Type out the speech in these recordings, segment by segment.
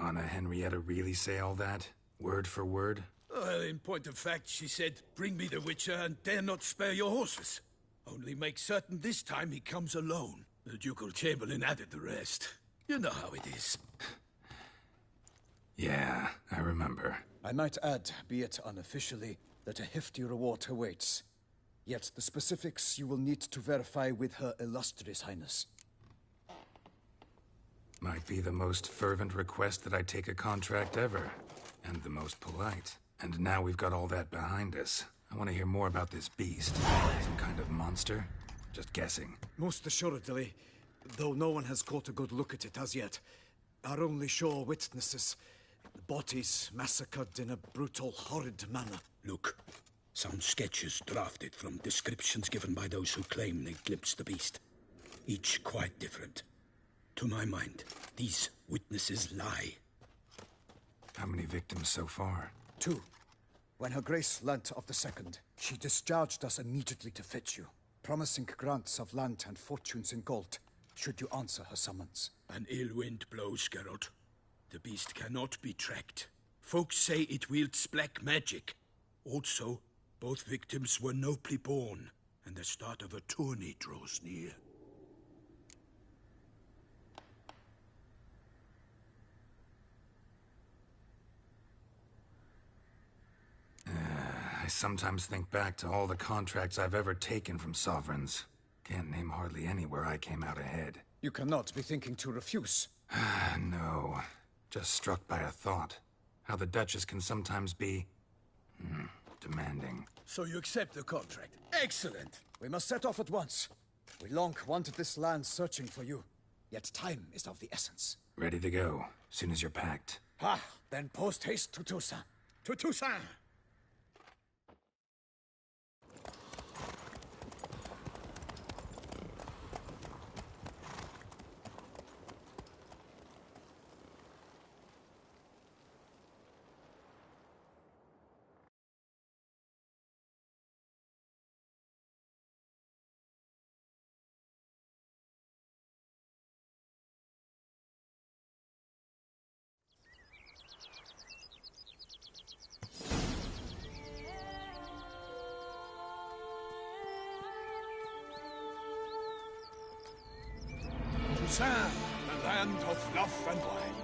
Anna Henrietta really say all that? Word for word? Well, in point of fact, she said, bring me the Witcher and dare not spare your horses. Only make certain this time he comes alone. The Ducal Chamberlain added the rest. You know how it is. Yeah, I remember. I might add, be it unofficially, that a hefty reward awaits. Yet the specifics you will need to verify with Her Illustrious Highness. Might be the most fervent request that I take a contract ever. And the most polite. And now we've got all that behind us. I want to hear more about this beast. Some kind of monster? Just guessing. Most assuredly, though no one has caught a good look at it as yet. Our only sure witnesses. Bodies massacred in a brutal, horrid manner. Look, some sketches drafted from descriptions given by those who claim they glimpsed the beast. Each quite different. To my mind, these witnesses lie. How many victims so far? 2. When Her Grace learnt of the second, she discharged us immediately to fetch you, promising grants of land and fortunes in gold, should you answer her summons. An ill wind blows, Geralt. The beast cannot be tracked. Folks say it wields black magic. Also, both victims were nobly born, and the start of a tourney draws near. I sometimes think back to all the contracts I've ever taken from sovereigns. Can't name hardly any where I came out ahead. You cannot be thinking to refuse. No. Just struck by a thought. How the Duchess can sometimes be... demanding. So you accept the contract. Excellent! We must set off at once. We long wanted this land searching for you. Yet time is of the essence. Ready to go, soon as you're packed. Then post haste to Toussaint. To Toussaint! Toussaint, the land of love and wine.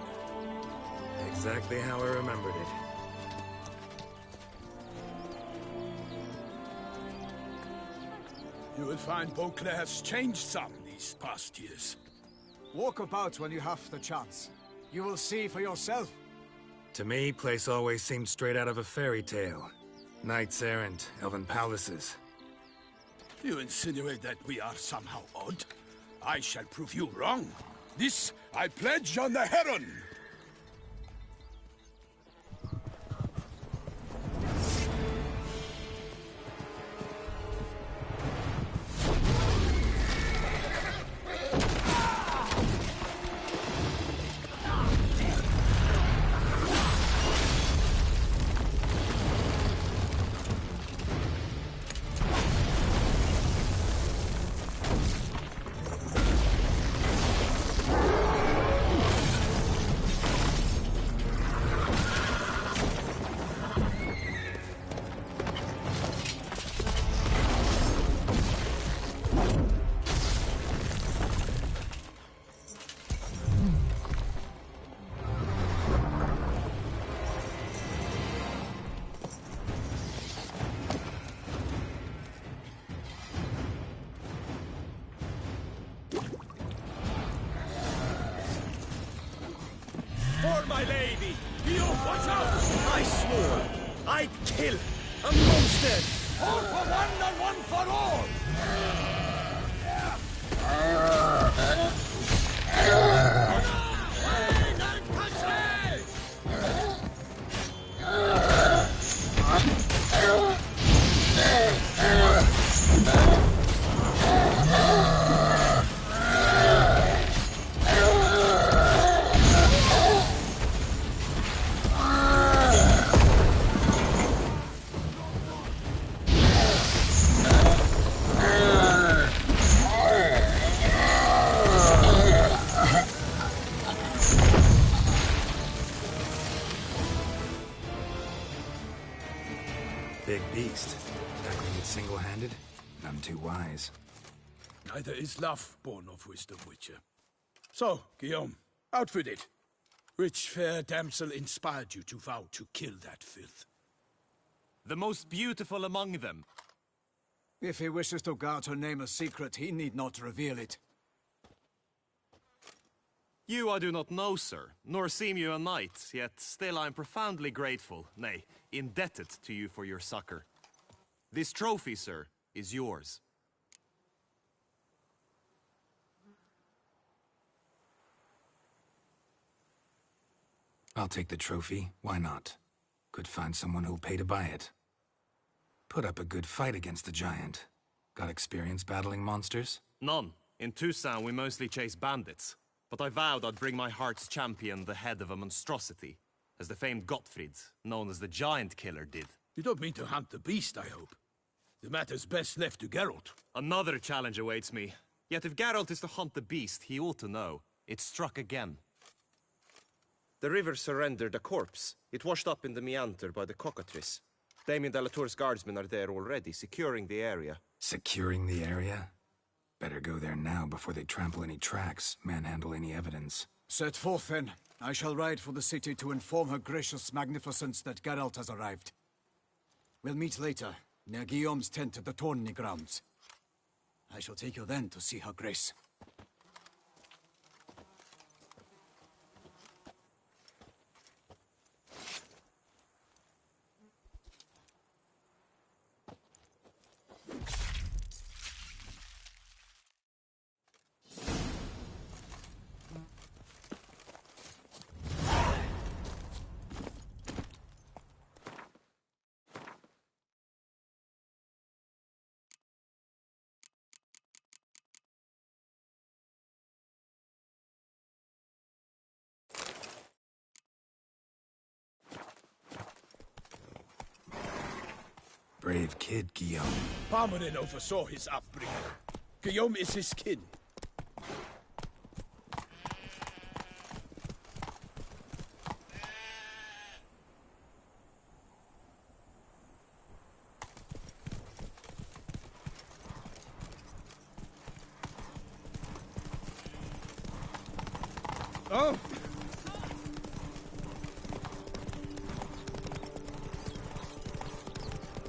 Exactly how I remembered it. You will find Beauclair's changed some these past years. Walk about when you have the chance. You will see for yourself. To me, place always seemed straight out of a fairy tale. Knights errant, elven palaces. You insinuate that we are somehow odd? I shall prove you wrong. This I pledge on the Heron! For my lady! You watch out! I swore I'd kill a monster! All for one and one for all! too wise. Neither is love born of wisdom, Witcher. So, Guillaume, out with it. Which fair damsel inspired you to vow to kill that filth? The most beautiful among them. If he wishes to guard her name a secret, he need not reveal it. You I do not know, sir, nor seem you a knight, yet still I am profoundly grateful, nay, indebted to you for your succor. This trophy, sir, is yours. I'll take the trophy, why not? Could find someone who'll pay to buy it. Put up a good fight against the giant. Got experience battling monsters? None. In Toussaint we mostly chase bandits. But I vowed I'd bring my heart's champion the head of a monstrosity, as the famed Gottfried, known as the Giant Killer, did. You don't mean to hunt the beast, I hope. The matter's best left to Geralt. Another challenge awaits me. Yet if Geralt is to hunt the beast, he ought to know. It struck again. The river surrendered a corpse. It washed up in the meander by the cockatrice. Damien de la Tour's guardsmen are there already, securing the area. Securing the area? Better go there now before they trample any tracks, manhandle any evidence. Set forth, then. I shall ride for the city to inform her gracious magnificence that Geralt has arrived. We'll meet later, near Guillaume's tent at the tourney grounds. I shall take you then to see her grace. Brave kid, Guillaume. Parmanin oversaw his upbringing. Guillaume is his kin. Oh!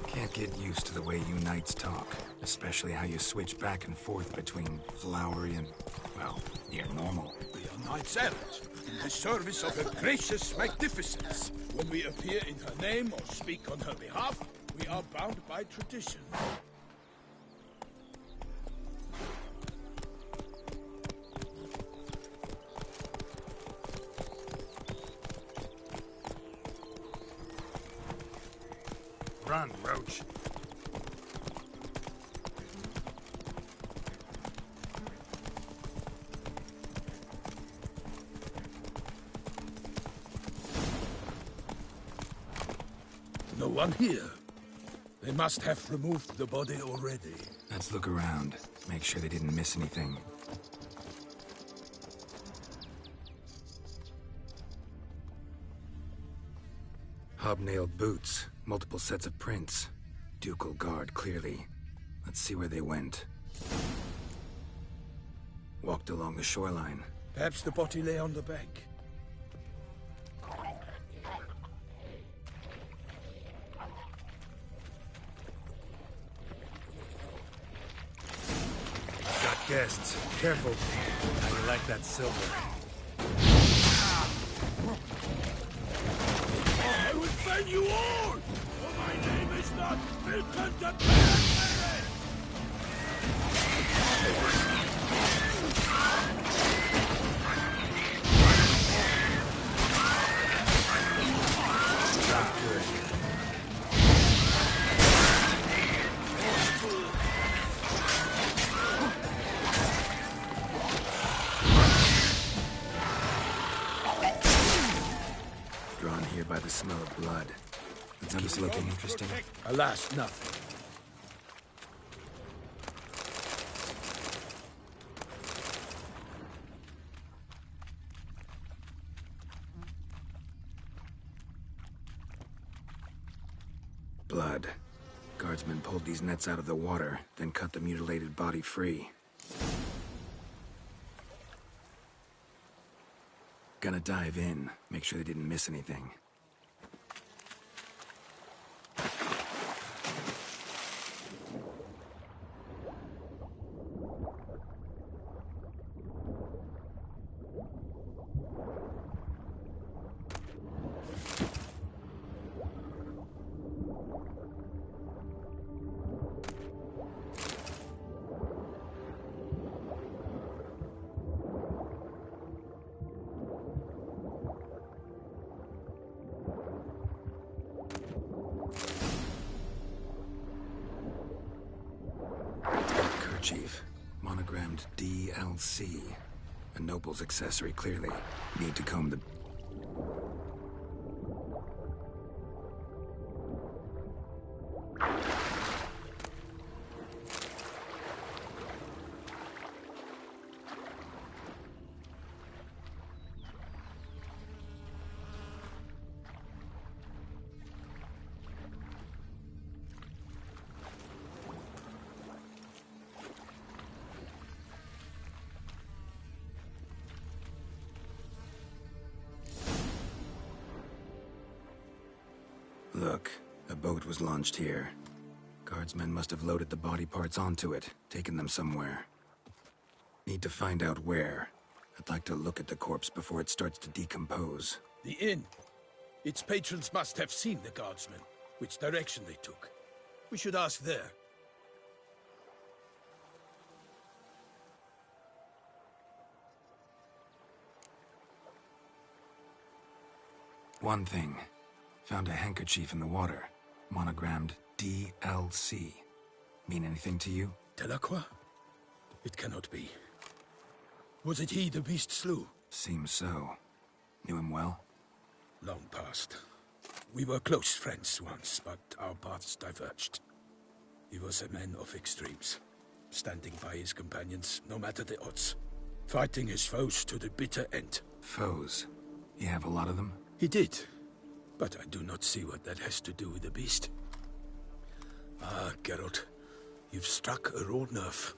Can't get used to the way you knights talk, especially how you switch back and forth between flowery and, well, near normal. We are knights errant, in the service of her gracious magnificence. When we appear in her name or speak on her behalf, we are bound by tradition. Run, Roach. No one here. They must have removed the body already. Let's look around. Make sure they didn't miss anything. Hobnailed boots. Multiple sets of prints. Ducal guard, clearly. Let's see where they went. Walked along the shoreline. Perhaps the body lay on the bank. Got guests. Careful. How you like that silver? I will find you all! For my name is not Wilton de Perry! Not good. Drawn here by the smell of blood. Is this looking interesting? Alas, nothing. Blood. Guardsmen pulled these nets out of the water, then cut the mutilated body free. Gonna dive in, make sure they didn't miss anything. Chief, monogrammed DLC. A noble's accessory, clearly. Need to comb the... Look, a boat was launched here. Guardsmen must have loaded the body parts onto it, taken them somewhere. Need to find out where. I'd like to look at the corpse before it starts to decompose. The inn. Its patrons must have seen the guardsmen, which direction they took. We should ask there. One thing. Found a handkerchief in the water. Monogrammed DLC. Mean anything to you? Delacroix? It cannot be. Was it he the beast slew? Seems so. Knew him well? Long past. We were close friends once, but our paths diverged. He was a man of extremes, standing by his companions, no matter the odds. Fighting his foes to the bitter end. Foes? You have a lot of them? He did. But I do not see what that has to do with the beast. Ah, Geralt, you've struck a raw nerve.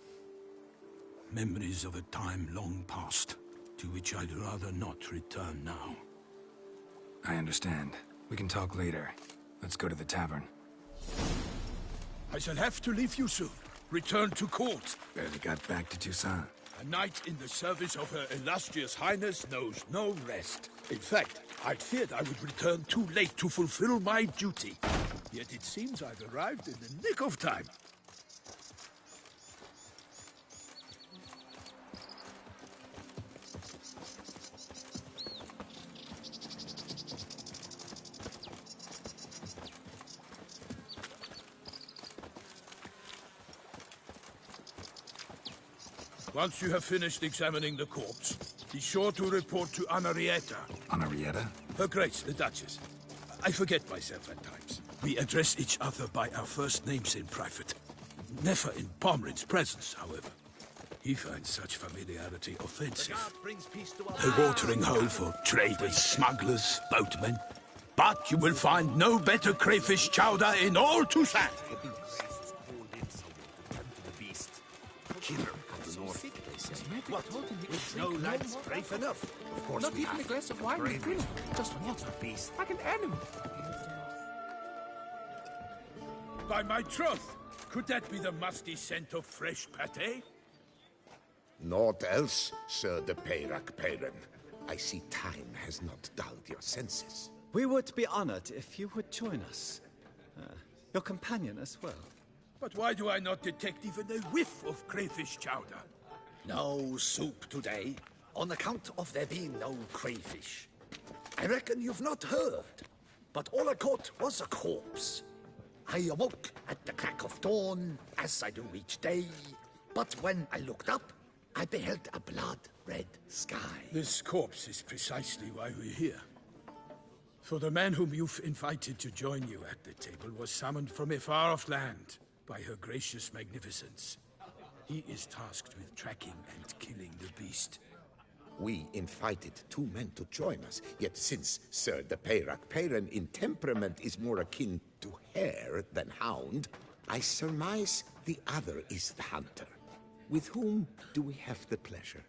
Memories of a time long past, to which I'd rather not return now. I understand. We can talk later. Let's go to the tavern. I shall have to leave you soon. Return to court. Barely got back to Toussaint. A knight in the service of Her Illustrious Highness knows no rest. In fact, I'd feared I would return too late to fulfill my duty. Yet it seems I've arrived in the nick of time. Once you have finished examining the corpse, be sure to report to Anarietta. Anarietta? Her Grace, the Duchess. I forget myself at times. We address each other by our first names in private. Never in Pomrin's presence, however. He finds such familiarity offensive. A watering hole for traders, smugglers, boatmen. But you will find no better crayfish chowder in all Toussaint. What? With no lads brave enough? Of course not even a glass of wine with drink. Just water, beast. Like an animal. By my troth, could that be the musty scent of fresh pâté? Naught else, Sir de Peyrac-Peyran. I see time has not dulled your senses. We would be honored if you would join us. Your companion as well. But why do I not detect even a whiff of crayfish chowder? No soup today, on account of there being no crayfish. I reckon you've not heard, but all I caught was a corpse. I awoke at the crack of dawn, as I do each day, but when I looked up, I beheld a blood-red sky. This corpse is precisely why we're here. For the man whom you've invited to join you at the table was summoned from a far-off land by her gracious magnificence. He is tasked with tracking and killing the beast. We invited two men to join us, yet since Sir de Peyrac-Peyran in temperament is more akin to hare than hound, I surmise the other is the hunter. With whom do we have the pleasure?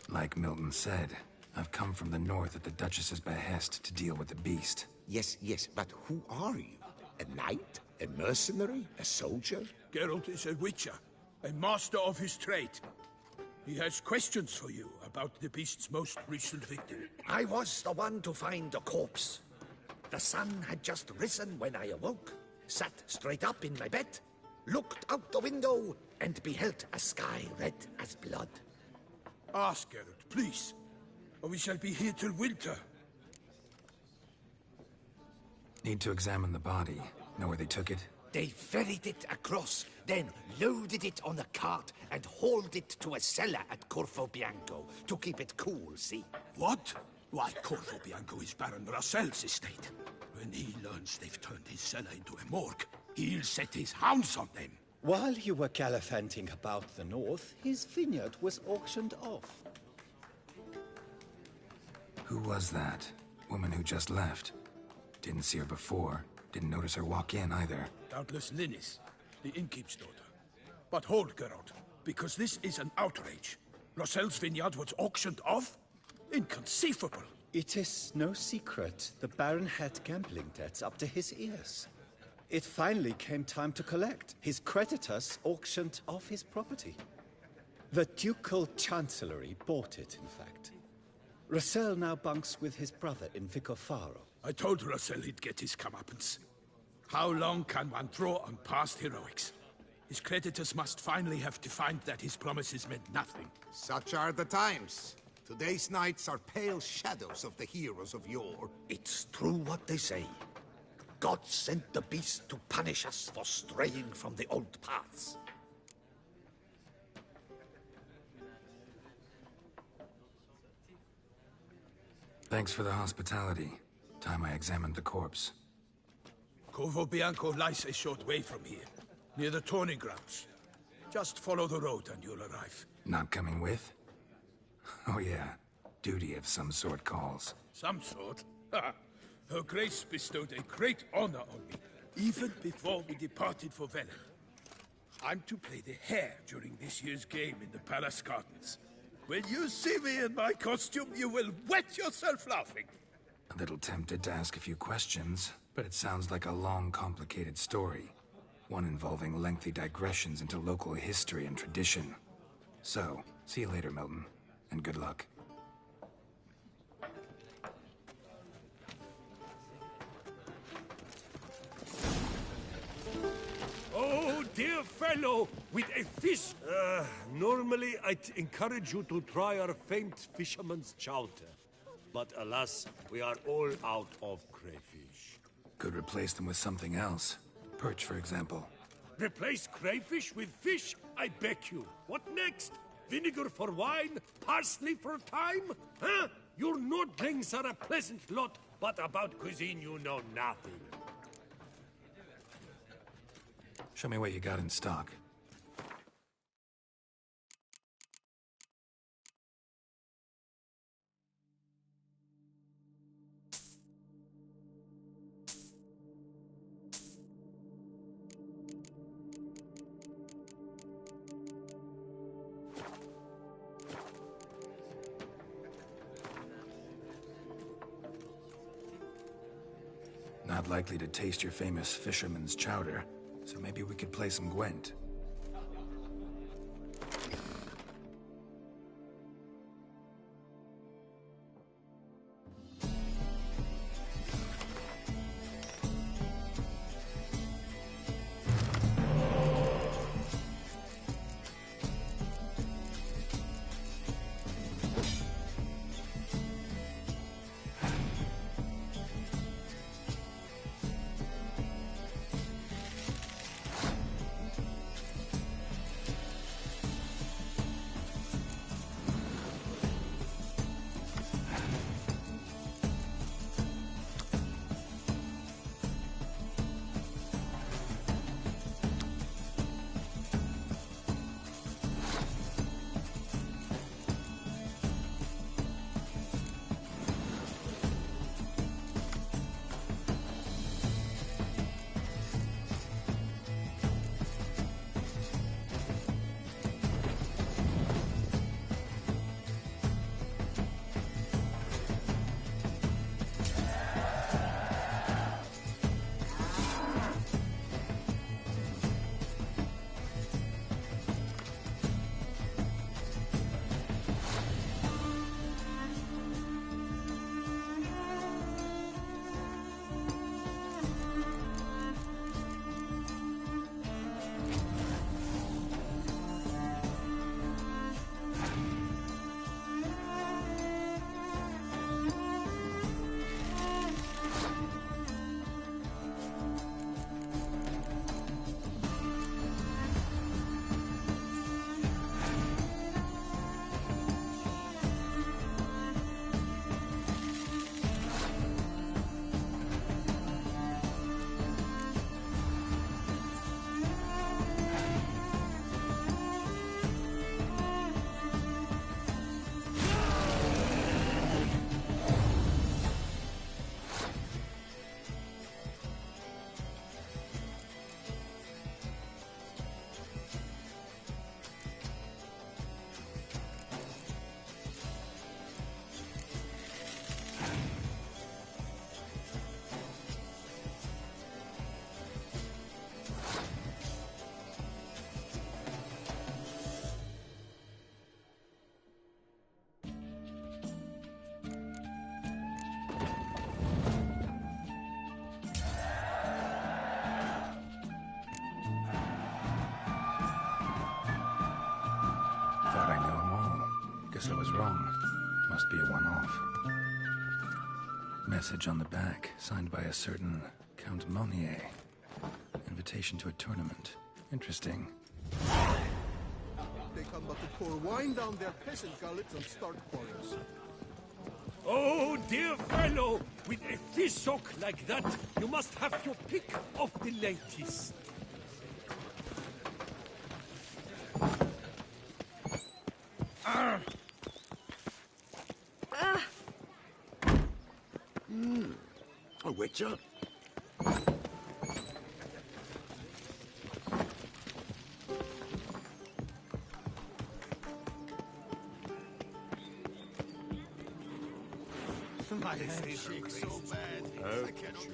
Like Milton said, I've come from the north at the Duchess's behest to deal with the beast. Yes, yes, but who are you? A knight? A mercenary? A soldier? Geralt is a witcher, a master of his trade. He has questions for you about the beast's most recent victim. I was the one to find the corpse. The sun had just risen when I awoke, sat straight up in my bed, looked out the window, and beheld a sky red as blood. Ask Geralt, please, or we shall be here till winter. Need to examine the body. Know where they took it? They ferried it across, then loaded it on a cart and hauled it to a cellar at Corvo Bianco to keep it cool, see? What? Why, Corvo Bianco is Baron Rassel's estate. When he learns they've turned his cellar into a morgue, he'll set his hounds on them. While you were gallivanting about the north, his vineyard was auctioned off. Who was that? Woman who just left. Didn't see her before. Didn't notice her walk in either. Doubtless Linnis, the innkeep's daughter. But hold, Geralt, because this is an outrage. Rassel's vineyard was auctioned off? Inconceivable. It is no secret the Baron had gambling debts up to his ears. It finally came time to collect. His creditors auctioned off his property. The Ducal Chancellery bought it, in fact. Rassel now bunks with his brother in Vicofaro. I told Rassel he'd get his comeuppance. How long can one draw on past heroics? His creditors must finally have defined that his promises meant nothing. Such are the times. Today's knights are pale shadows of the heroes of yore. It's true what they say. God sent the beast to punish us for straying from the old paths. Thanks for the hospitality. Time I examined the corpse. Corvo Bianco lies a short way from here, near the tourney grounds. Just follow the road and you'll arrive. Not coming with? Oh yeah, duty of some sort calls. Some sort? Her Grace bestowed a great honor on me, even before we departed for Velen. I'm to play the hare during this year's game in the palace gardens. When you see me in my costume, you will wet yourself laughing. A little tempted to ask a few questions, but it sounds like a long, complicated story. One involving lengthy digressions into local history and tradition. So, see you later, Milton, and good luck. Oh, dear fellow, with a fish. Normally I'd encourage you to try our famed fisherman's chowder. But alas, we are all out of crayfish. Could replace them with something else. Perch, for example. Replace crayfish with fish? I beg you. What next? Vinegar for wine? Parsley for thyme? Huh? Your Nordlings are a pleasant lot, but about cuisine you know nothing. Show me what you got in stock. Not likely to taste your famous fisherman's chowder, so maybe we could play some Gwent. Guess I was wrong. Must be a one-off. Message on the back, signed by a certain Count Monnier. Invitation to a tournament. Interesting. They come but to pour wine down their peasant gullets and start quarrels. Oh, dear fellow, with a fish hook like that, you must have your pick of the ladies. A witcher? My head shakes so bad. I cannot...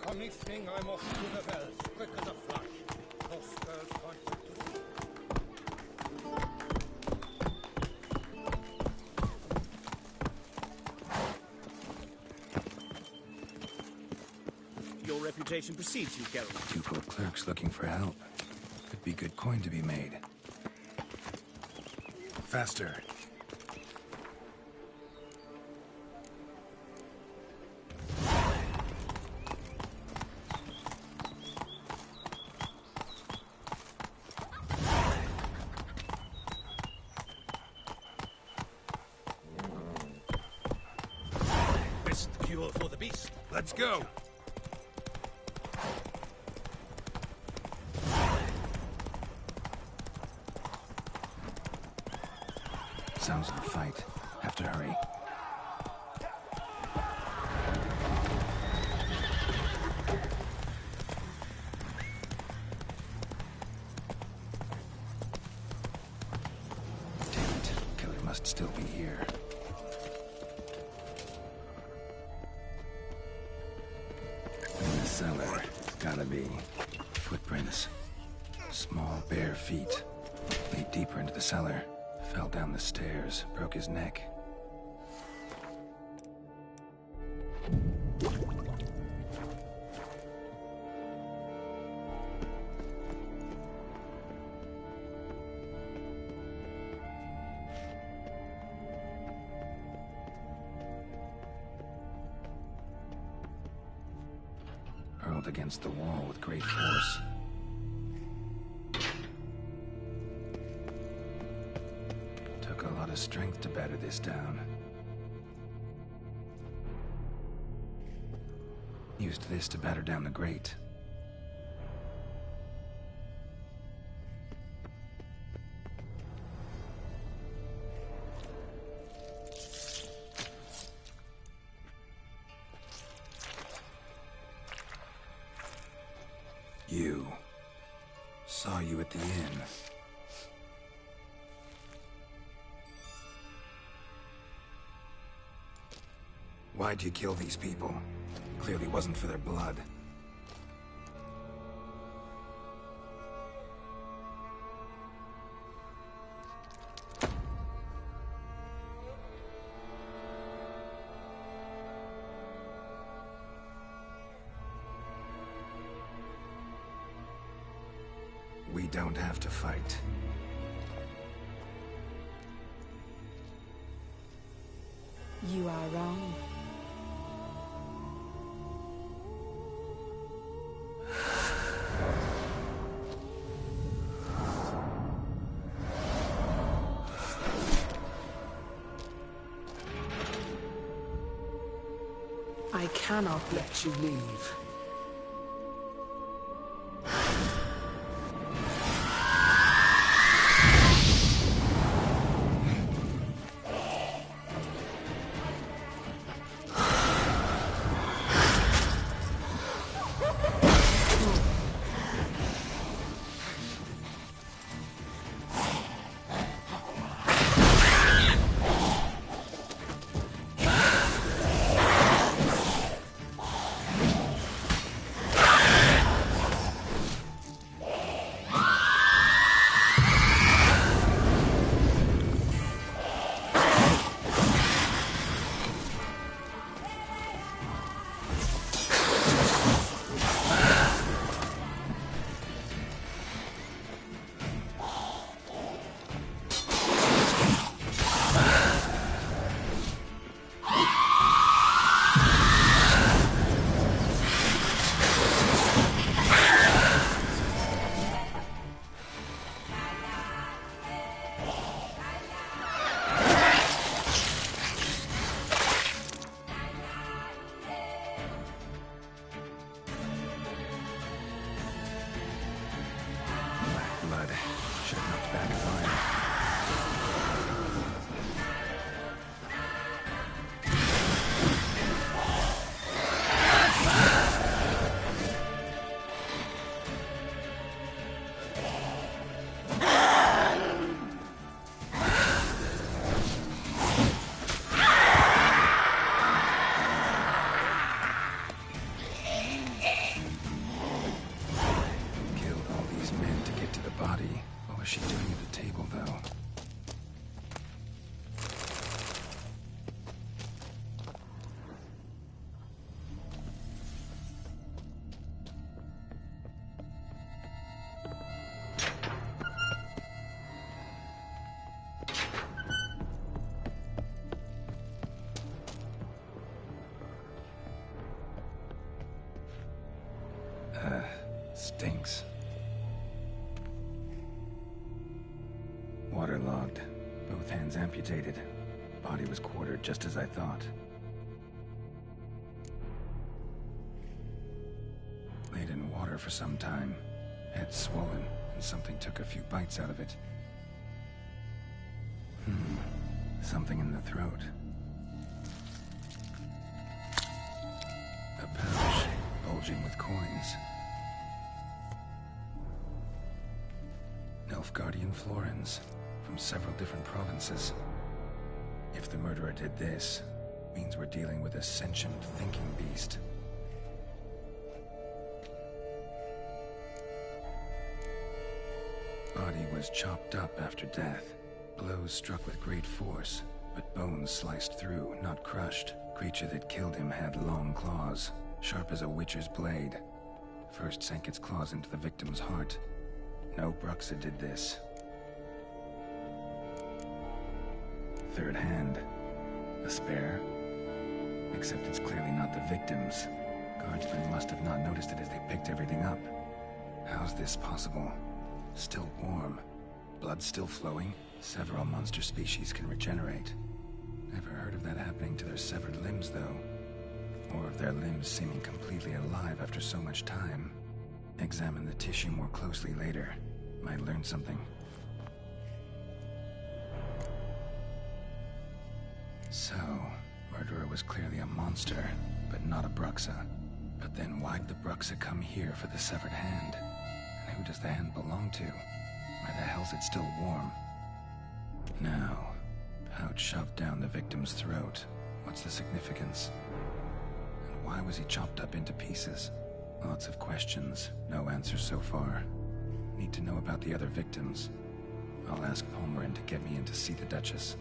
Come evening, I'm off to the bells, quick as a flash. Those girls want to see. Your reputation precedes you, Geralt. Ducal clerks looking for help. Could be good coin to be made. Faster. Best cure for the beast. Let's go! Sounds of a fight. Have to hurry. Damn it. Killer must still be here. In the cellar. Gotta be. Footprints. Small, bare feet. Lead deeper into the cellar. Fell down the stairs, broke his neck. Hurled against the wall with great force. Took a lot of strength to batter this down. Used this to batter down the grate. You. Saw you at the inn. Why'd you kill these people? Clearly wasn't for their blood. We don't have to fight. You are wrong. I cannot let you leave. Stinks. Waterlogged. Both hands amputated. Body was quartered just as I thought. Laid in water for some time. Head swollen, and something took a few bites out of it. Something in the throat. A pouch, bulging with coins. Nilfgaardian florins, from several different provinces. If the murderer did this, means we're dealing with a sentient thinking beast. Body was chopped up after death. Blows struck with great force, but bones sliced through, not crushed. Creature that killed him had long claws, sharp as a witcher's blade. First sank its claws into the victim's heart. No Bruxa did this. Third hand. A spare? Except it's clearly not the victim's. Guardsmen must have not noticed it as they picked everything up. How's this possible? Still warm. Blood still flowing? Several monster species can regenerate. Never heard of that happening to their severed limbs, though. Or of their limbs seeming completely alive after so much time. Examine the tissue more closely later. Might learn something. So, murderer was clearly a monster, but not a Bruxa. But then why'd the Bruxa come here for the severed hand? And who does the hand belong to? Why the hell's it still warm? Now, pouch shoved down the victim's throat. What's the significance? And why was he chopped up into pieces? Lots of questions, no answers so far. Need to know about the other victims. I'll ask Palmerin to get me in to see the Duchess.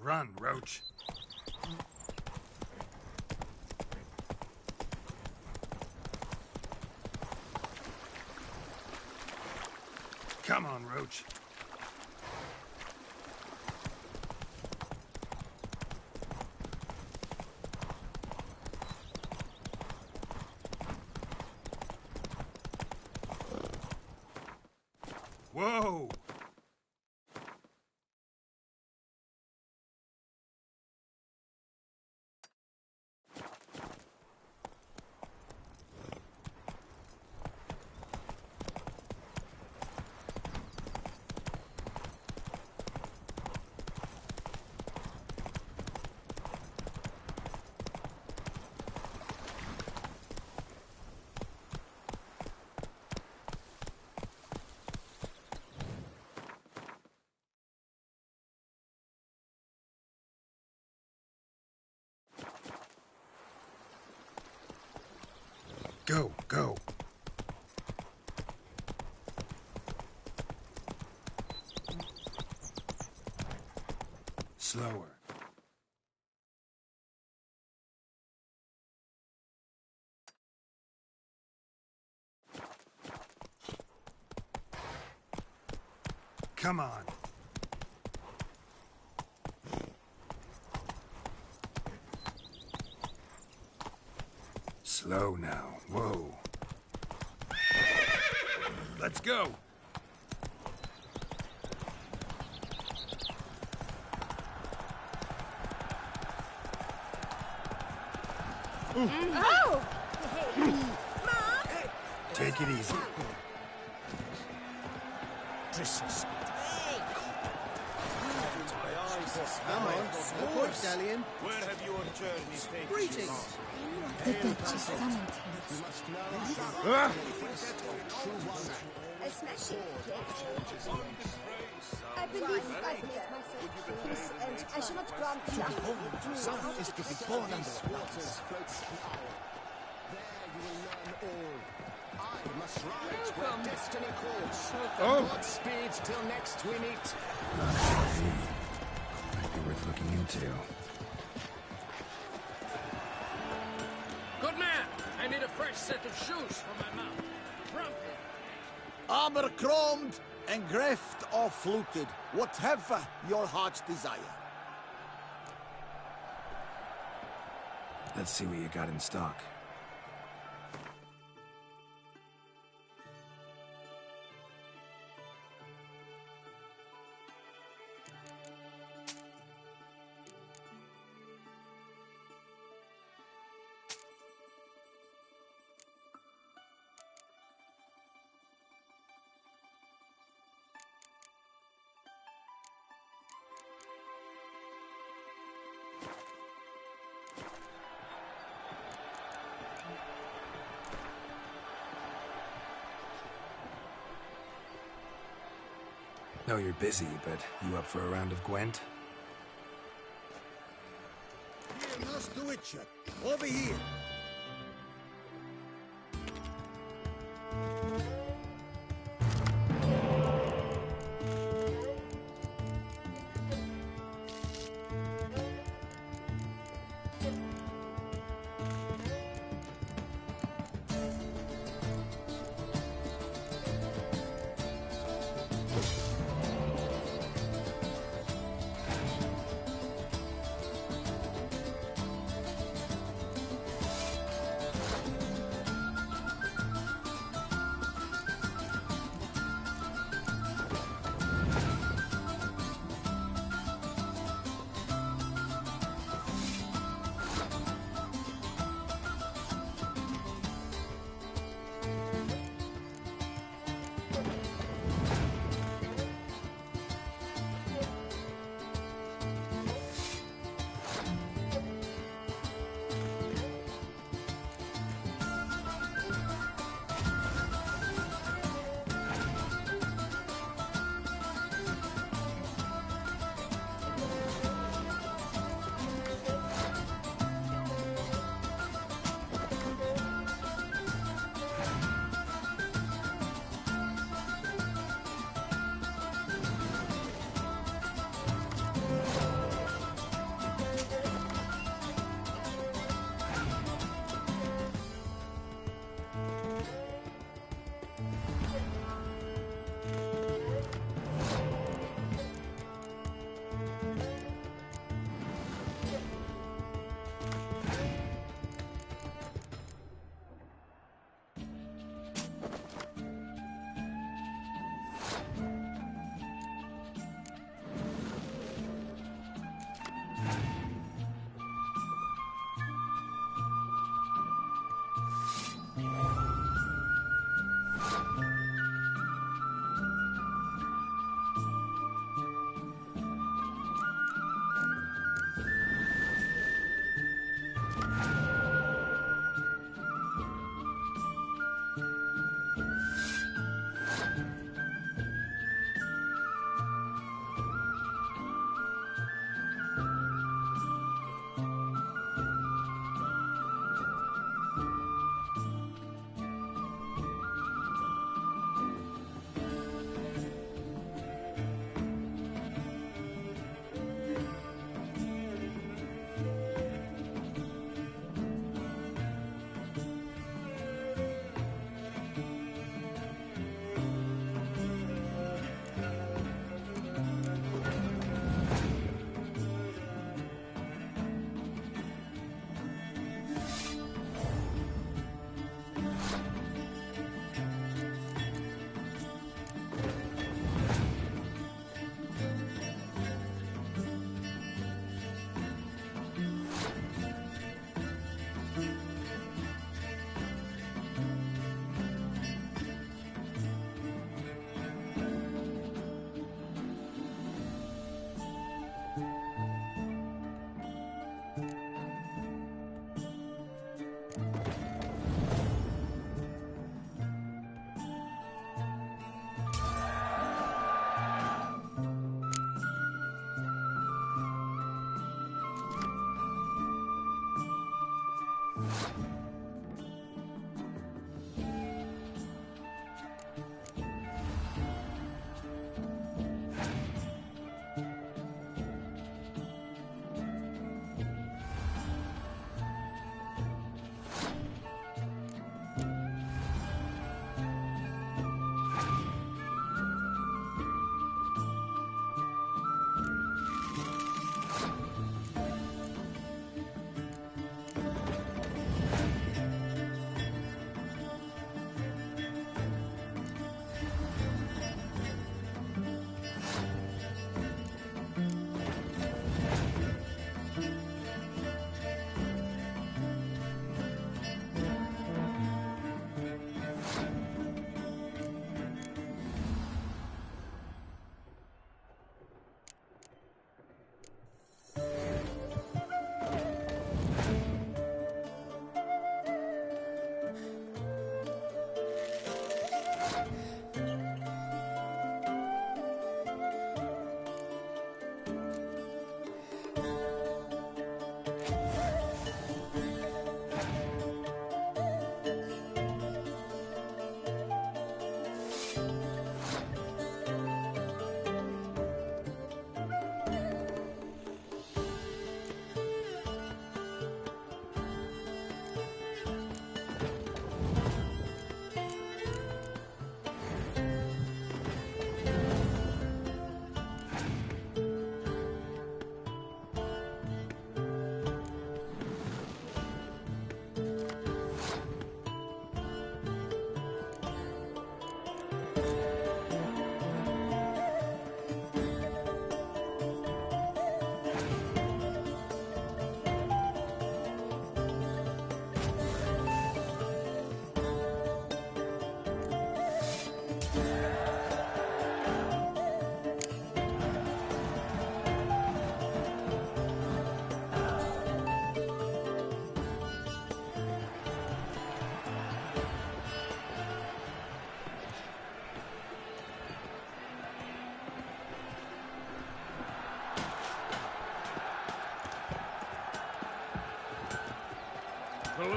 Run, Roach. Come on, Roach. Whoa! Go, go. Slower. Come on. Slow now. Whoa. Let's go. Oh! Take it easy. Come on, no stallion. Where have your journeys taken you? Greetings. The Duchess summoned him. A smashing hit. I believe I've made myself famous, and I shall not grant nothing. Some is to be born under waters. I must ride where destiny calls. Godspeed till next we meet. Might be worth looking into. Good man. I need a fresh set of shoes for my mount. Promptly. Armor chromed, engraved or fluted, whatever your heart's desire. Let's see what you got in stock. Know you're busy, but you up for a round of Gwent? Here, must do it, Chet. Over here.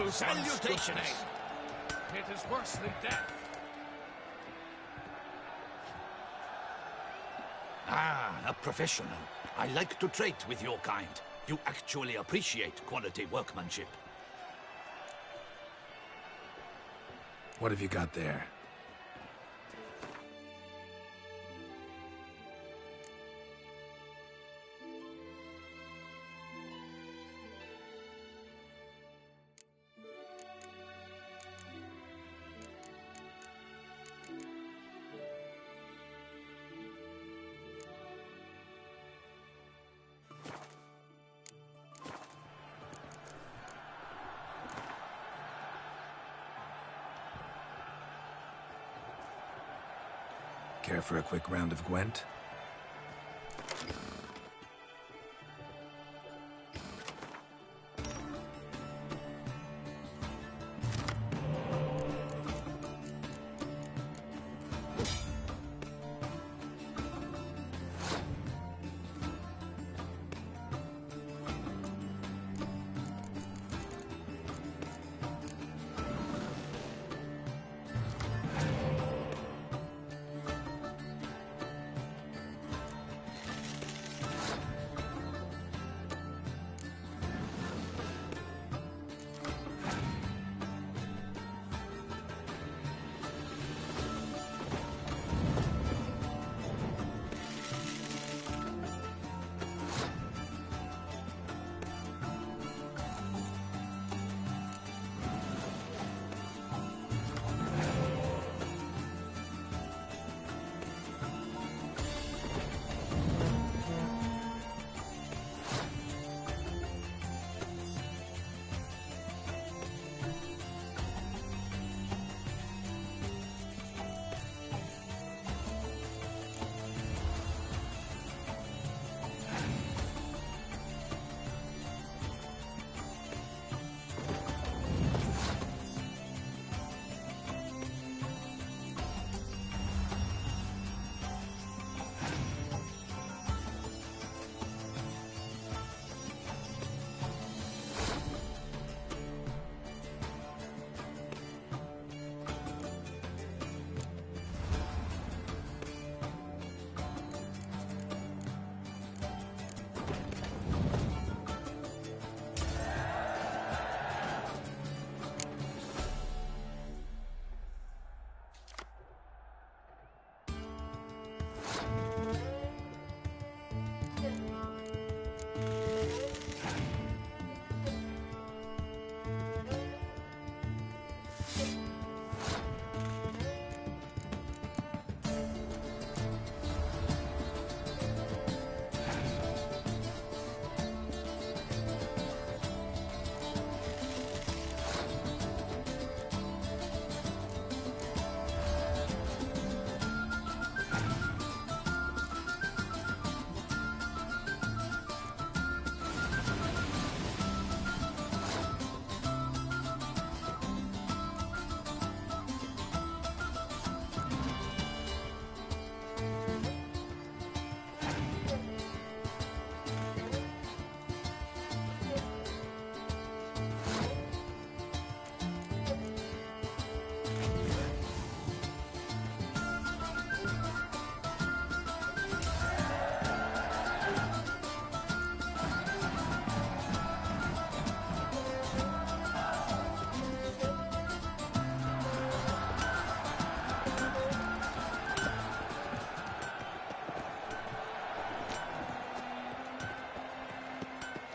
Salutations! It is worse than death. Ah, a professional. I like to trade with your kind. You actually appreciate quality workmanship. What have you got there? Care for a quick round of Gwent?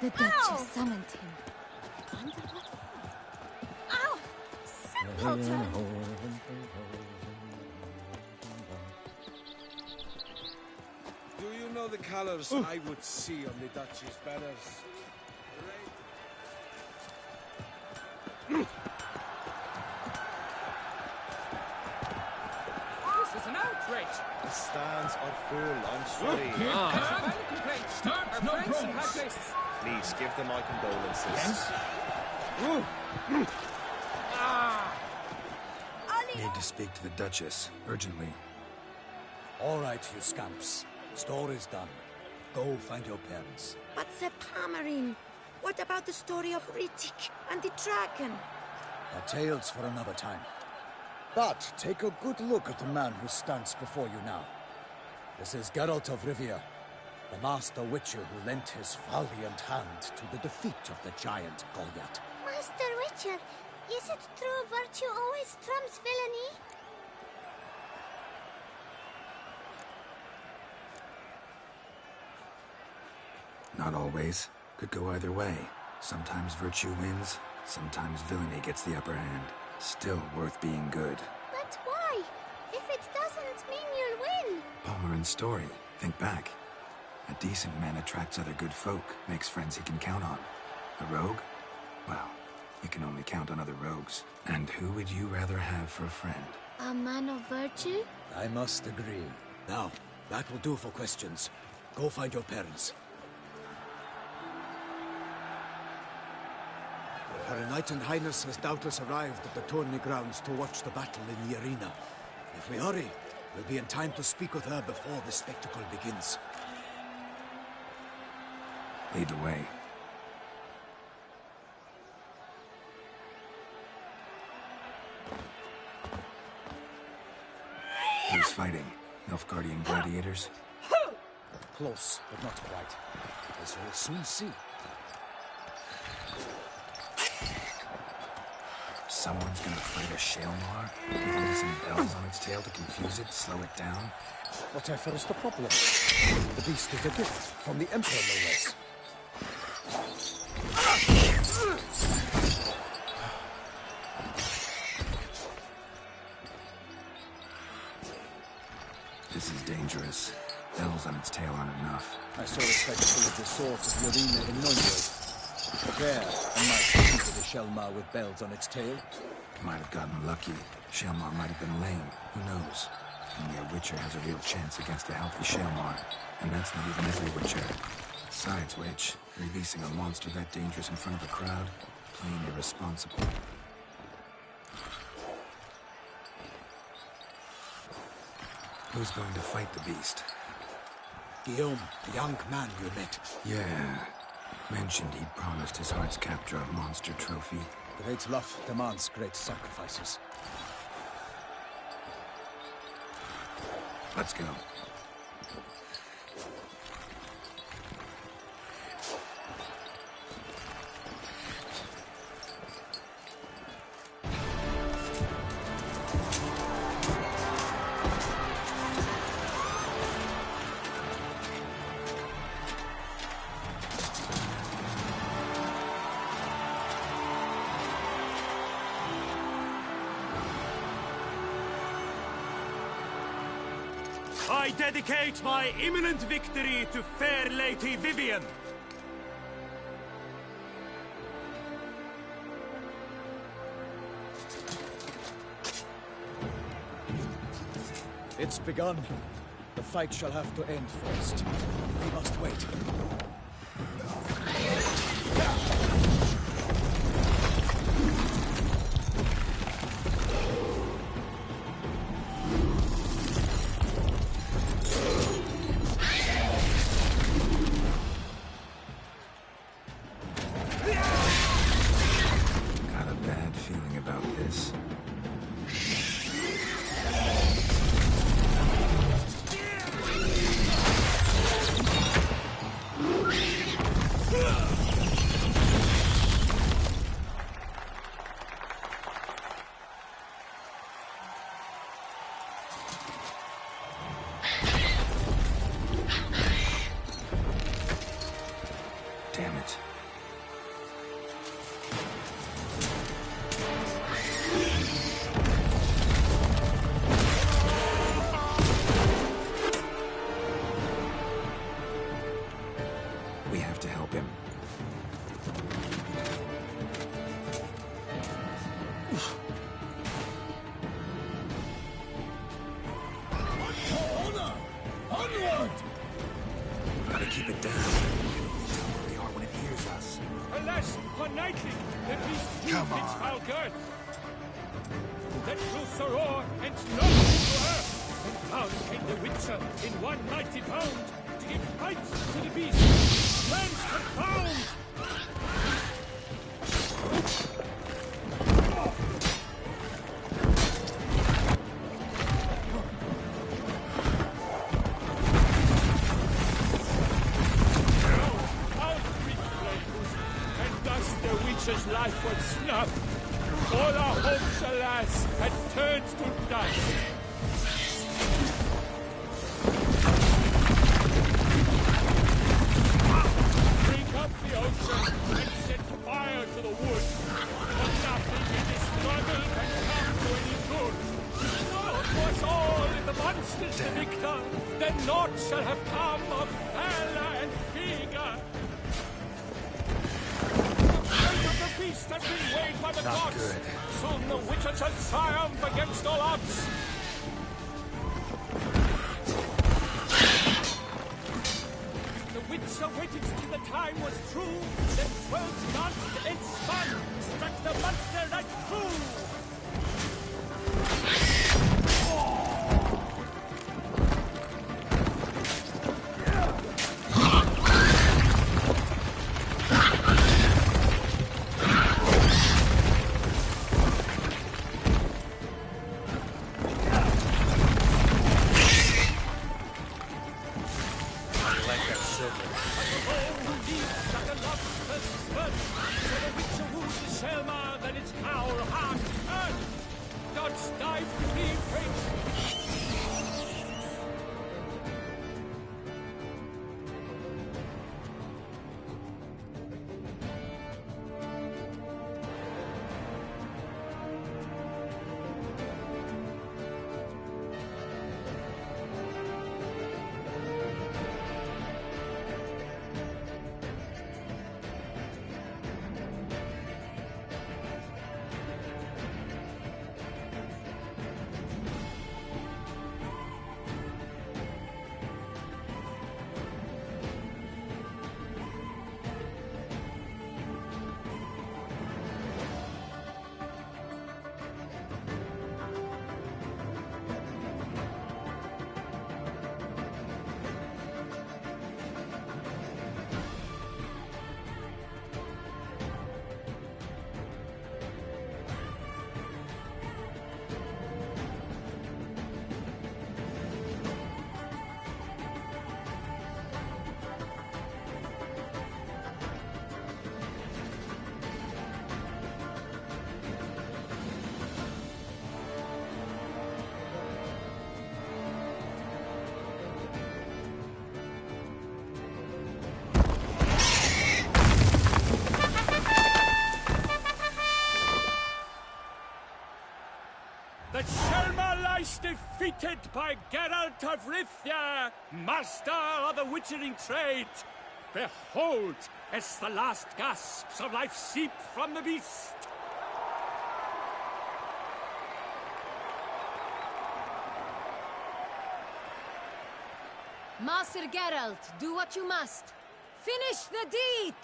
The Duchess summoned him. Under what for? Ow! Simpleton! Do you know the colors I would see on the Duchy's banners? This is an outrage! The stands are full, I'm sorry. Start no problems. Please, give them my condolences. Need to speak to the Duchess, urgently. All right, you scamps. Story's done. Go find your parents. But Sir Palmerin, what about the story of Rittik and the dragon? Our tales for another time. But take a good look at the man who stands before you now. This is Geralt of Rivia, the master witcher who lent his valiant hand to the defeat of the giant Goliath. Master Witcher, is it true virtue always trumps villainy? Not always. Could go either way. Sometimes virtue wins, sometimes villainy gets the upper hand. Still worth being good. But why? If it doesn't mean you'll win. Palmer and Story. Think back. A decent man attracts other good folk, makes friends he can count on. A rogue? Well, you can only count on other rogues. And who would you rather have for a friend? A man of virtue? I must agree. Now, that will do for questions. Go find your parents. Her Enlightened Highness has doubtless arrived at the tourney grounds to watch the battle in the arena. If we hurry, we'll be in time to speak with her before the spectacle begins. Lead the way. Who's fighting? Nilfgaardian gladiators? Close, but not quite. As you'll soon see. Someone's gonna fight a Shalmar? With only some bells on its tail to confuse it, slow it down? Whatever is the problem? The beast is a gift from the Emperor, no less. This is dangerous. Bells on its tail aren't enough. I saw a spectacle of the sort at the arena in Nuremberg. There, I might see to the Shalmar with bells on its tail. Might have gotten lucky. Shalmar might have been lame. Who knows? Only a Witcher has a real chance against a healthy Shalmar. And that's not even every Witcher. Besides which, releasing a monster that dangerous in front of a crowd? Plain irresponsible. Who's going to fight the beast? Guillaume, the young man you met. Yeah. Mentioned he'd promised his heart's capture a monster trophy. Great love demands great sacrifices. Let's go. I dedicate my imminent victory to fair Lady Vivian. It's begun. The fight shall have to end first. We must wait. Got a bad feeling about this. Damn it. We have to help him. Onward! Gotta keep it down. They are when it hears us. Alas, for knightly, the beast Come used its on. foul girth. Let loose a roar and knock it to earth. And down came the Witcher in one mighty bound to give fight to the beast. Lands confound! life was snuffed. All our hopes, alas, had turned to dust. Drink up the ocean and set fire to the wood. But nothing in this struggle can come to any good. So was all in the monsters the victor, then naught shall have come of valor and vigor. The beast has been weighed by the gods. Soon the Witcher shall triumph against all odds. The Witcher waited till the time was true. Then 12 danced and spun, struck the monster right through. That Selma lies defeated by Geralt of Rivia, master of the witchering trade. Behold, as the last gasps of life seep from the beast. Master Geralt, do what you must. Finish the deed!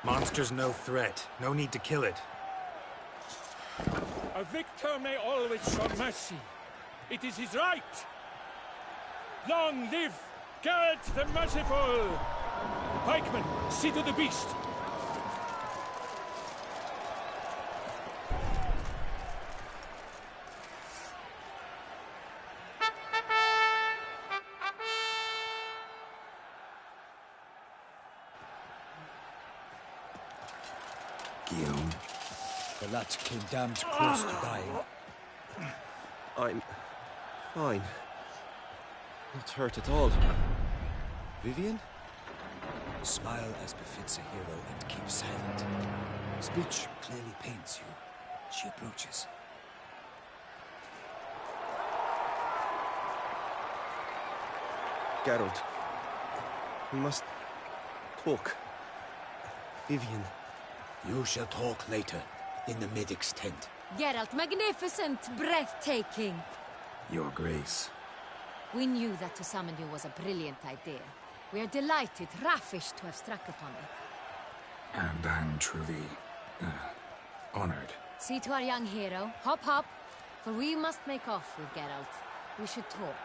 Monster's no threat. No need to kill it. A victor may always show mercy. It is his right. Long live Geralt the Merciful! Pikeman, see to the beast. Guillaume. The lad came damned close to dying. I'm fine. Not hurt at all. Vivian? Smile as befits a hero and keep silent. Speech clearly pains you. She approaches. Geralt. We must talk. Vivian. You shall talk later, in the medic's tent. Geralt, magnificent, breathtaking. Your Grace. We knew that to summon you was a brilliant idea. We are delighted, ravished to have struck upon it. And I'm truly... honored. See to our young hero. Hop, hop. For we must make off with Geralt. We should talk.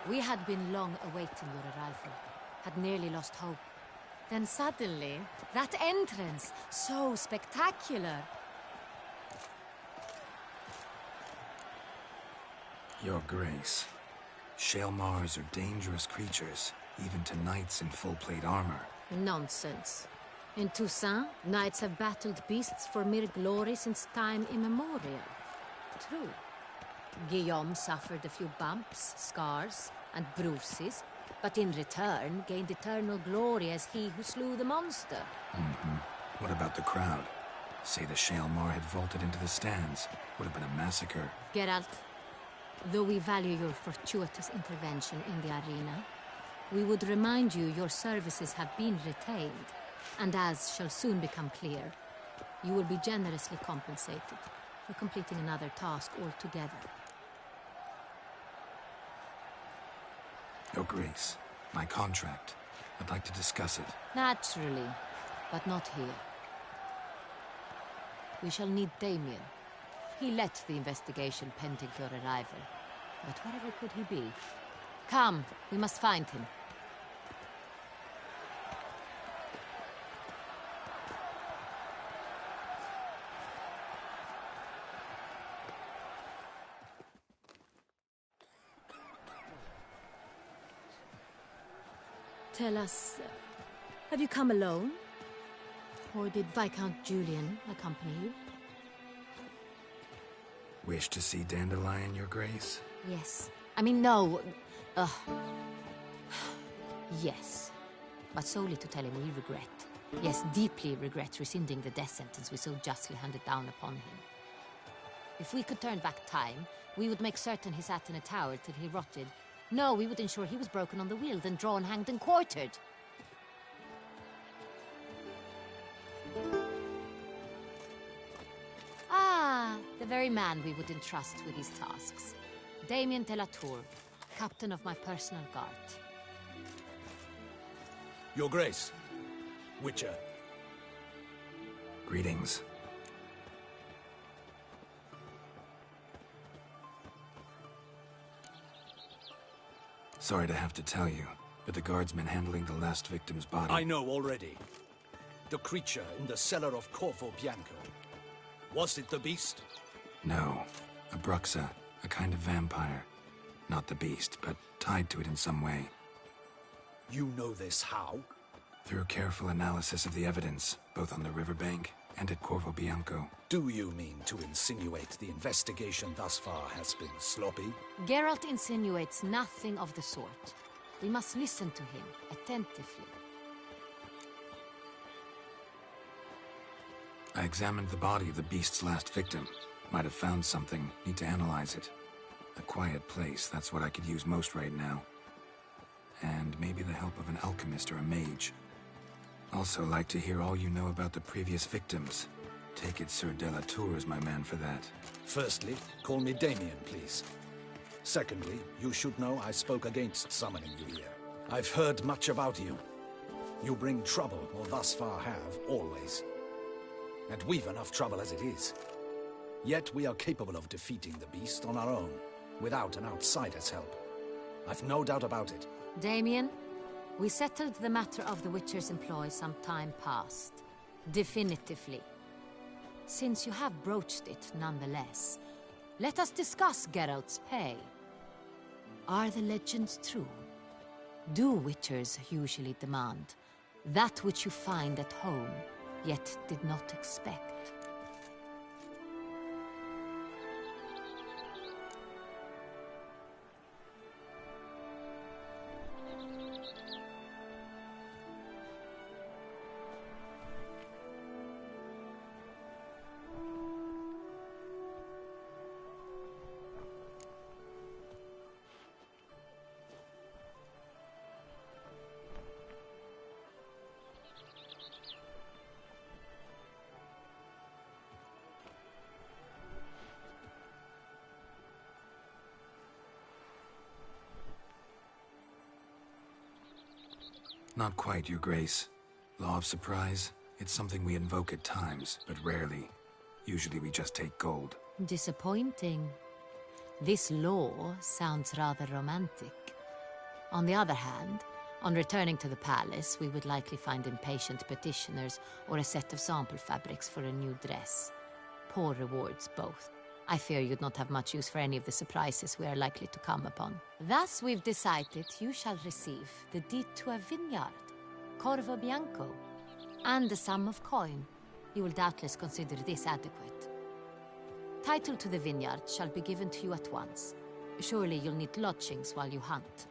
We had been long awaiting your arrival. Had nearly lost hope. Then suddenly, that entrance, so spectacular. Your Grace. Shale Mars are dangerous creatures, even to knights in full plate armor. Nonsense. In Toussaint, knights have battled beasts for mere glory since time immemorial. True. Guillaume suffered a few bumps, scars, and bruises, but in return gained eternal glory as he who slew the monster. What about the crowd? Say the Shale Mar had vaulted into the stands. Would have been a massacre. Geralt, though we value your fortuitous intervention in the arena, we would remind you your services have been retained, and as shall soon become clear, you will be generously compensated for completing another task altogether. Your Grace, my contract. I'd like to discuss it. Naturally, but not here. We shall need Damien. He led the investigation pending your arrival. But wherever could he be? Come, we must find him. Tell us, have you come alone? Or did Viscount Julian accompany you? Wish to see Dandelion, Your Grace? Yes. I mean, no. Yes. But solely to tell him we regret. Yes, deeply regret rescinding the death sentence we so justly handed down upon him. If we could turn back time, we would make certain he sat in a tower till he rotted. No, we would ensure he was broken on the wheel, then drawn, hanged, and quartered. Ah, the very man we would entrust with these tasks. Damien de la Tour, captain of my personal guard. Your Grace, Witcher. Greetings. Sorry to have to tell you, but the guardsman handling the last victim's body... I know already. The creature in the cellar of Corvo Bianco. Was it the beast? No. A Bruxa, a kind of vampire. Not the beast, but tied to it in some way. You know this how? Through careful analysis of the evidence, both on the riverbank and at Corvo Bianco. Do you mean to insinuate the investigation thus far has been sloppy? Geralt insinuates nothing of the sort. We must listen to him attentively. I examined the body of the beast's last victim. Might have found something. Need to analyze it. A quiet place, that's what I could use most right now. And maybe the help of an alchemist or a mage. Also like to hear all you know about the previous victims. Take it Sir de la Tour is my man for that. Firstly, call me Damien, please. Secondly, you should know I spoke against summoning you here. I've heard much about you. You bring trouble, or thus far have, always. And we've enough trouble as it is. Yet we are capable of defeating the beast on our own, without an outsider's help. I've no doubt about it. Damien, we settled the matter of the Witcher's employ some time past. Definitively. Since you have broached it nonetheless, let us discuss Geralt's pay. Are the legends true? Do Witchers usually demand that which you find at home, yet did not expect? Not quite, Your Grace. Law of surprise, it's something we invoke at times, but rarely. Usually we just take gold. Disappointing. This law sounds rather romantic. On the other hand, on returning to the palace, we would likely find impatient petitioners or a set of sample fabrics for a new dress. Poor rewards both. I fear you'd not have much use for any of the surprises we are likely to come upon. Thus, we've decided you shall receive the deed to a vineyard, Corvo Bianco, and the sum of coin. You will doubtless consider this adequate. Title to the vineyard shall be given to you at once. Surely you'll need lodgings while you hunt.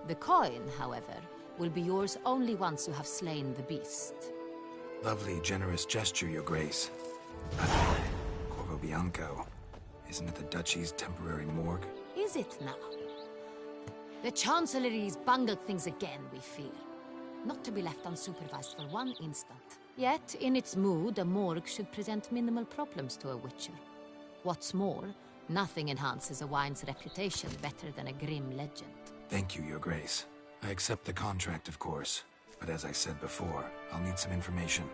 The coin, however, will be yours only once you have slain the beast. Lovely, generous gesture, Your Grace. Corvo Bianco. Isn't it the Duchy's temporary morgue? Is it now? The Chancellery's bungled things again, we fear. Not to be left unsupervised for one instant. Yet, in its mood, a morgue should present minimal problems to a witcher. What's more, nothing enhances a wine's reputation better than a grim legend. Thank you, Your Grace. I accept the contract, of course. But as I said before, I'll need some information.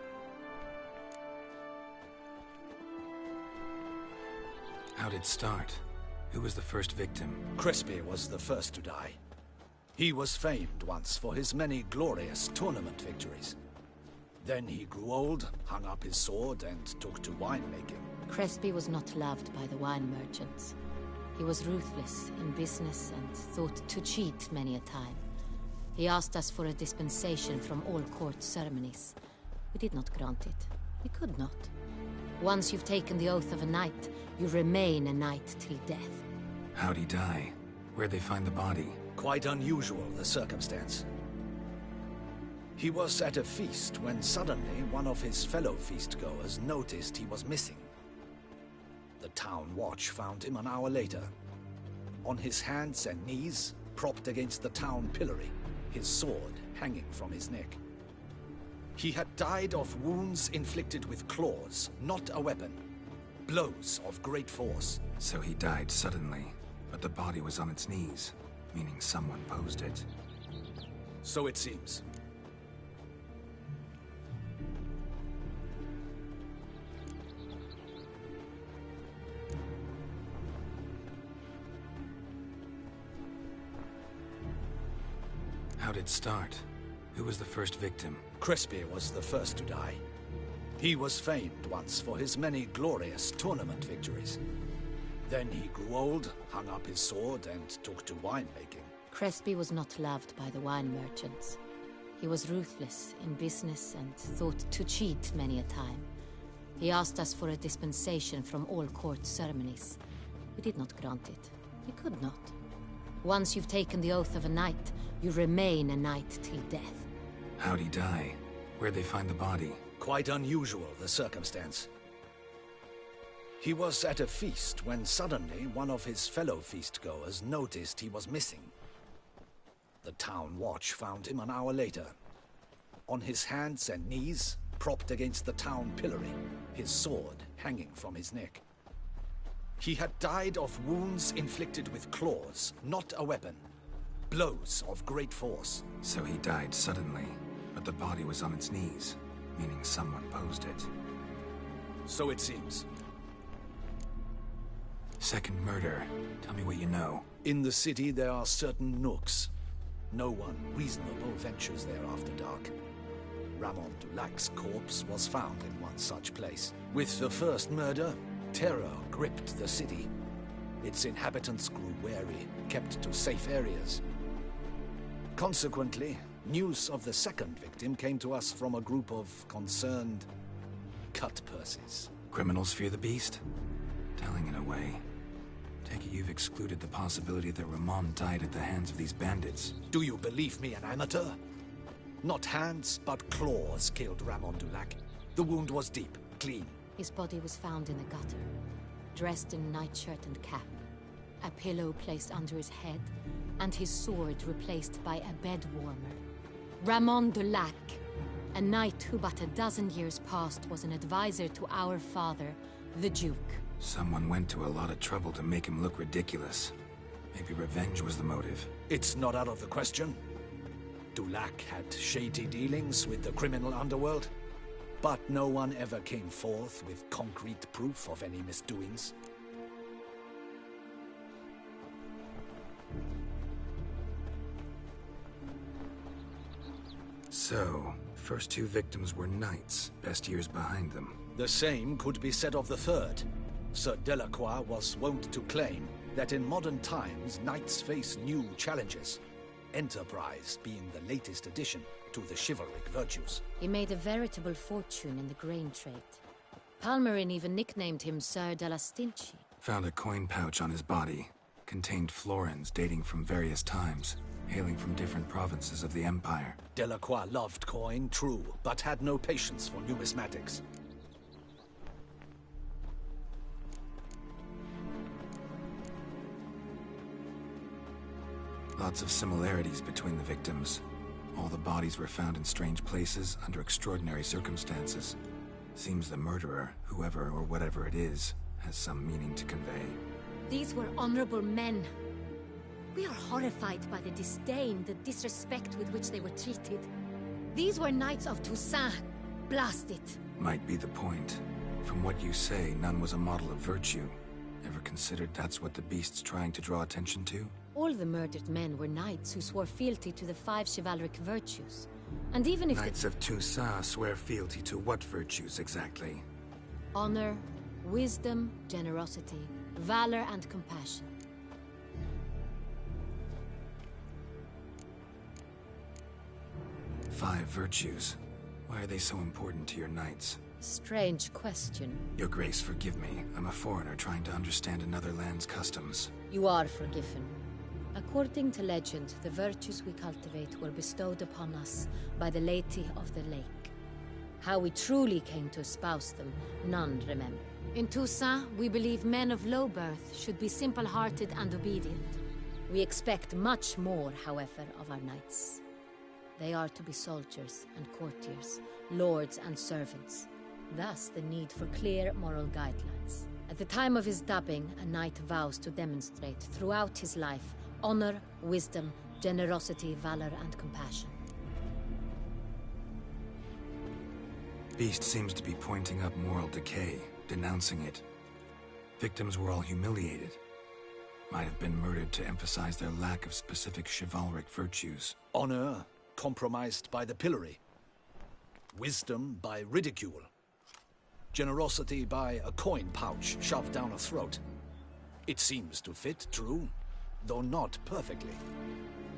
How'd it start? Who was the first victim? Crespi was the first to die. He was famed once for his many glorious tournament victories. Then he grew old, hung up his sword, and took to winemaking. Crespi was not loved by the wine merchants. He was ruthless in business and thought to cheat many a time. He asked us for a dispensation from all court ceremonies. We did not grant it. We could not. Once you've taken the oath of a knight, you remain a knight till death. How'd he die? Where'd they find the body? Quite unusual, the circumstance. He was at a feast when suddenly one of his fellow feastgoers noticed he was missing. The town watch found him an hour later. On his hands and knees, propped against the town pillory, his sword hanging from his neck. He had died of wounds inflicted with claws, not a weapon. Blows of great force. So he died suddenly, but the body was on its knees, meaning someone posed it. So it seems. How'd it start? Who was the first victim? Crespi was the first to die. He was famed once for his many glorious tournament victories. Then he grew old, hung up his sword, and took to winemaking. Crespi was not loved by the wine merchants. He was ruthless in business and thought to cheat many a time. He asked us for a dispensation from all court ceremonies. We did not grant it. We could not. Once you've taken the oath of a knight, you remain a knight till death. How'd he die? Where'd they find the body? Quite unusual, the circumstance. He was at a feast when suddenly one of his fellow feastgoers noticed he was missing. The town watch found him an hour later. On his hands and knees, propped against the town pillory, his sword hanging from his neck. He had died of wounds inflicted with claws, not a weapon. Blows of great force. So he died suddenly, but the body was on its knees, meaning someone posed it. So it seems. Second murder. Tell me what you know. In the city there are certain nooks. No one reasonable ventures there after dark. Ramon Dulac's corpse was found in one such place. With the first murder, terror gripped the city. Its inhabitants grew wary, kept to safe areas. Consequently, news of the second victim came to us from a group of concerned cut-purses. Criminals fear the beast? Telling in a way. Take it you've excluded the possibility that Ramon died at the hands of these bandits. Do you believe me an amateur? Not hands, but claws killed Ramon Dulac. The wound was deep, clean. His body was found in the gutter, dressed in nightshirt and cap, a pillow placed under his head, and his sword replaced by a bed warmer. Ramon Dulac, a knight who but a dozen years past was an advisor to our father, the Duke. Someone went to a lot of trouble to make him look ridiculous. Maybe revenge was the motive. It's not out of the question. Dulac had shady dealings with the criminal underworld, but no one ever came forth with concrete proof of any misdoings. So, first two victims were knights, best years behind them. The same could be said of the third. Sir Delacroix was wont to claim that in modern times, knights face new challenges, enterprise being the latest addition to the chivalric virtues. He made a veritable fortune in the grain trade. Palmerin even nicknamed him Sir de la Stinchi. Found a coin pouch on his body. Contained florins dating from various times, hailing from different provinces of the Empire. Delacroix loved coin, true, but had no patience for numismatics. Lots of similarities between the victims. All the bodies were found in strange places under extraordinary circumstances. Seems the murderer, whoever or whatever it is, has some meaning to convey. These were honorable men. We are horrified by the disdain, the disrespect with which they were treated. These were knights of Toussaint. Blast it. Might be the point. From what you say, none was a model of virtue. Ever considered that's what the beast's trying to draw attention to? All the murdered men were knights who swore fealty to the 5 chivalric virtues. And even if Knights of Toussaint swear fealty to what virtues exactly? honor, wisdom, generosity, valor, and compassion. Five virtues. Why are they so important to your knights? Strange question. Your Grace, forgive me. I'm a foreigner trying to understand another land's customs. You are forgiven. According to legend, the virtues we cultivate were bestowed upon us by the Lady of the Lake. How we truly came to espouse them, none remember. In Toussaint, we believe men of low birth should be simple-hearted and obedient. We expect much more, however, of our knights. They are to be soldiers and courtiers, lords and servants. Thus, the need for clear moral guidelines. At the time of his dubbing, a knight vows to demonstrate throughout his life honor, wisdom, generosity, valor, and compassion. Beast seems to be pointing up moral decay, denouncing it. Victims were all humiliated. Might have been murdered to emphasize their lack of specific chivalric virtues. Honor compromised by the pillory. Wisdom by ridicule. Generosity by a coin pouch shoved down a throat. It seems to fit, true, though not perfectly.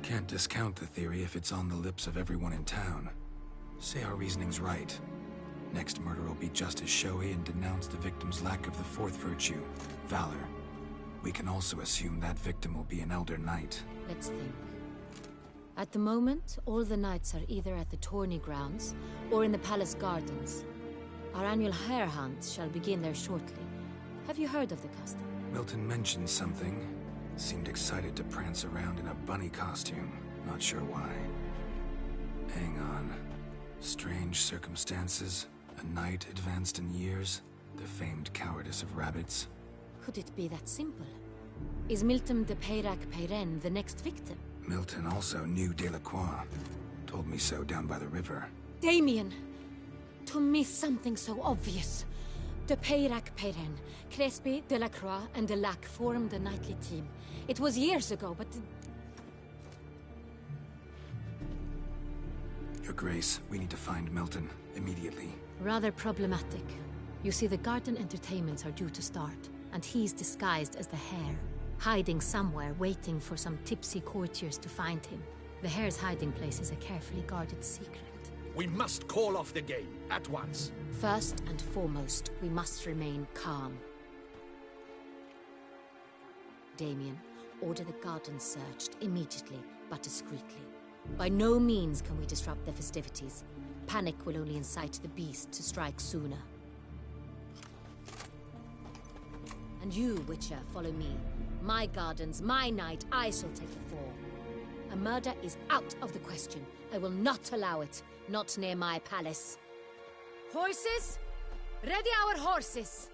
Can't discount the theory if it's on the lips of everyone in town. Say our reasoning's right. Next murder will be just as showy and denounce the victim's lack of the fourth virtue, valor. We can also assume that victim will be an elder knight. Let's think. At the moment, all the knights are either at the tourney grounds or in the palace gardens. Our annual hare hunt shall begin there shortly. Have you heard of the custom? Milton mentioned something. Seemed excited to prance around in a bunny costume. Not sure why. Hang on. Strange circumstances. A knight advanced in years. The famed cowardice of rabbits. Could it be that simple? Is Milton de Peyrac-Peyren the next victim? Milton also knew Delacroix. Told me so down by the river. Damien! To miss something so obvious. De Peyrac-Peyren, Crespi, Delacroix, and Delac formed a knightly team. It was years ago, but... Your Grace, we need to find Milton, immediately. Rather problematic. You see, the garden entertainments are due to start, and he's disguised as the hare, hiding somewhere, waiting for some tipsy courtiers to find him. The hare's hiding place is a carefully guarded secret. We must call off the game, at once. First and foremost, we must remain calm. Damien, order the garden searched immediately, but discreetly. By no means can we disrupt the festivities. Panic will only incite the beast to strike sooner. And you, Witcher, follow me. My gardens, my night, I shall take the fall. A murder is out of the question. I will not allow it. Not near my palace. Horses? Ready our horses!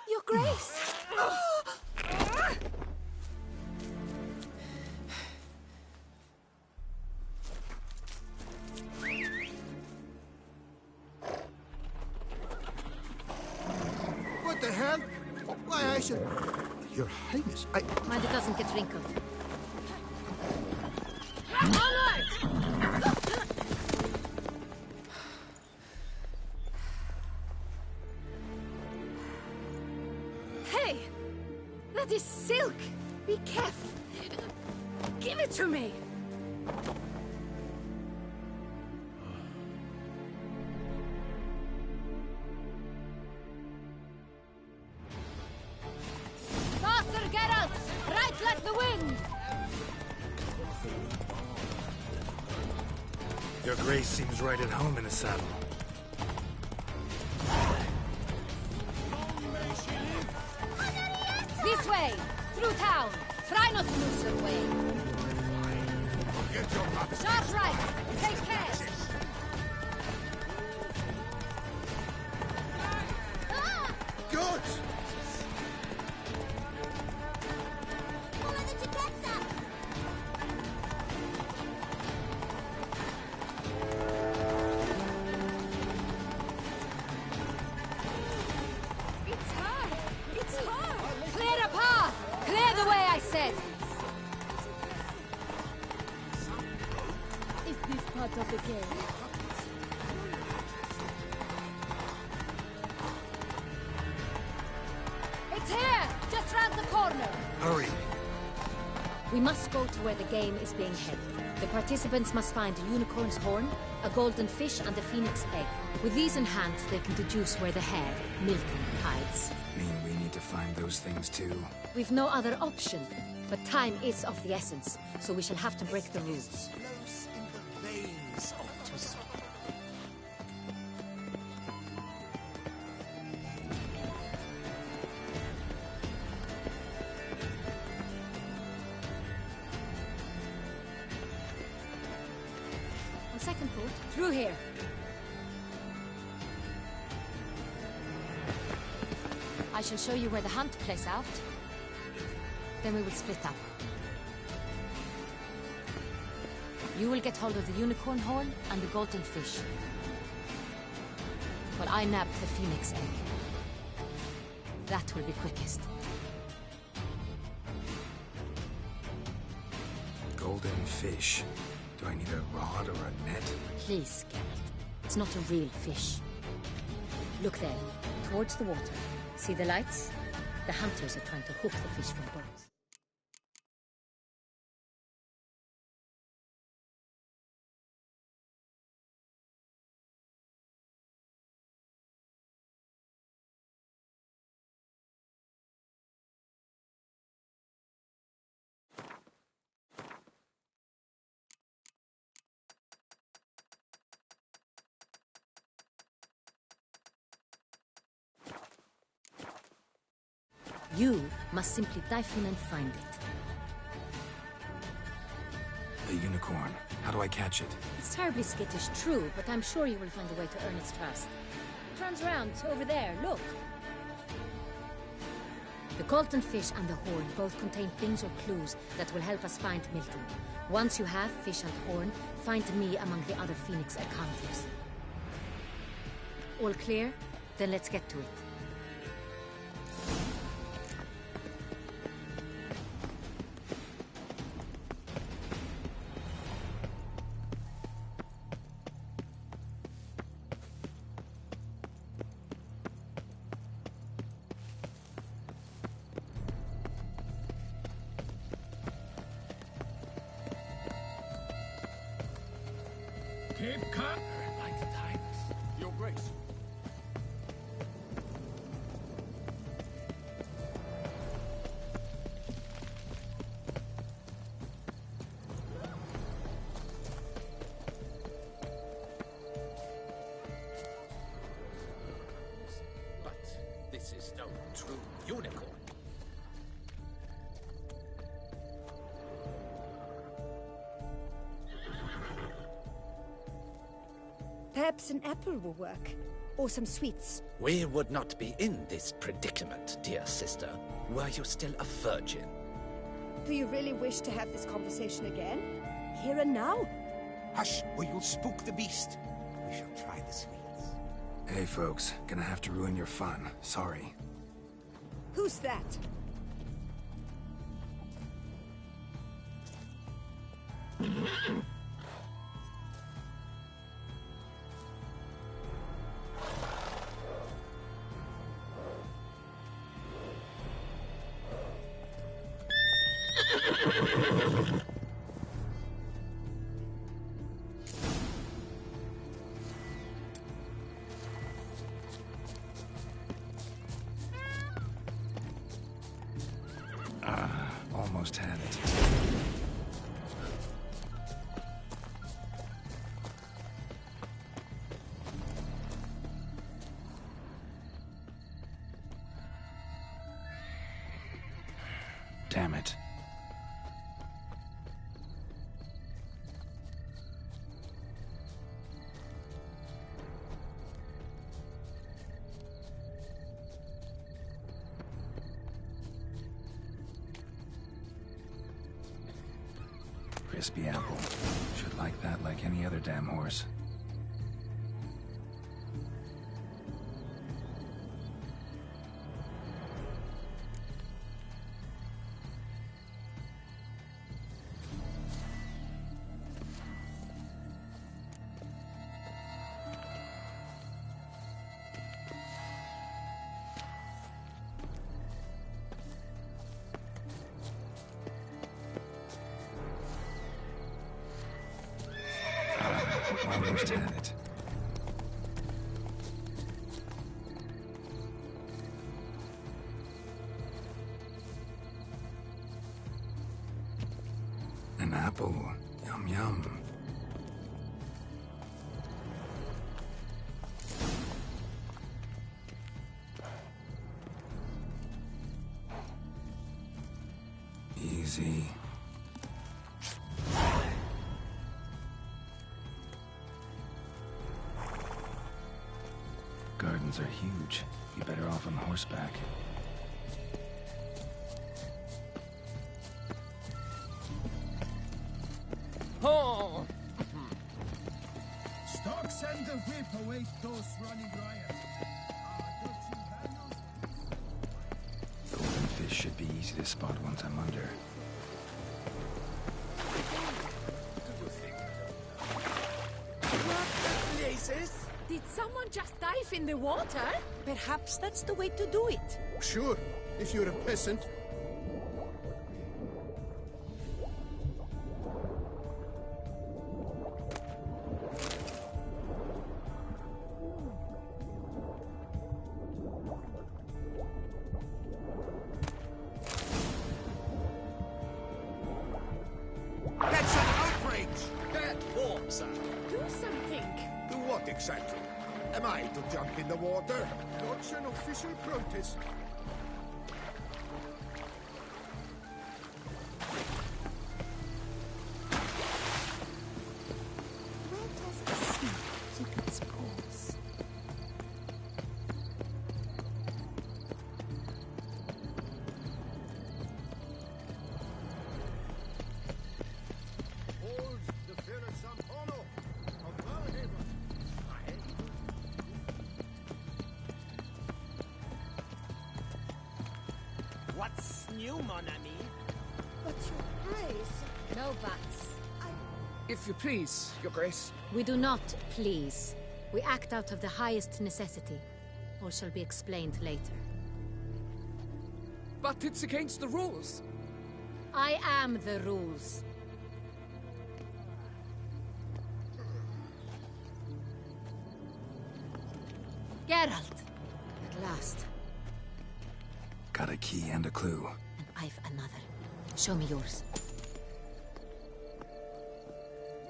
Your Grace! What the hell? Why, I should... Your Highness, Mind it doesn't get wrinkled. Onward! Be careful. Give it to me. Faster, Geralt! Right like the wind! Your Grace seems right at home in the saddle. This way! Through town! Try not to lose your way! Sharp right! Take care! Good! It's hard! It's hard! Clear the path! Clear the way, I said! Is this part of the game? It's here! Just round the corner! Hurry! We must go to where the game is being held. The participants must find a unicorn's horn, a golden fish, and a phoenix egg. With these in hand, they can deduce where the hare, Milton, hides. Mean we need to find those things too? We've no other option, but time is of the essence, so we shall have to break the rules. On second thought, through here. I shall show you where the hunt plays out. Then we will split up. You will get hold of the unicorn horn and the golden fish. While I nab the phoenix egg. That will be quickest. Golden fish. Do I need a rod or a net? Please, Geralt. It's not a real fish. Look there, towards the water. See the lights? The hunters are trying to hook the fish from boats. You must simply dive in and find it. The unicorn. How do I catch it? It's terribly skittish, true, but I'm sure you will find a way to earn its trust. It runs around, over there, look. The golden fish and the horn both contain things or clues that will help us find Milton. Once you have fish and horn, find me among the other Phoenix encounters. All clear? Then let's get to it. Keep calm. Like the tigers. Your Grace. But this is no true unicorn. Perhaps an apple will work. Or some sweets. We would not be in this predicament, dear sister, were you still a virgin. Do you really wish to have this conversation again? Here and now? Hush, or you'll spook the beast. We shall try the sweets. Hey, folks. Gonna have to ruin your fun. Sorry. Who's that? Damn it. Crispy apple. Should like that like any other damn horse. Almost had it. An apple. Yum yum. Easy. Gardens are huge. Be better off on horseback. Oh! Stocks and the whip await those running riot. Golden fish should be easy to spot once I'm under. What places? Did someone just dive in the water? Perhaps that's the way to do it. Sure, if you're a peasant. That's an outrage! Bad form, sir. Do something. Do what exactly? Am I to jump in the water? That's an official protest. Where does the snake keep its paws? Hold the fearless Zampano of Valhaven. What's new, mon ami? But your eyes. No buts. If you please, Your Grace. We do not please. We act out of the highest necessity. All shall be explained later. But it's against the rules. I am the rules. Geralt! At last. Got a key and a clue. And I've another. Show me yours.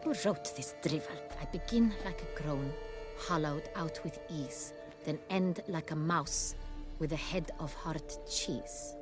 Who wrote this drivel? I begin like a crone, hollowed out with ease, then end like a mouse with a head of hard cheese.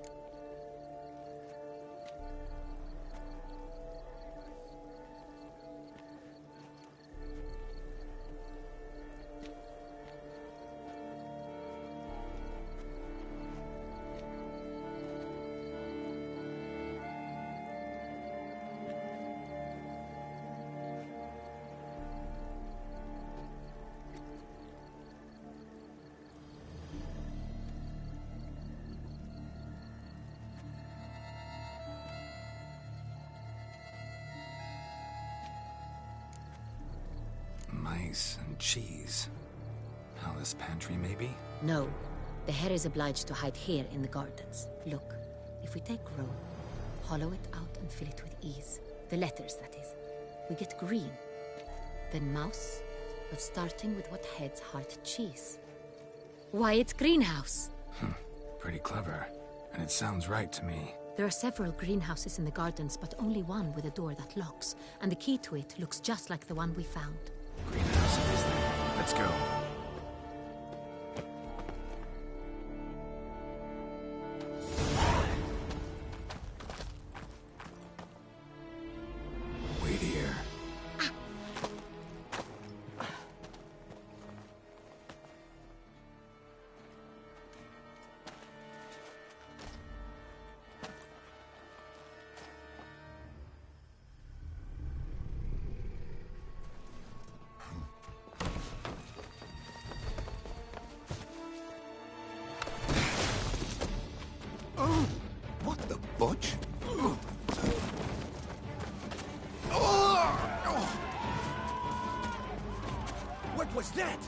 Mice and cheese. Palace pantry, maybe? No. The hare is obliged to hide here in the gardens. Look, if we take roe, hollow it out and fill it with ease. The letters, that is. We get green. Then mouse, but starting with what heads hard cheese. Why, it's greenhouse! Pretty clever. And it sounds right to me. There are several greenhouses in the gardens, but only one with a door that locks. And the key to it looks just like the one we found. Greenhouse it is then. Let's go. What was that?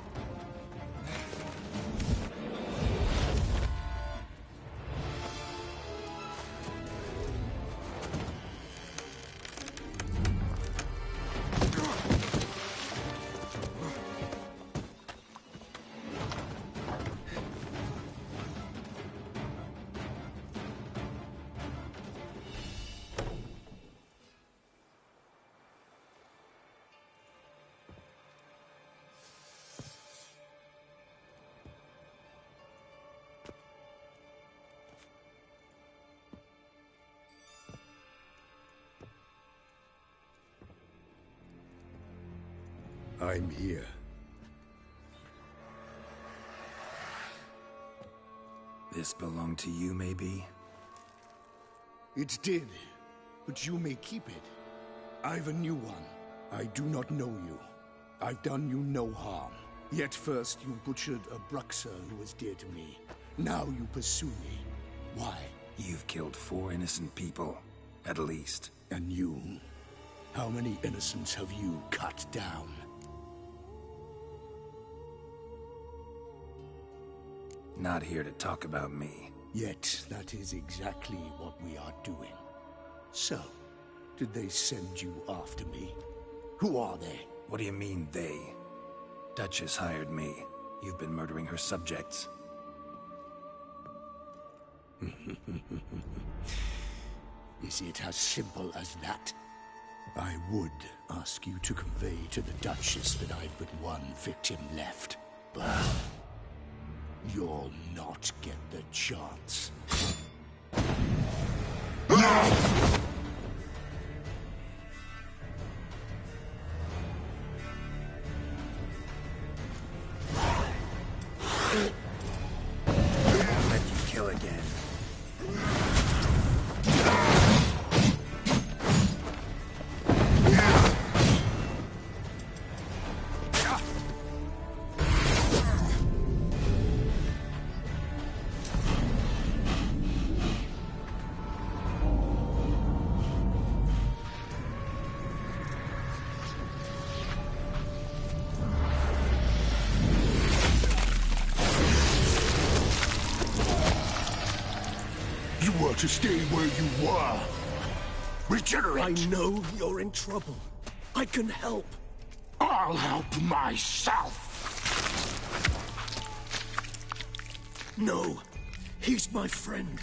I'm here. This belonged to you, maybe? It did, but you may keep it. I've a new one. I do not know you. I've done you no harm. Yet first you butchered a Bruxer who was dear to me. Now you pursue me. Why? You've killed 4 innocent people, at least. And you? How many innocents have you cut down? Not here to talk about me. Yet that is exactly what we are doing. So, did they send you after me? Who are they? What do you mean, they? Duchess hired me. You've been murdering her subjects. Is it as simple as that? I would ask you to convey to the Duchess that I've but one victim left, but you'll not get the chance. I'll let you kill again. To stay where you were. Regenerate! I know you're in trouble. I can help. I'll help myself! No, he's my friend.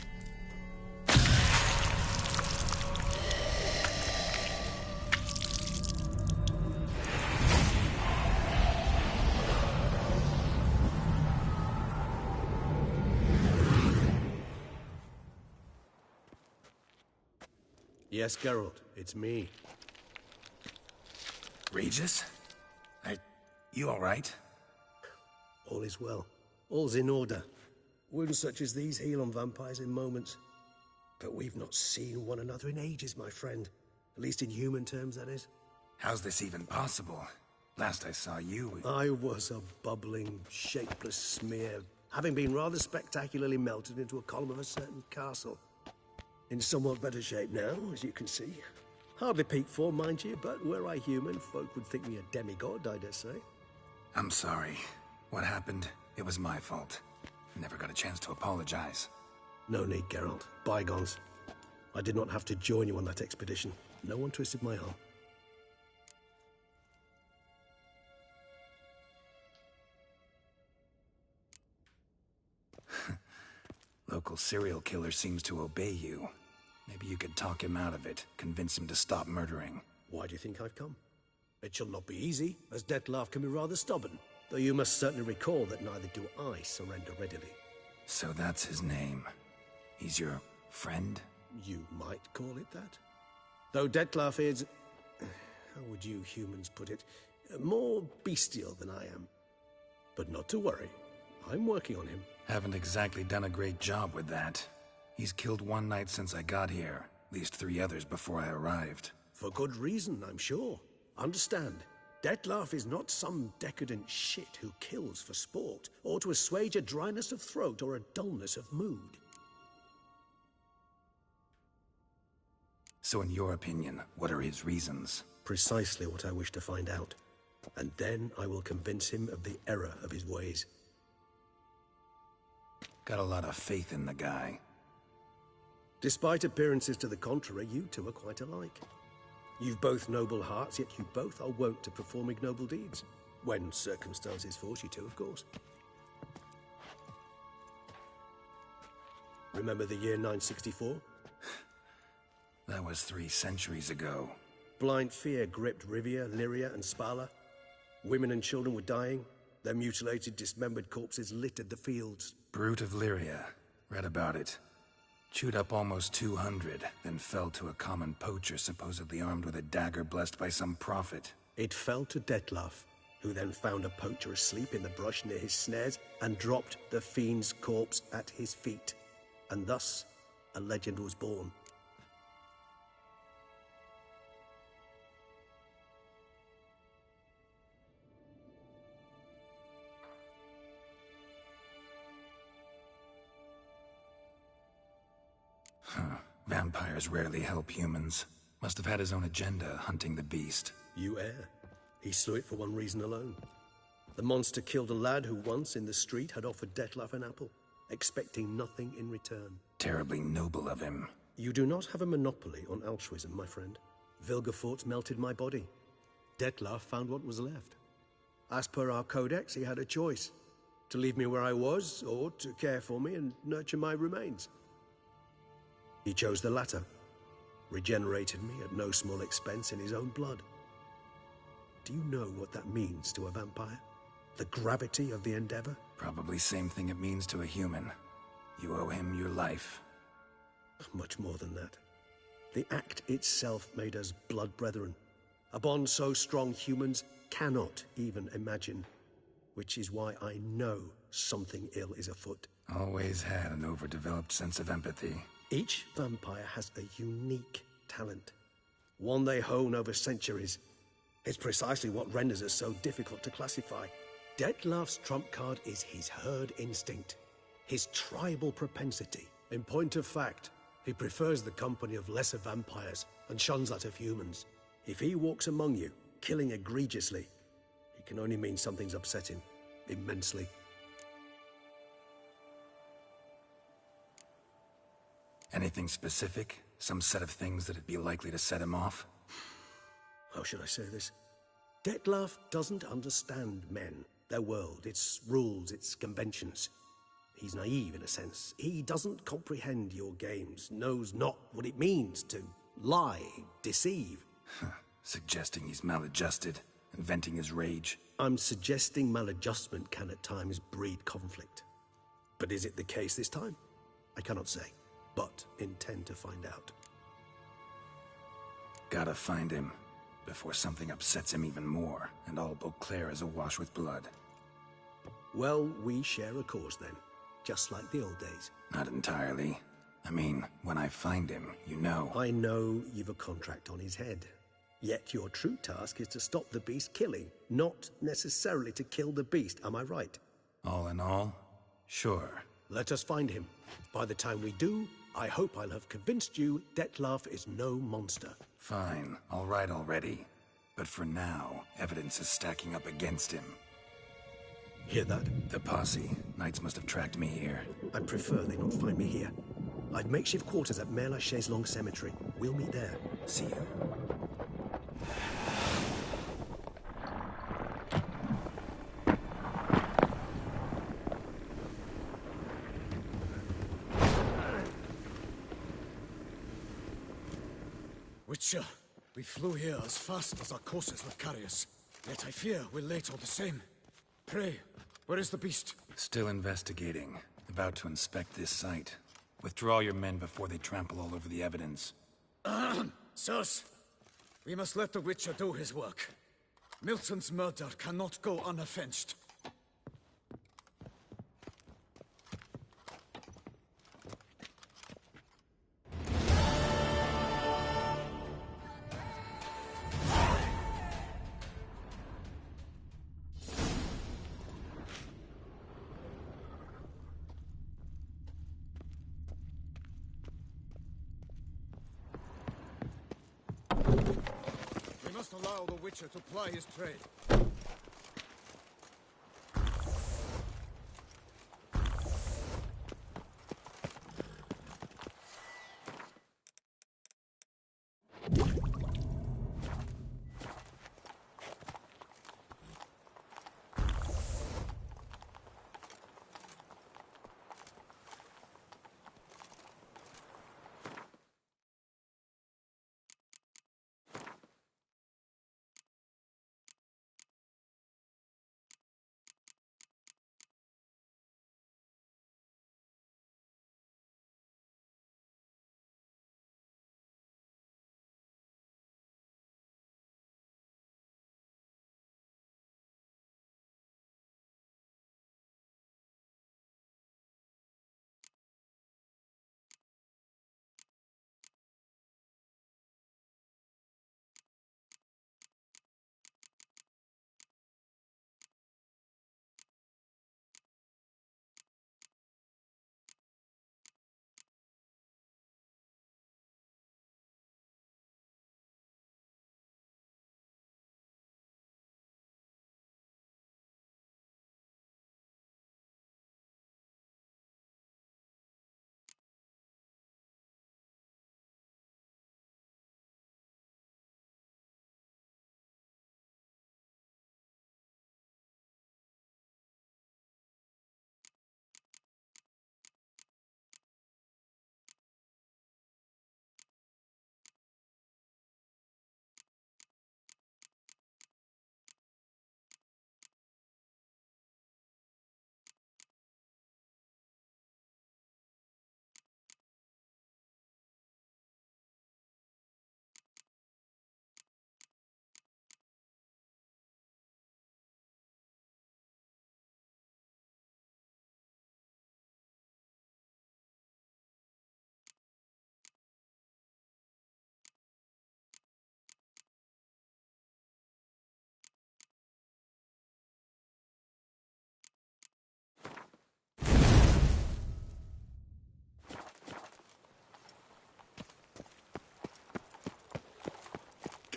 Yes, Geralt, it's me. Regis? You all right? All is well. All's in order. Wounds such as these heal on vampires in moments. But we've not seen one another in ages, my friend. At least in human terms, that is. How's this even possible? Last I saw you... I was a bubbling, shapeless smear, having been rather spectacularly melted into a column of a certain castle. In somewhat better shape now, as you can see. Hardly peak form, mind you, but were I human, folk would think me a demigod, I dare say. I'm sorry. What happened, it was my fault. Never got a chance to apologize. No need, Geralt. Bygones. I did not have to join you on that expedition. No one twisted my arm. Local serial killer seems to obey you. Maybe you could talk him out of it, convince him to stop murdering. Why do you think I've come? It shall not be easy, as Dettlaff can be rather stubborn. Though you must certainly recall that neither do I surrender readily. So that's his name. He's your friend? You might call it that. Though Dettlaff is... how would you humans put it? More bestial than I am. But not to worry. I'm working on him. Haven't exactly done a great job with that. He's killed one knight since I got here. At least 3 others before I arrived. For good reason, I'm sure. Understand, Dettlaff is not some decadent shit who kills for sport, or to assuage a dryness of throat or a dullness of mood. So in your opinion, what are his reasons? Precisely what I wish to find out. And then I will convince him of the error of his ways. Got a lot of faith in the guy. Despite appearances to the contrary, you two are quite alike. You've both noble hearts, yet you both are wont to perform ignoble deeds. When circumstances force you to, of course. Remember the year 964? That was 3 centuries ago. Blind fear gripped Rivia, Lyria, and Spala. Women and children were dying. Their mutilated, dismembered corpses littered the fields. Brute of Lyria. Read about it. Chewed up almost 200, then fell to a common poacher supposedly armed with a dagger blessed by some prophet. It fell to Detlaf, who then found a poacher asleep in the brush near his snares and dropped the fiend's corpse at his feet. And thus, a legend was born. Vampires rarely help humans. Must have had his own agenda, hunting the beast. You err. He slew it for one reason alone. The monster killed a lad who once, in the street, had offered Detlaf an apple, expecting nothing in return. Terribly noble of him. You do not have a monopoly on altruism, my friend. Vilgefortz melted my body. Detlaf found what was left. As per our codex, he had a choice. To leave me where I was, or to care for me and nurture my remains. He chose the latter, regenerated me at no small expense in his own blood. Do you know what that means to a vampire? The gravity of the endeavor? Probably same thing it means to a human. You owe him your life. Much more than that. The act itself made us blood brethren. A bond so strong humans cannot even imagine. Which is why I know something ill is afoot. Always had an overdeveloped sense of empathy. Each vampire has a unique talent, one they hone over centuries. It's precisely what renders us so difficult to classify. Detlaf's trump card is his herd instinct, his tribal propensity. In point of fact, he prefers the company of lesser vampires and shuns that of humans. If he walks among you, killing egregiously, it can only mean something's upset him immensely. Anything specific? Some set of things that'd be likely to set him off? How should I say this? Detlaf doesn't understand men, their world, its rules, its conventions. He's naive in a sense. He doesn't comprehend your games, knows not what it means to lie, deceive. Suggesting he's maladjusted and venting his rage. I'm suggesting maladjustment can at times breed conflict. But is it the case this time? I cannot say. But intend to find out. Gotta find him, before something upsets him even more, and all Beauclair is awash with blood. Well, we share a cause then, just like the old days. Not entirely. I mean, when I find him, you know. I know you've a contract on his head. Yet your true task is to stop the beast killing, not necessarily to kill the beast, am I right? All in all, sure. Let us find him. By the time we do, I hope I'll have convinced you Detlaf is no monster. Fine, all right already. But for now, evidence is stacking up against him. Hear that? The posse. Knights must have tracked me here. I'd prefer they not find me here. I've makeshift quarters at Mère Lachaise Long Cemetery. We'll meet there. See you. Witcher, we flew here as fast as our courses would carry us. Yet I fear we're late all the same. Pray, where is the beast? Still investigating. About to inspect this site. Withdraw your men before they trample all over the evidence. Sirs, we must let the Witcher do his work. Milton's murder cannot go unavenged. We must allow the Witcher to ply his trade.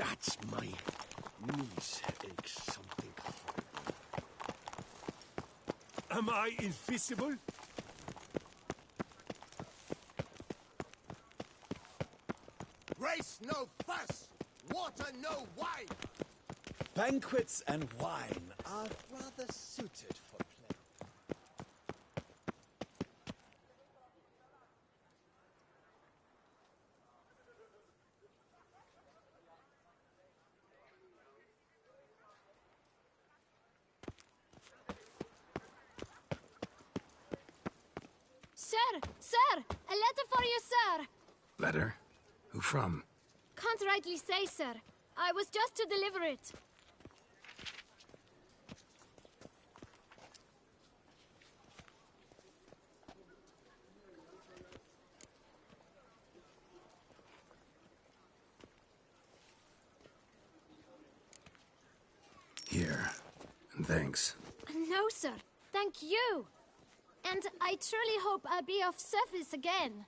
That's my knees ache something. Am I invisible? Race no fuss, water no wine. Banquets and wine are rather suited for play. Sir! Sir! A letter for you, sir! Letter? Who from? Can't rightly say, sir. I was just to deliver it. Here. And thanks. No, sir. Thank you. And I truly hope I'll be of service again.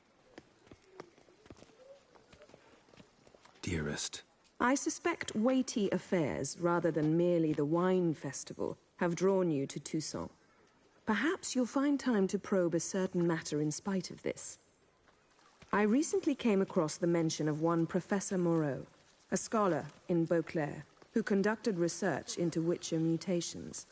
Dearest. I suspect weighty affairs, rather than merely the wine festival, have drawn you to Toussaint. Perhaps you'll find time to probe a certain matter in spite of this. I recently came across the mention of one Professor Moreau, a scholar in Beauclair, who conducted research into Witcher mutations.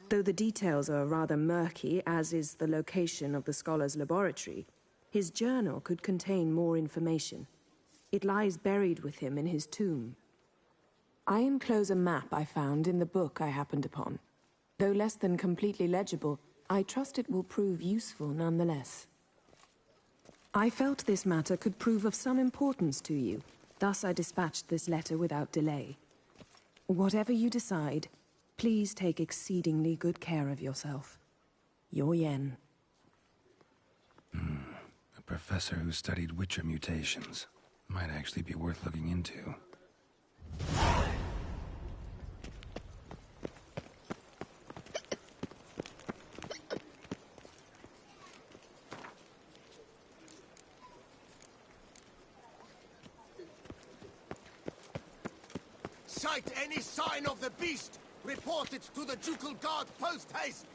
Though the details are rather murky, as is the location of the scholar's laboratory, his journal could contain more information. It lies buried with him in his tomb. I enclose a map I found in the book I happened upon. Though less than completely legible, I trust it will prove useful nonetheless. I felt this matter could prove of some importance to you, thus I dispatched this letter without delay. Whatever you decide, please take exceedingly good care of yourself. Your Yen. A professor who studied Witcher mutations. Might actually be worth looking into. Sight any sign of the beast, report it to the Ducal Guard post haste.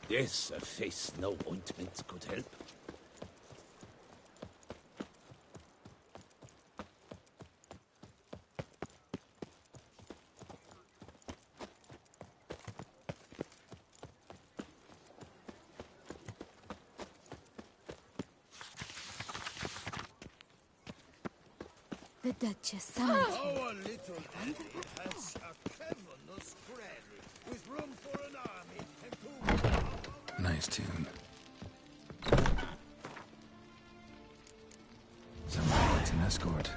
Yes, a face no ointment could help. The Duchess summoned me. Our little Annie has a cavernous prairie with room for an army and two... Nice tune. Somebody needs an escort.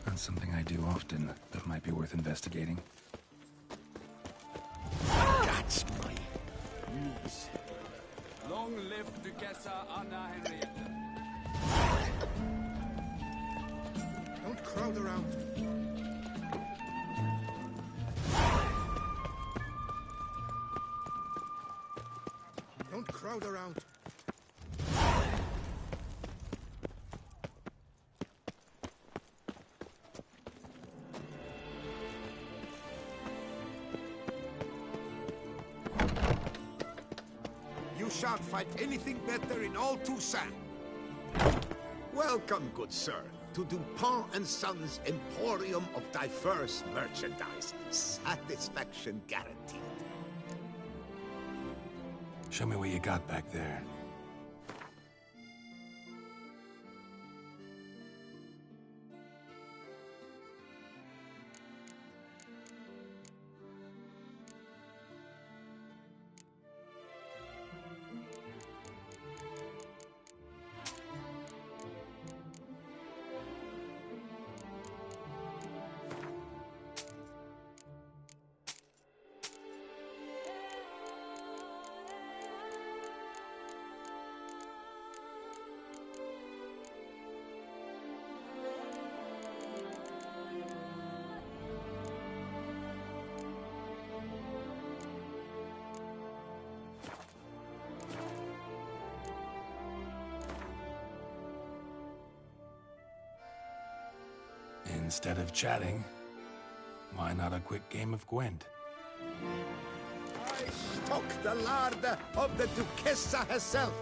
That's something I do often, but might be worth investigating. That's my knees. Long live Duchessa Anna Henrietta. Don't crowd around. Don't crowd around. You shan't find anything better in all Toussaint. Welcome, good sir, to Dupont and Sons' Emporium of diverse merchandise. Satisfaction guaranteed. Show me what you got back there. Instead of chatting, why not a quick game of Gwent? I stock the larder of the Duchessa herself.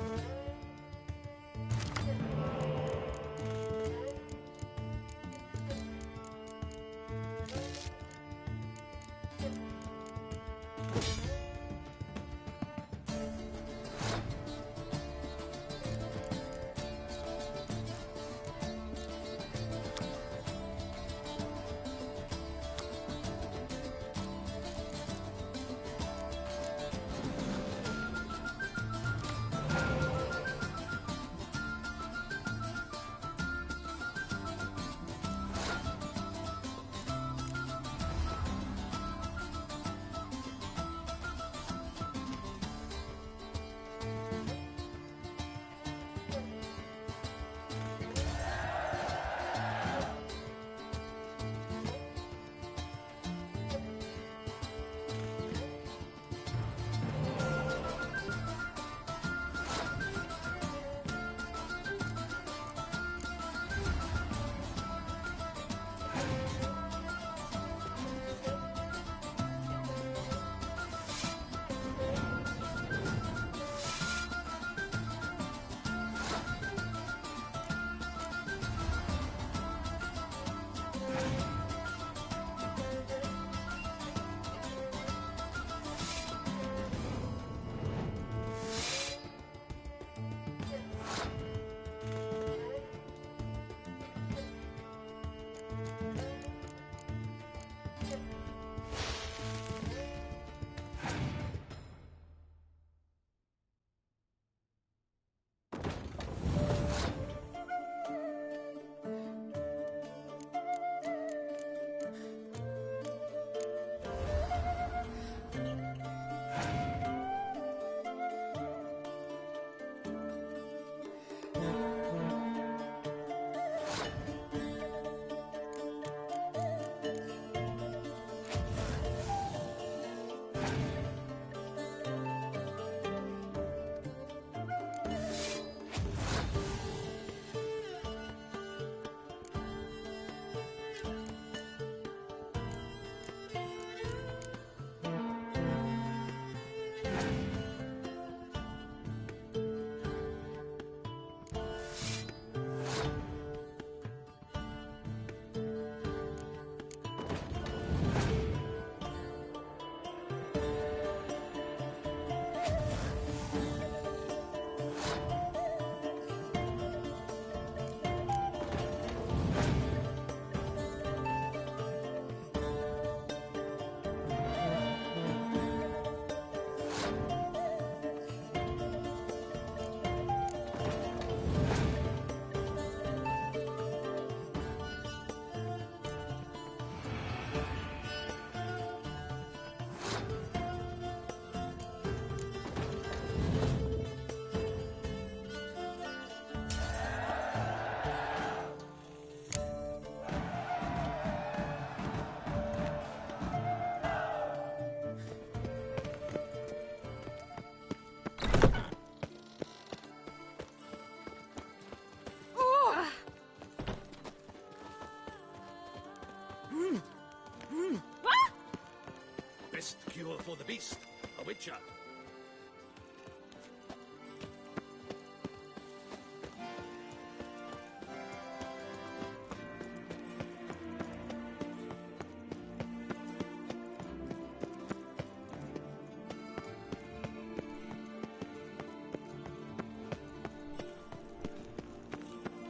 Best cure for the beast, a witcher.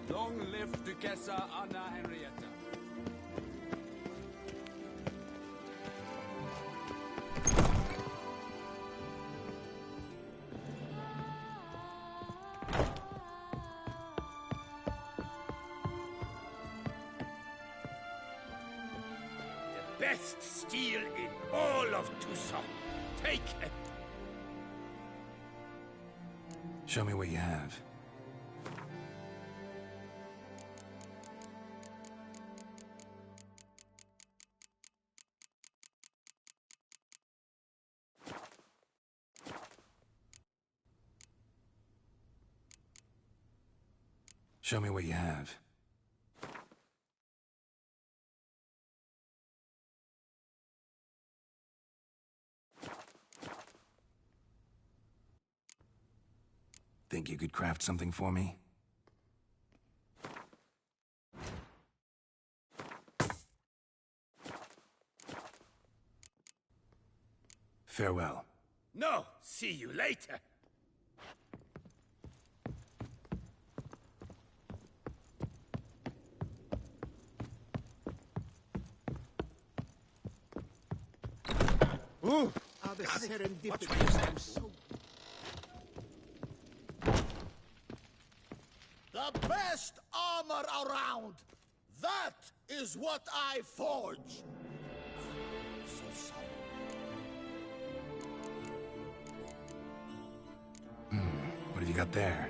Long live Duchessa Anna Henrietta. The best steel in all of Tucson. Take it. Show me what you have. Show me what you have. Think you could craft something for me? Farewell. No, see you later. Ooh! Ah, the serendipity. The best armor around. That is what I forge. So sorry. What have you got there?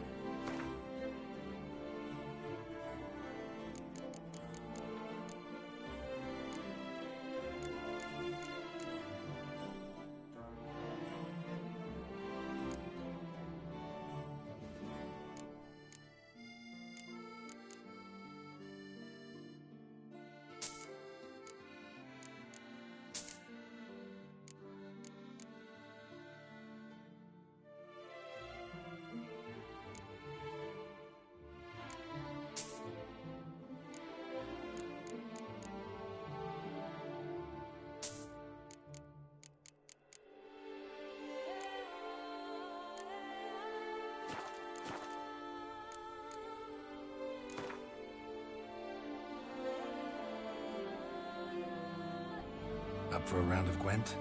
Up for a round of Gwent?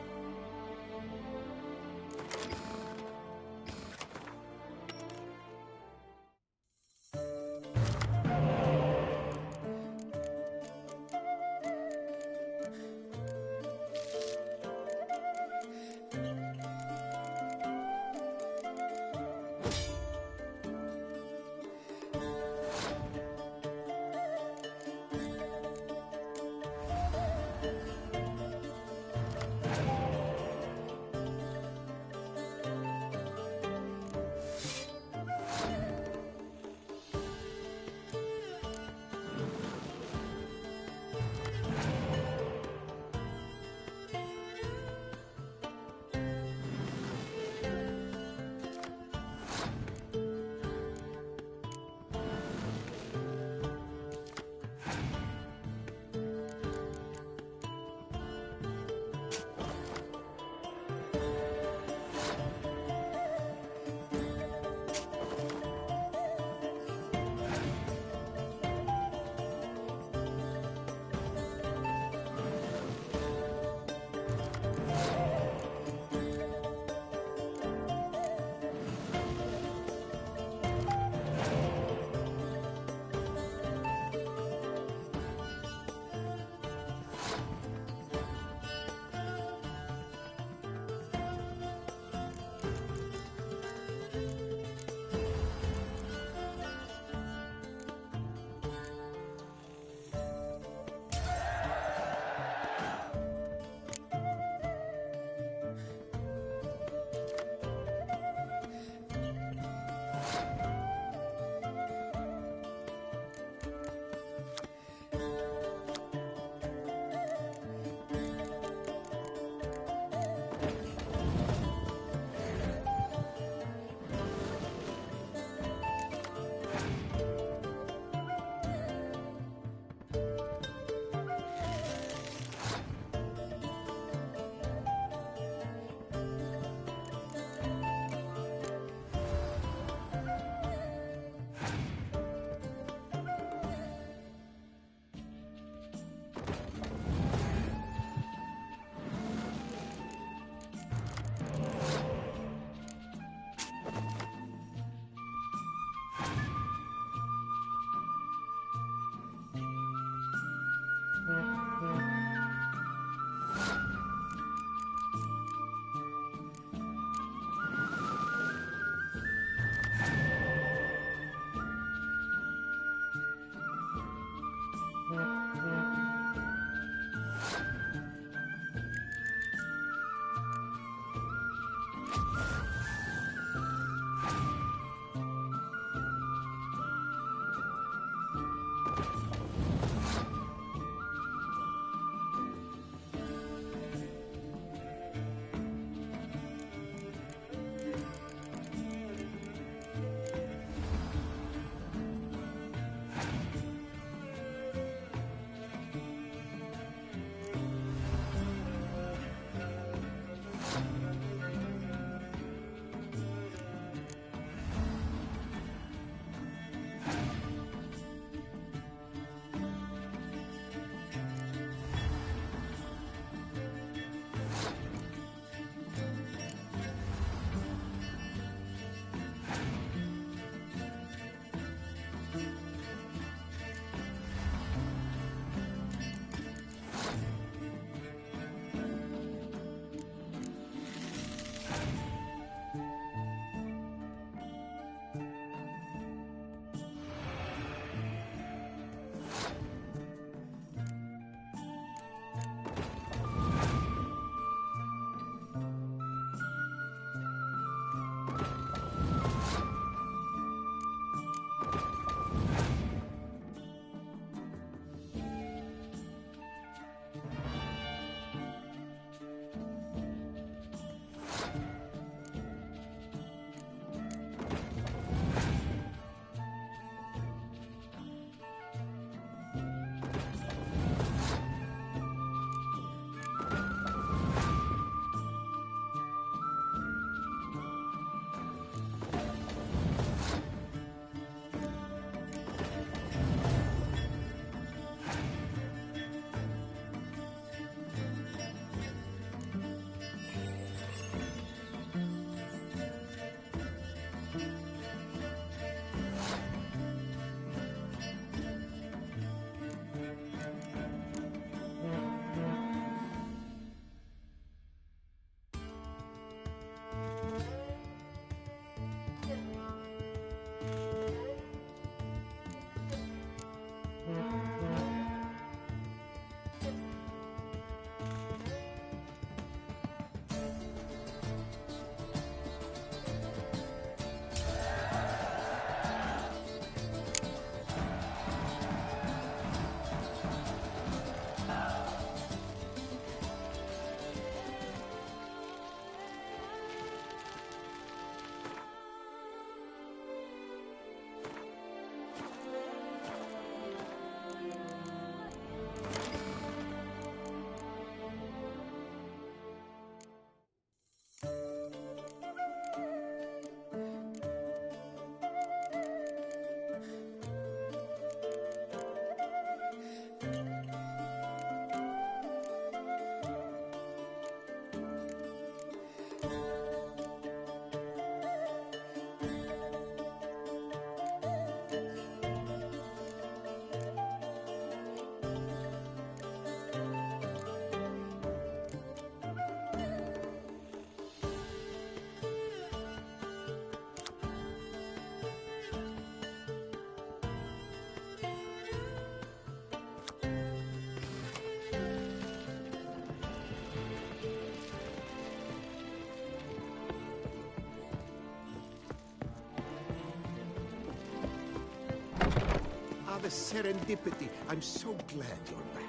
The serendipity. I'm so glad you're back.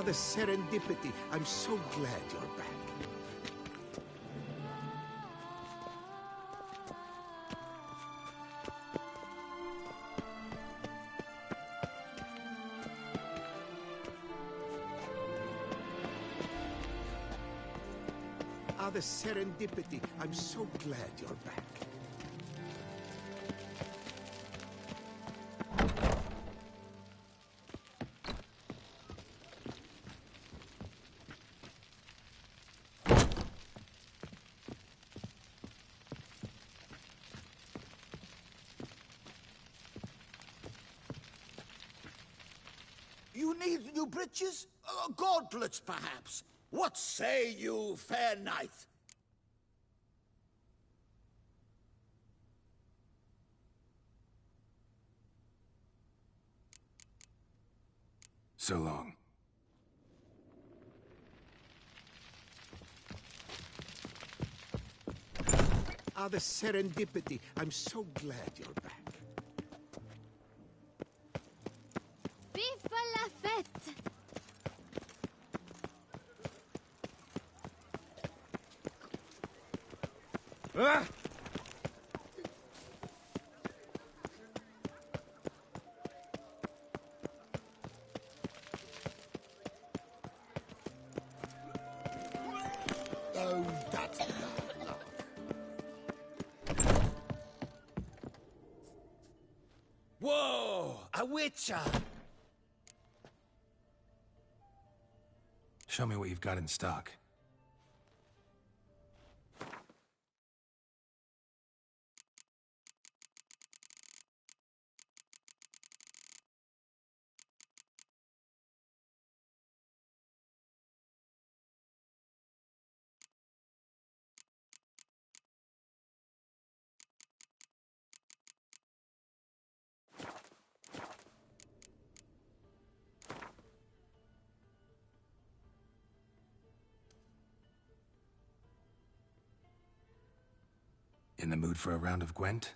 The serendipity. I'm so glad you're back. The serendipity. I'm so glad you're back. You need new breeches? Gauntlets, perhaps? What say you, fair knight? So long. The serendipity. I'm so glad you're back. Vive la fête! Ah! Oh, that's love. Whoa! A witcher! Show me what you've got in stock. In the mood for a round of Gwent?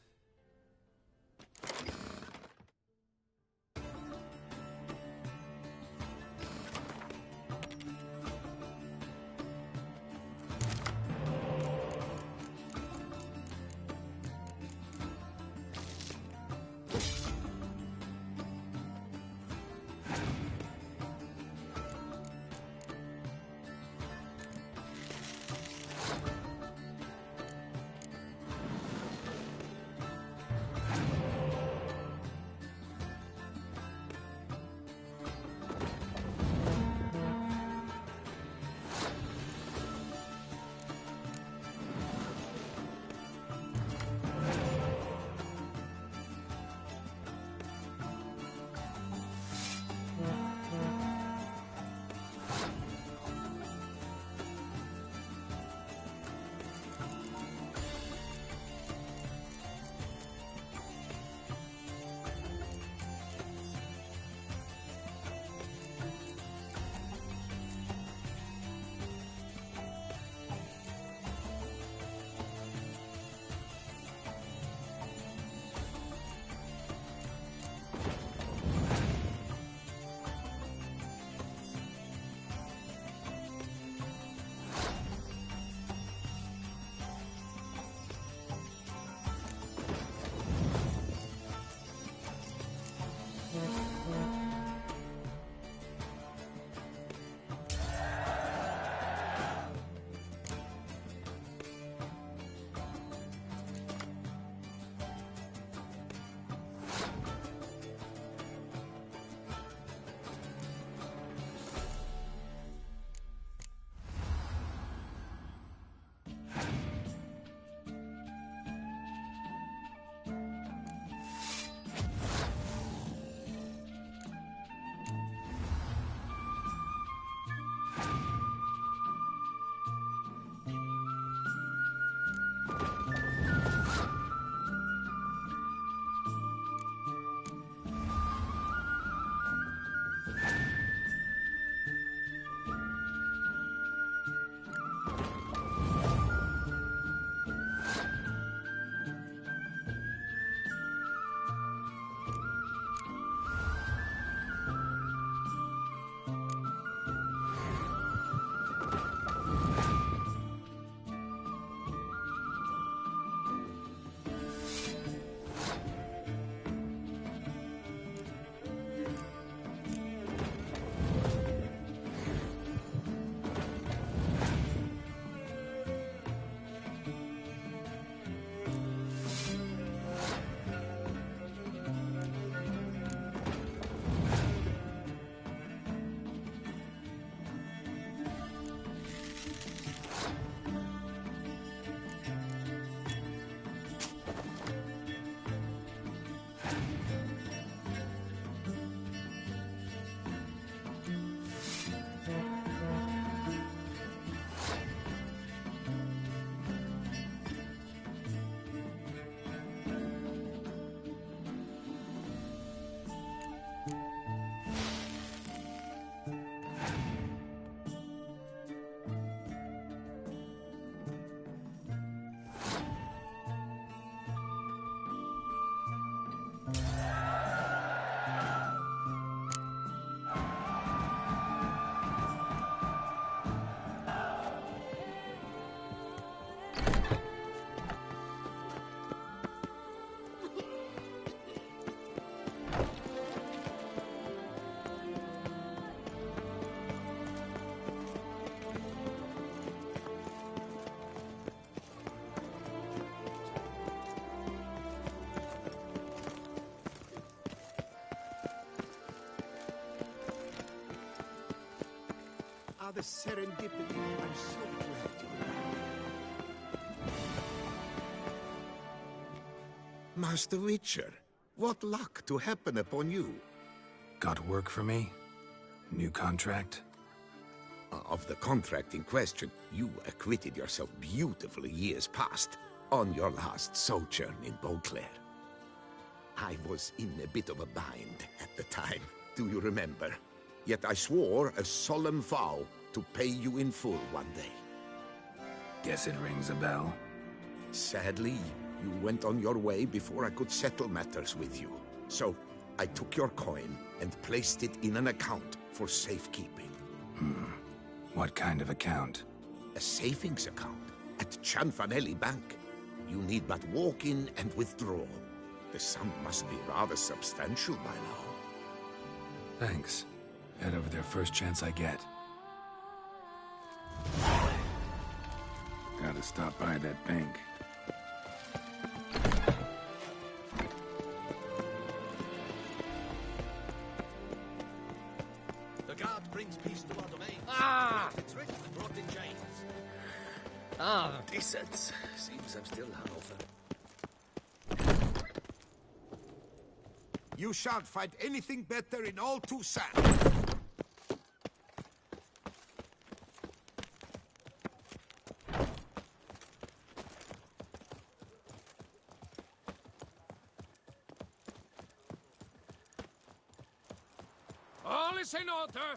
The serendipity. I'm so glad you're back. Master Witcher, what luck to happen upon you. Got work for me? New contract? Of the contract in question, you acquitted yourself beautifully years past on your last sojourn in Beauclair. I was in a bit of a bind at the time, do you remember? Yet I swore a solemn vow to pay you in full one day. Guess it rings a bell. Sadly, you went on your way before I could settle matters with you. So, I took your coin and placed it in an account for safekeeping. What kind of account? A savings account at Cianfanelli Bank. You need but walk in and withdraw. The sum must be rather substantial by now. Thanks. Head over there first chance I get. Gotta stop by that bank. The guard brings peace to our domain. Ah! It's rich, brought in chains. Ah, decent. Seems I'm still Hanover. You shan't find anything better in all Toussaint. All is in order.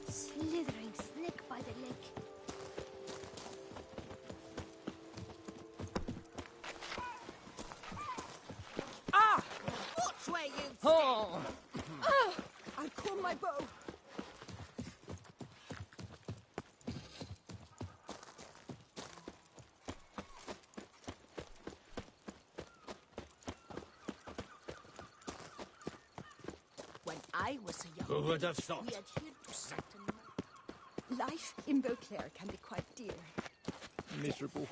Slithering snake by the lake. Ah! Watch where you stand! Oh. Ah! I'll call my bow. When I was a young Who would have lady, thought? we adhered to certain life in Beauclair can be quite dear. Miserable.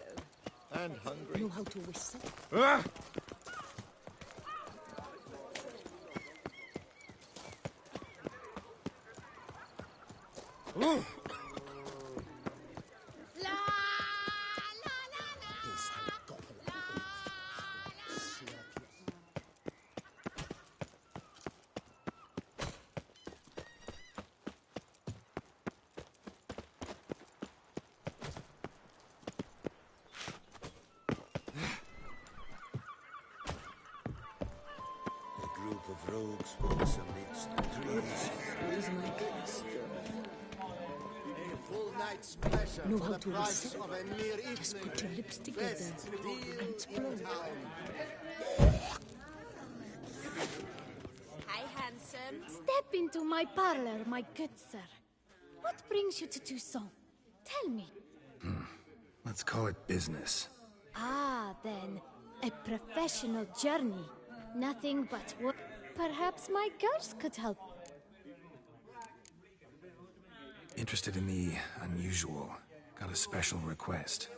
And hungry. Know how to whistle? Ah! Ooh. A group of rogues walks amidst trees. Is my cluster. A full night's pleasure Know for how the to price whistle? of a mere Just evening. put your lips together Best deal and in blow. town. Hi, handsome. Step into my parlor, my good sir. What brings you to Toussaint? Tell me. Let's call it business. Ah, then, A professional journey. Nothing but work. Perhaps my girls could help. Interested in the unusual. Got a special request.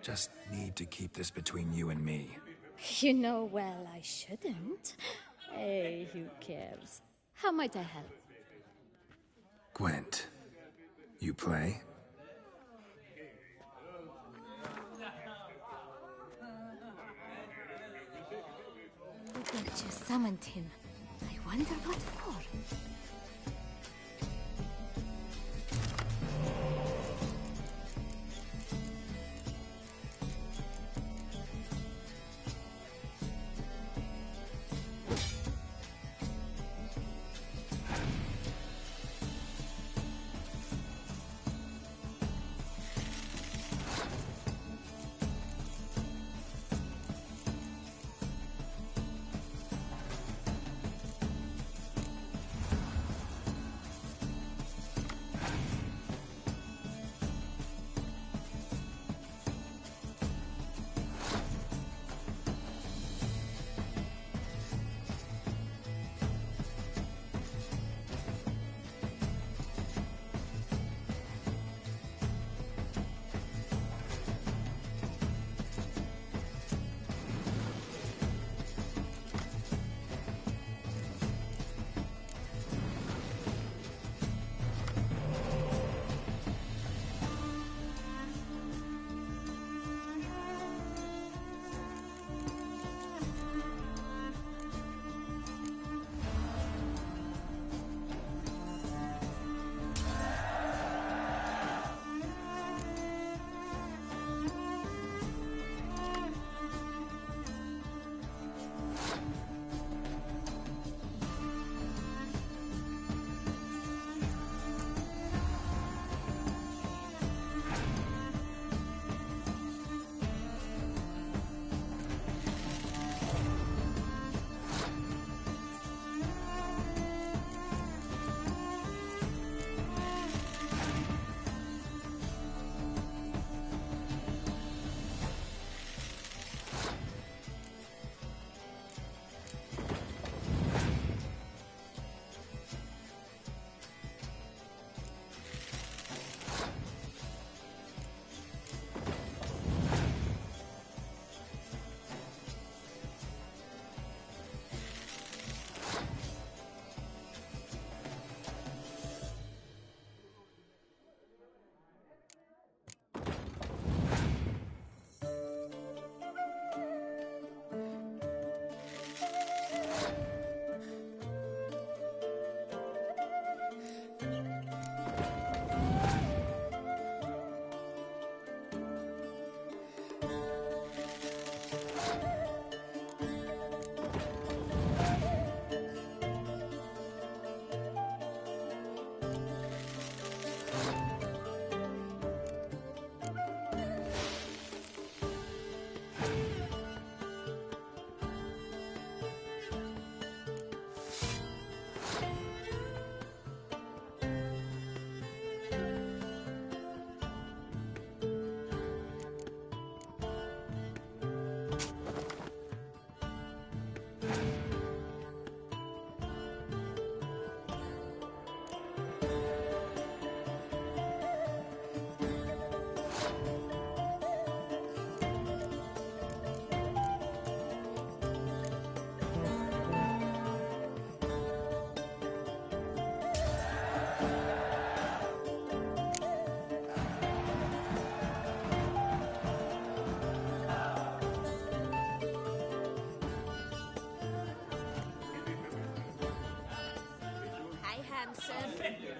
Just need to keep this between you and me. You know well I shouldn't. Hey, who cares? How might I help? Gwent, you play? Look at you summoned him. I wonder what for.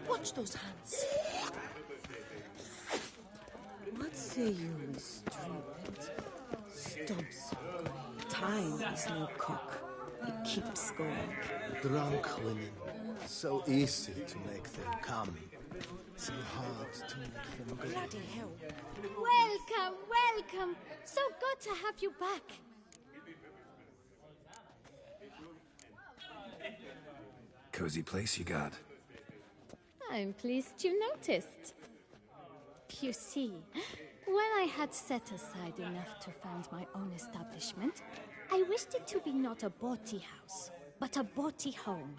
Watch those hands. What say you, stupid? Stop so. Time is no cock. It keeps going. Drunk women. So easy to make them come. So hard to make them go. Bloody hell. Welcome, welcome. So good to have you back. Cozy place you got. I'm pleased you noticed. You see, When I had set aside enough to found my own establishment, I wished it to be not a bawdy house, but a bawdy home.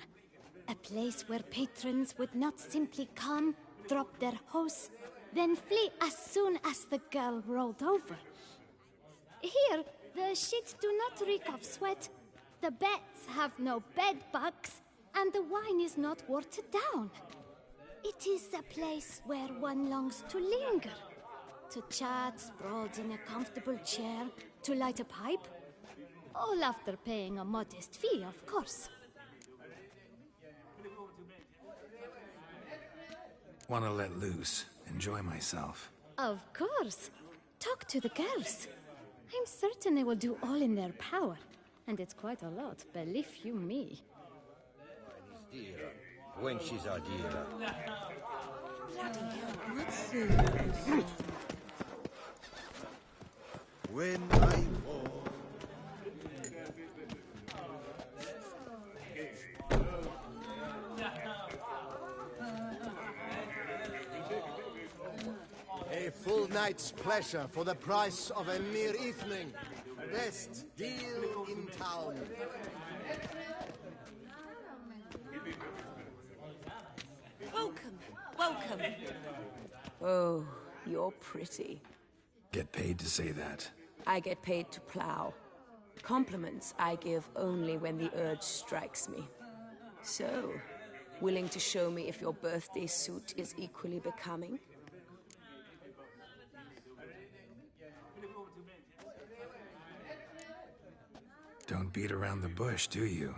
A place where patrons would not simply come, drop their hose, then flee as soon as the girl rolled over. Here, the sheets do not reek of sweat, the beds have no bed bugs, and the wine is not watered down. It is a place where one longs to linger, to chat sprawled in a comfortable chair, to light a pipe. All after paying a modest fee, of course. Want to let loose, enjoy myself. Of course. Talk to the girls. I'm certain they will do all in their power. And it's quite a lot, believe you me. When she's our dear. When I walk. A full night's pleasure for the price of a mere evening. Best deal in town. Welcome, welcome. Oh, you're pretty. Get paid to say that. I get paid to plow. Compliments I give only when the urge strikes me. So, willing to show me if your birthday suit is equally becoming? Don't beat around the bush, do you?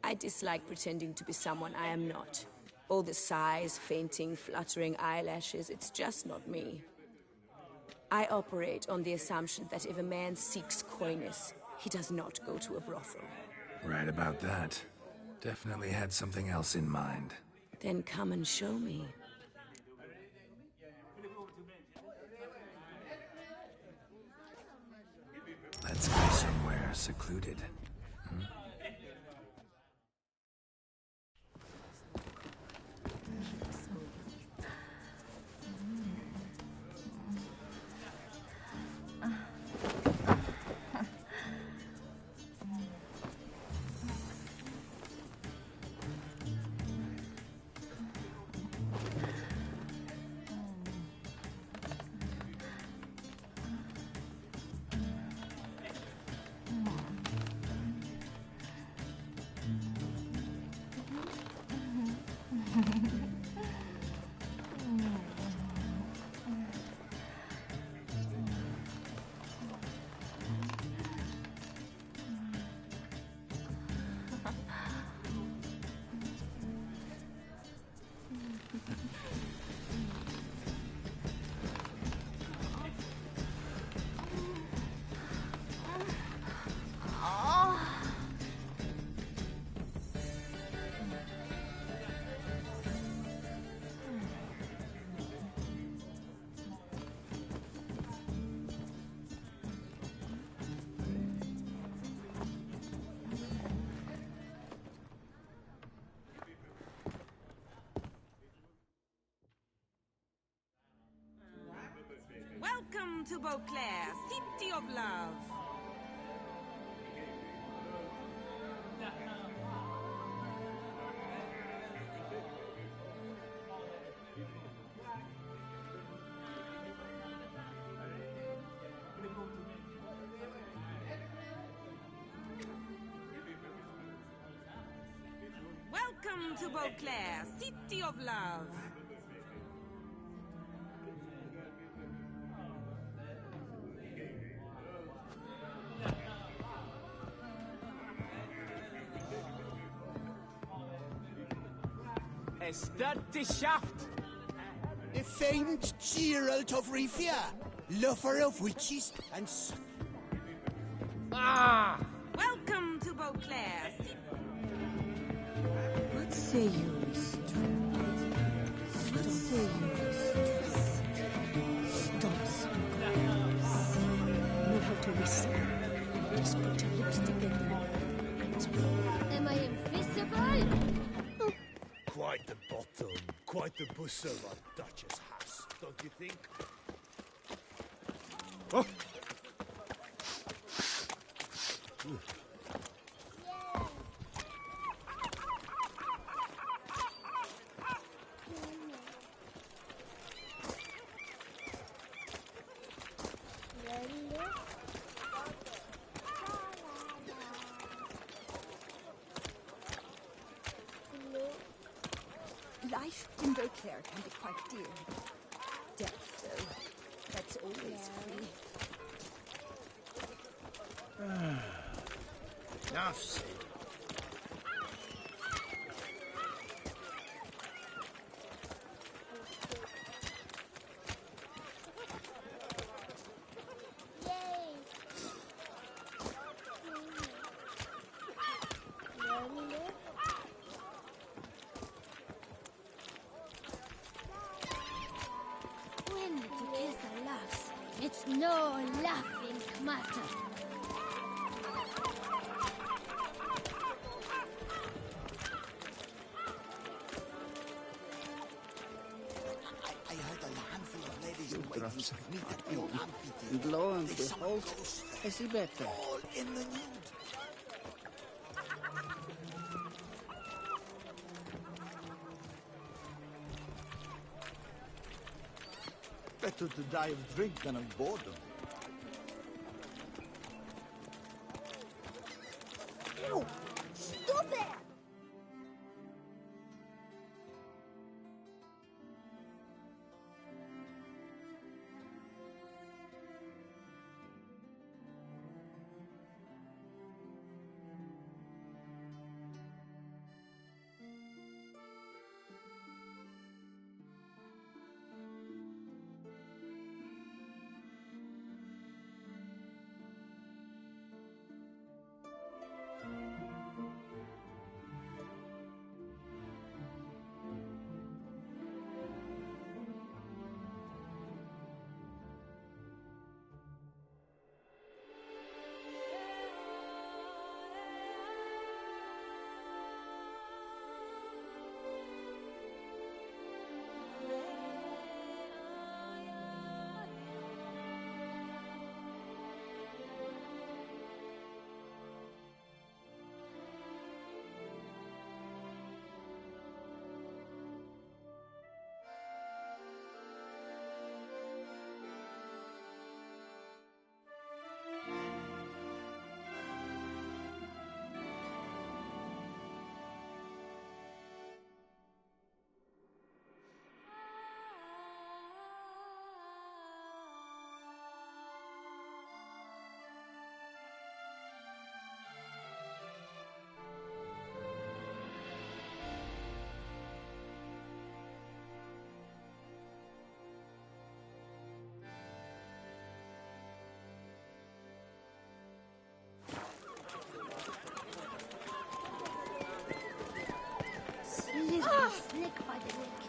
I dislike pretending to be someone I am not. All the sighs, fainting, fluttering eyelashes, it's just not me. I operate on the assumption that if a man seeks coyness, he does not go to a brothel. Right about that. Definitely had something else in mind. Then come and show me. Let's go somewhere secluded. Welcome to Beauclair, City of Love. Welcome to Beauclair, City of Love. Is that the shaft? The famed Geralt of Rivia, lover of witches and Ah! Welcome to Beauclair. What say you, What say you, Stop speaking. Know how to whisper. Just put your lips together and speak. Am I invisible? Quite the bottom, quite the bustle our Duchess has, don't you think? Oh. Life in Beauclair can be quite dear. Death, though, that's always free. Enough said. When the Duquesa laughs, it's no laughing matter. I heard a handful of ladies in waiting to meet at the old amphitheater. And lo and They sung behold, those I see better. all in the nude. Better to die of drink than of boredom. Ew! Stop it! Slithering snake by the neck.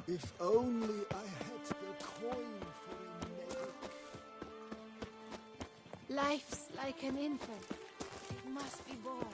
If only I had the coin for a medic. Life's like an infant. It must be born.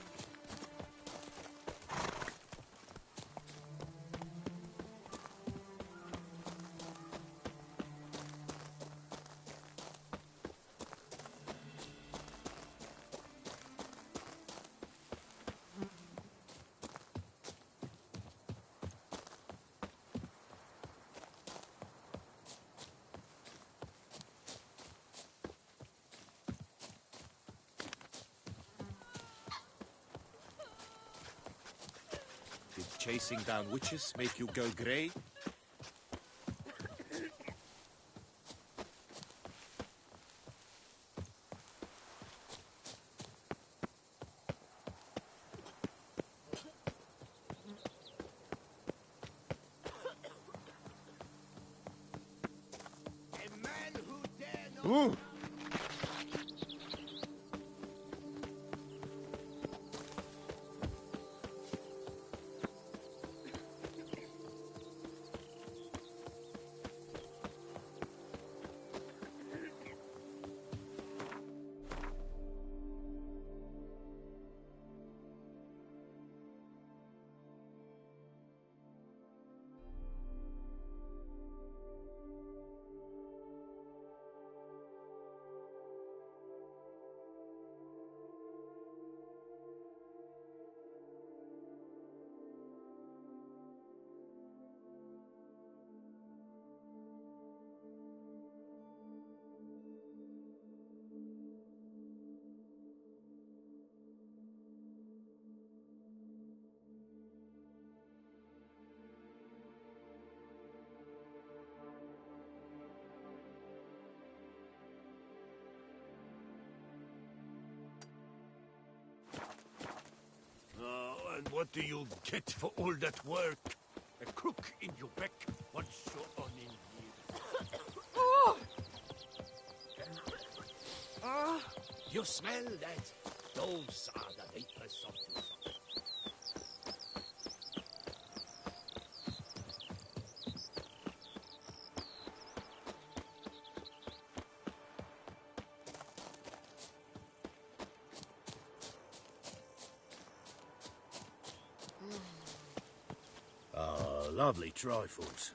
Did chasing down witches make you go grey? A man who dare not... Ooh! And what do you get for all that work? A crook in your back. What's your on in here? You smell that? Those are the vapors of Tucson. Lovely trifles.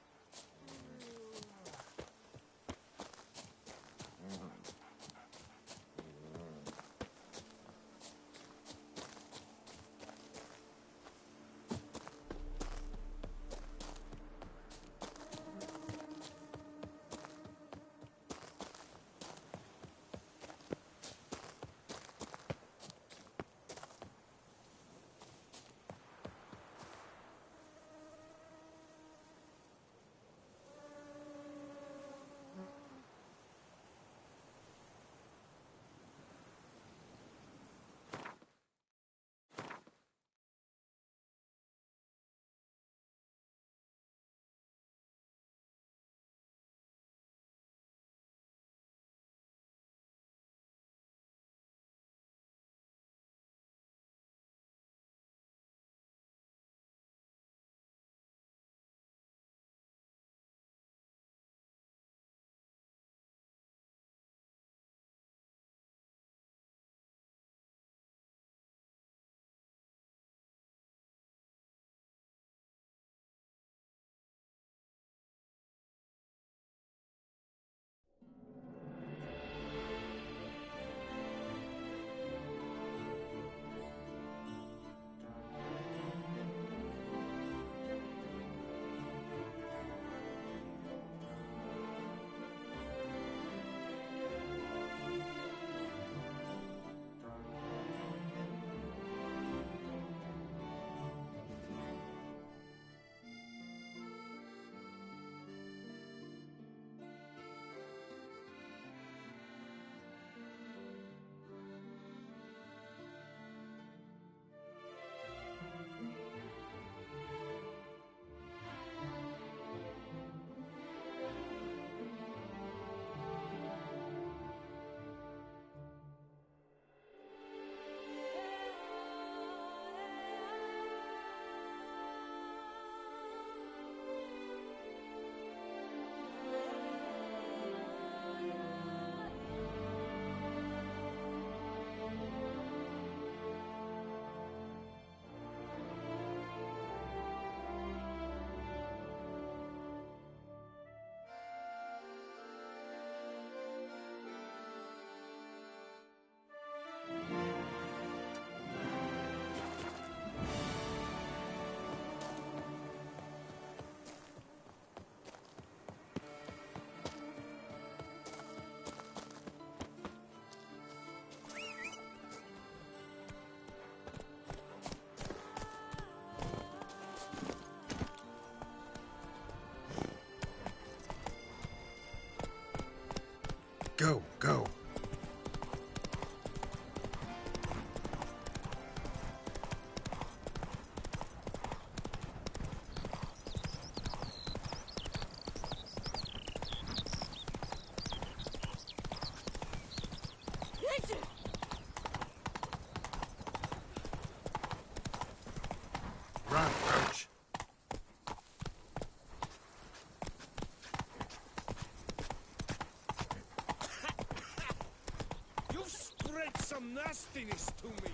Go, go. Run, Roach. You've spread some nastiness to me.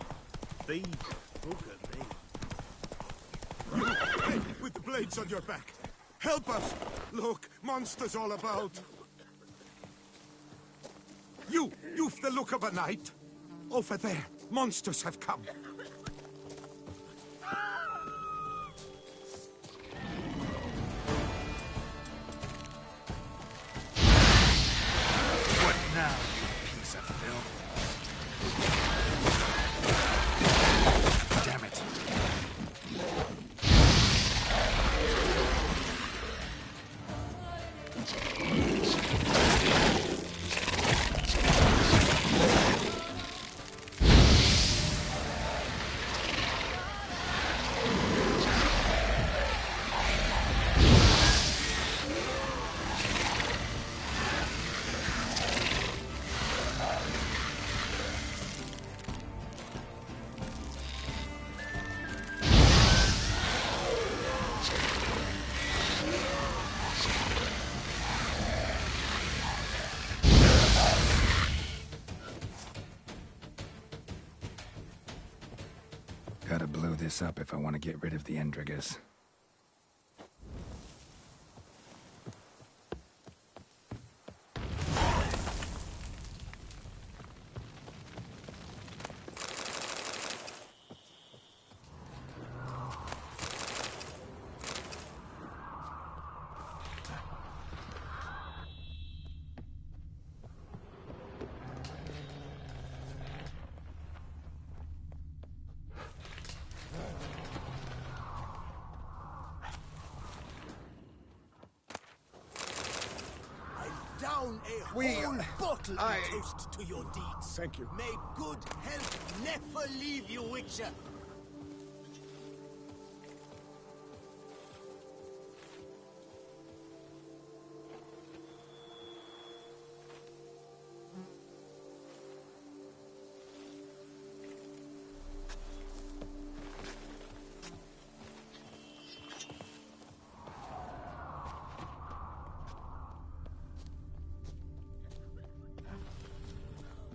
Thief, look at me. Hey, with the blades on your back. Help us! Look, monsters all about. You've the look of a knight. Over there, monsters have come. What now, you piece of filth? Damn it. this up if I want to get rid of the Endrigas. Down a whole bottle of toast to your deeds. Thank you. May good health never leave you, Witcher.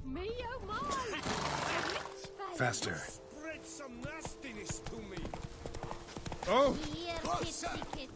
Me, oh my! Faster. Spread some nastiness to me. Oh! Here, kitty, kitty.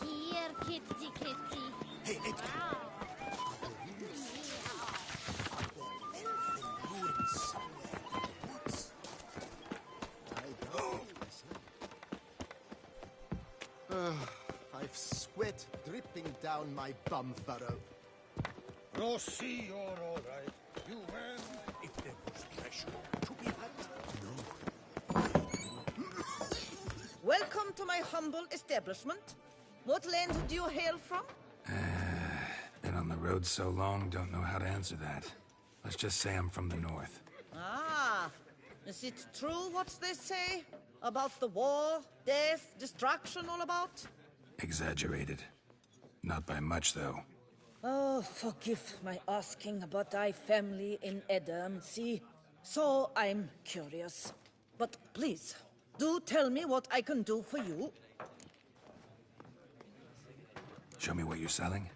Here, kitty, kitty. Hey, Edgar. I've sweat dripping down my bum furrow. You'll see you're all right. You ran if there was treasure to be had. Welcome to my humble establishment. What land do you hail from? Been on the road so long, don't know how to answer that. Let's just say I'm from the north. Ah, is it true what they say? About the war, death, destruction all about? Exaggerated. Not by much, though. Oh, forgive my asking about thy family in Edam, see? So I'm curious. But please, do tell me what I can do for you. Show me what you're selling.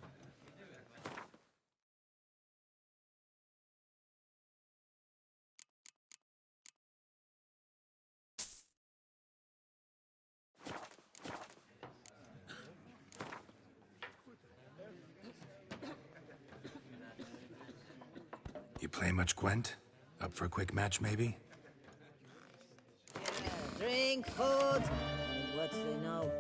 You play much, Gwent? Up for a quick match, maybe? Drink, food, and what they know.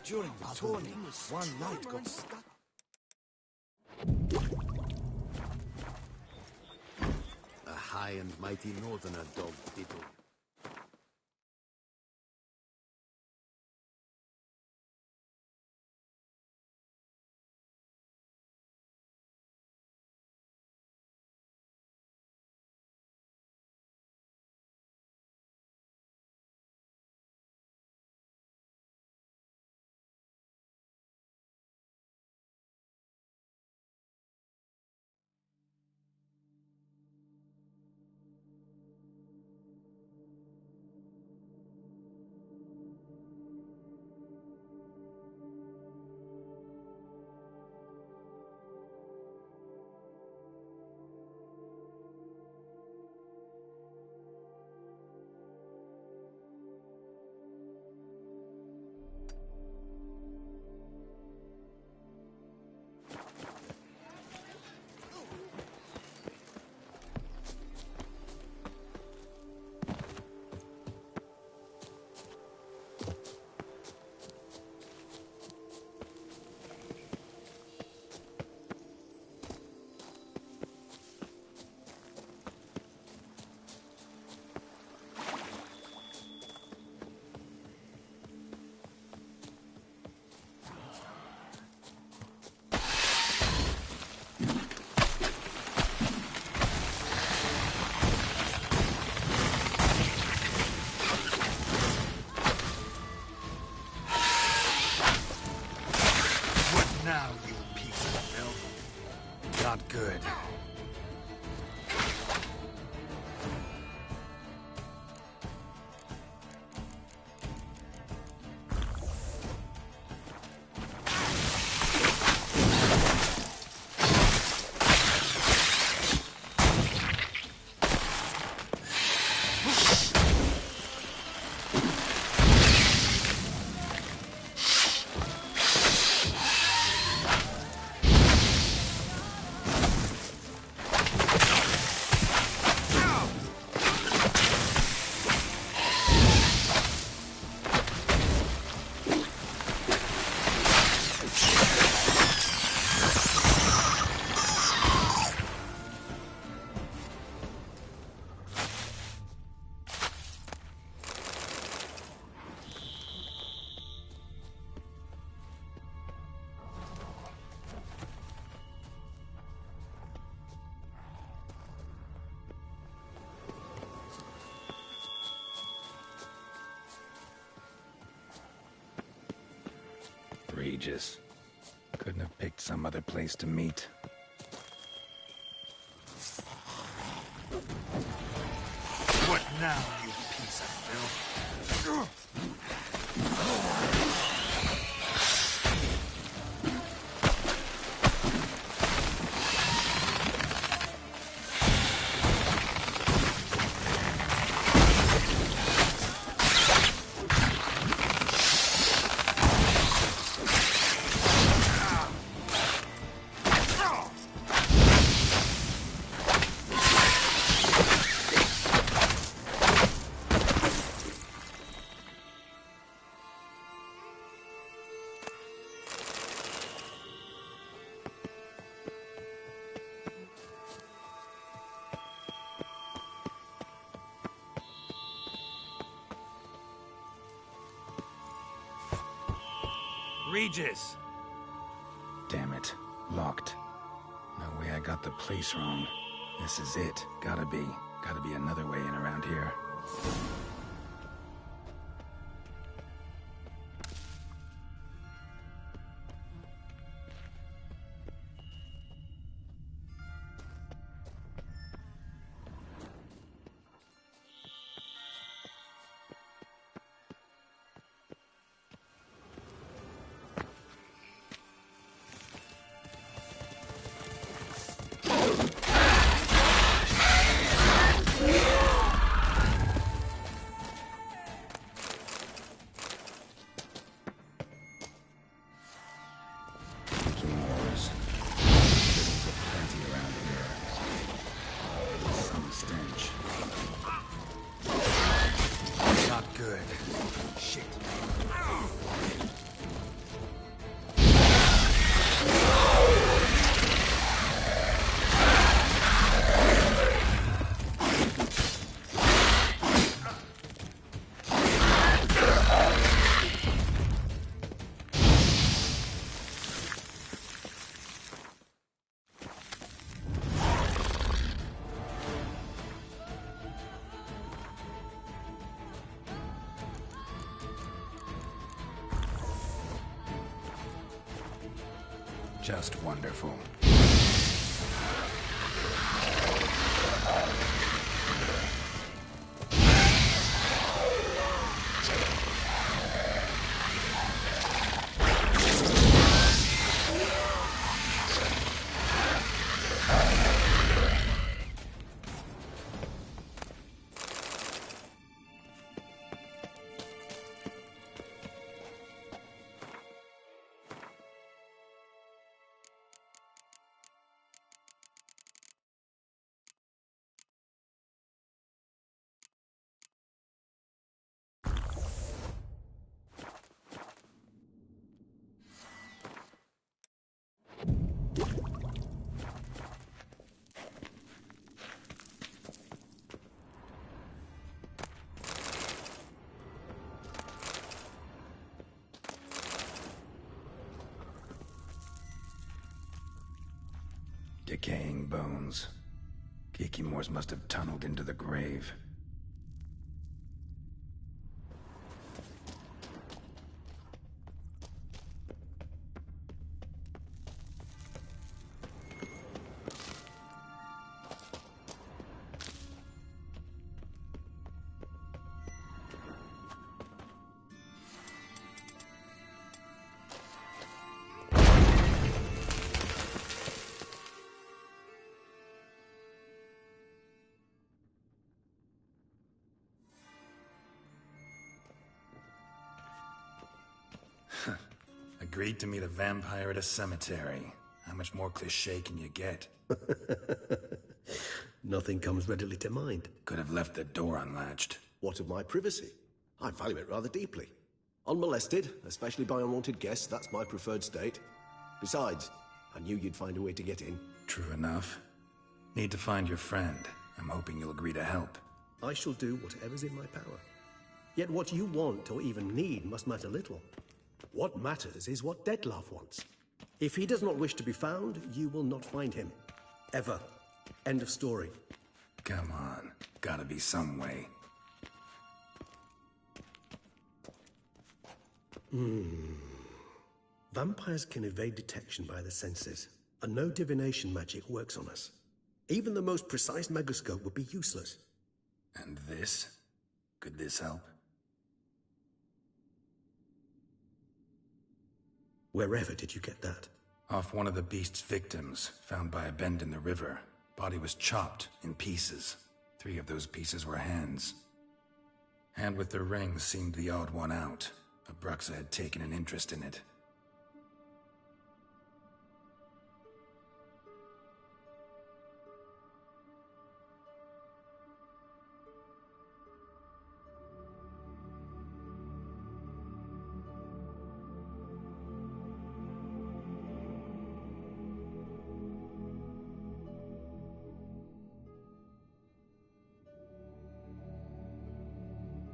During the tourney, one knight got stuck. A high and mighty northerner dog diddle. Now, you piece of filth. Not good. Regis. Couldn't have picked some other place to meet. What now, you piece of filth? Regis! Damn it. Locked. No way I got the place wrong. This is it. Gotta be another way in around here. Just wonderful. Decaying bones. Kikimores must have tunneled into the grave. Agreed to meet a vampire at a cemetery. How much more cliché can you get? Nothing comes readily to mind. Could have left the door unlatched. What of my privacy? I value it rather deeply. Unmolested, especially by unwanted guests, that's my preferred state. Besides, I knew you'd find a way to get in. True enough. Need to find your friend. I'm hoping you'll agree to help. I shall do whatever's in my power. Yet what you want or even need must matter little. What matters is what Dettlaff wants. If he does not wish to be found, you will not find him. Ever. End of story. Come on. Gotta be some way. Vampires can evade detection by the senses, and no divination magic works on us. Even the most precise megascope would be useless. And this? Could this help? Wherever did you get that? Off one of the beast's victims, found by a bend in the river. Body was chopped in pieces. 3 of those pieces were hands. Hand with the ring seemed the odd one out. Abruxa had taken an interest in it.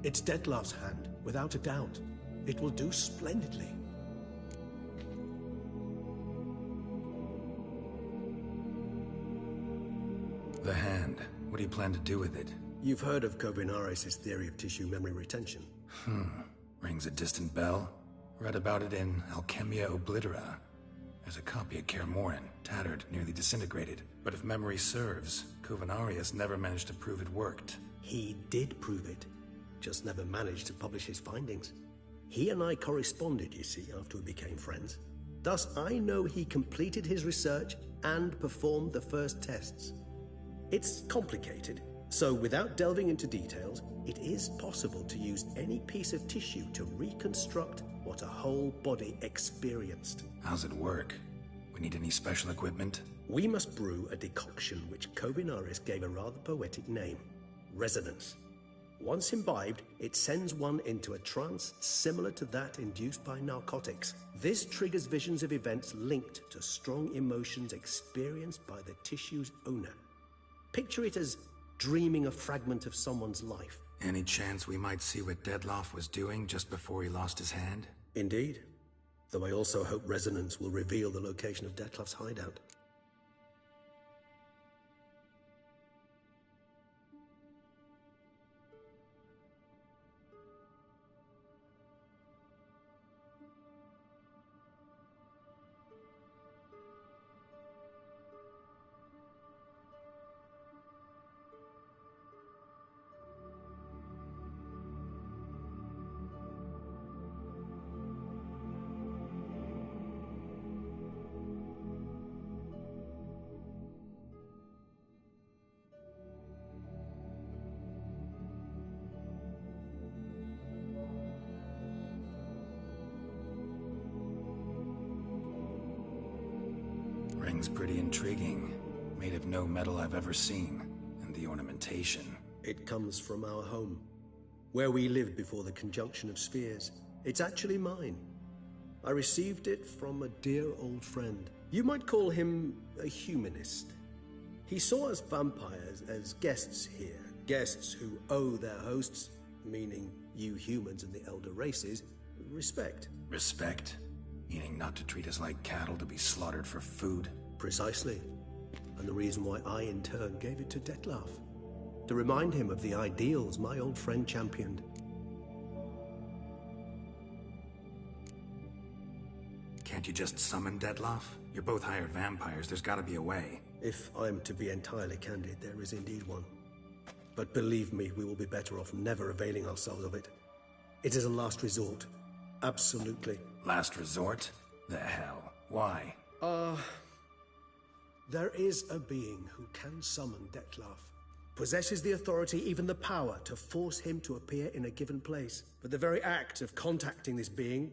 It's Dettlaff's hand, without a doubt. It will do splendidly. The hand. What do you plan to do with it? You've heard of Kovinaris' theory of tissue memory retention. Rings a distant bell. Read about it in Alchemia Oblitera. There's a copy at Kaer Morhen, tattered, nearly disintegrated. But if memory serves, Kovinaris never managed to prove it worked. He did prove it. Just never managed to publish his findings. He and I corresponded, you see, after we became friends. Thus, I know he completed his research and performed the first tests. It's complicated, so without delving into details, it is possible to use any piece of tissue to reconstruct what a whole body experienced. How's it work? We need any special equipment? We must brew a decoction which Kovinaris gave a rather poetic name, resonance. Once imbibed, it sends one into a trance similar to that induced by narcotics. This triggers visions of events linked to strong emotions experienced by the tissue's owner. Picture it as dreaming a fragment of someone's life. Any chance we might see what Dettlaff was doing just before he lost his hand? Indeed. Though I also hope resonance will reveal the location of Dettlaff's hideout. ring's pretty intriguing. Made of no metal I've ever seen. And the ornamentation. It comes from our home, where we lived before the conjunction of spheres. It's actually mine. I received it from a dear old friend. You might call him a humanist. He saw us vampires as guests here, guests who owe their hosts, meaning you humans and the elder races, respect. Respect? Meaning not to treat us like cattle to be slaughtered for food? Precisely. And the reason why I, in turn, gave it to Dettlaff. To remind him of the ideals my old friend championed. Can't you just summon Dettlaff? You're both hired vampires, there's gotta be a way. If I'm to be entirely candid, there is indeed one. But believe me, we will be better off never availing ourselves of it. It is a last resort. Absolutely. Last resort? The hell? Why? There is a being who can summon Dettlaff. Possesses the authority, even the power, to force him to appear in a given place. But the very act of contacting this being,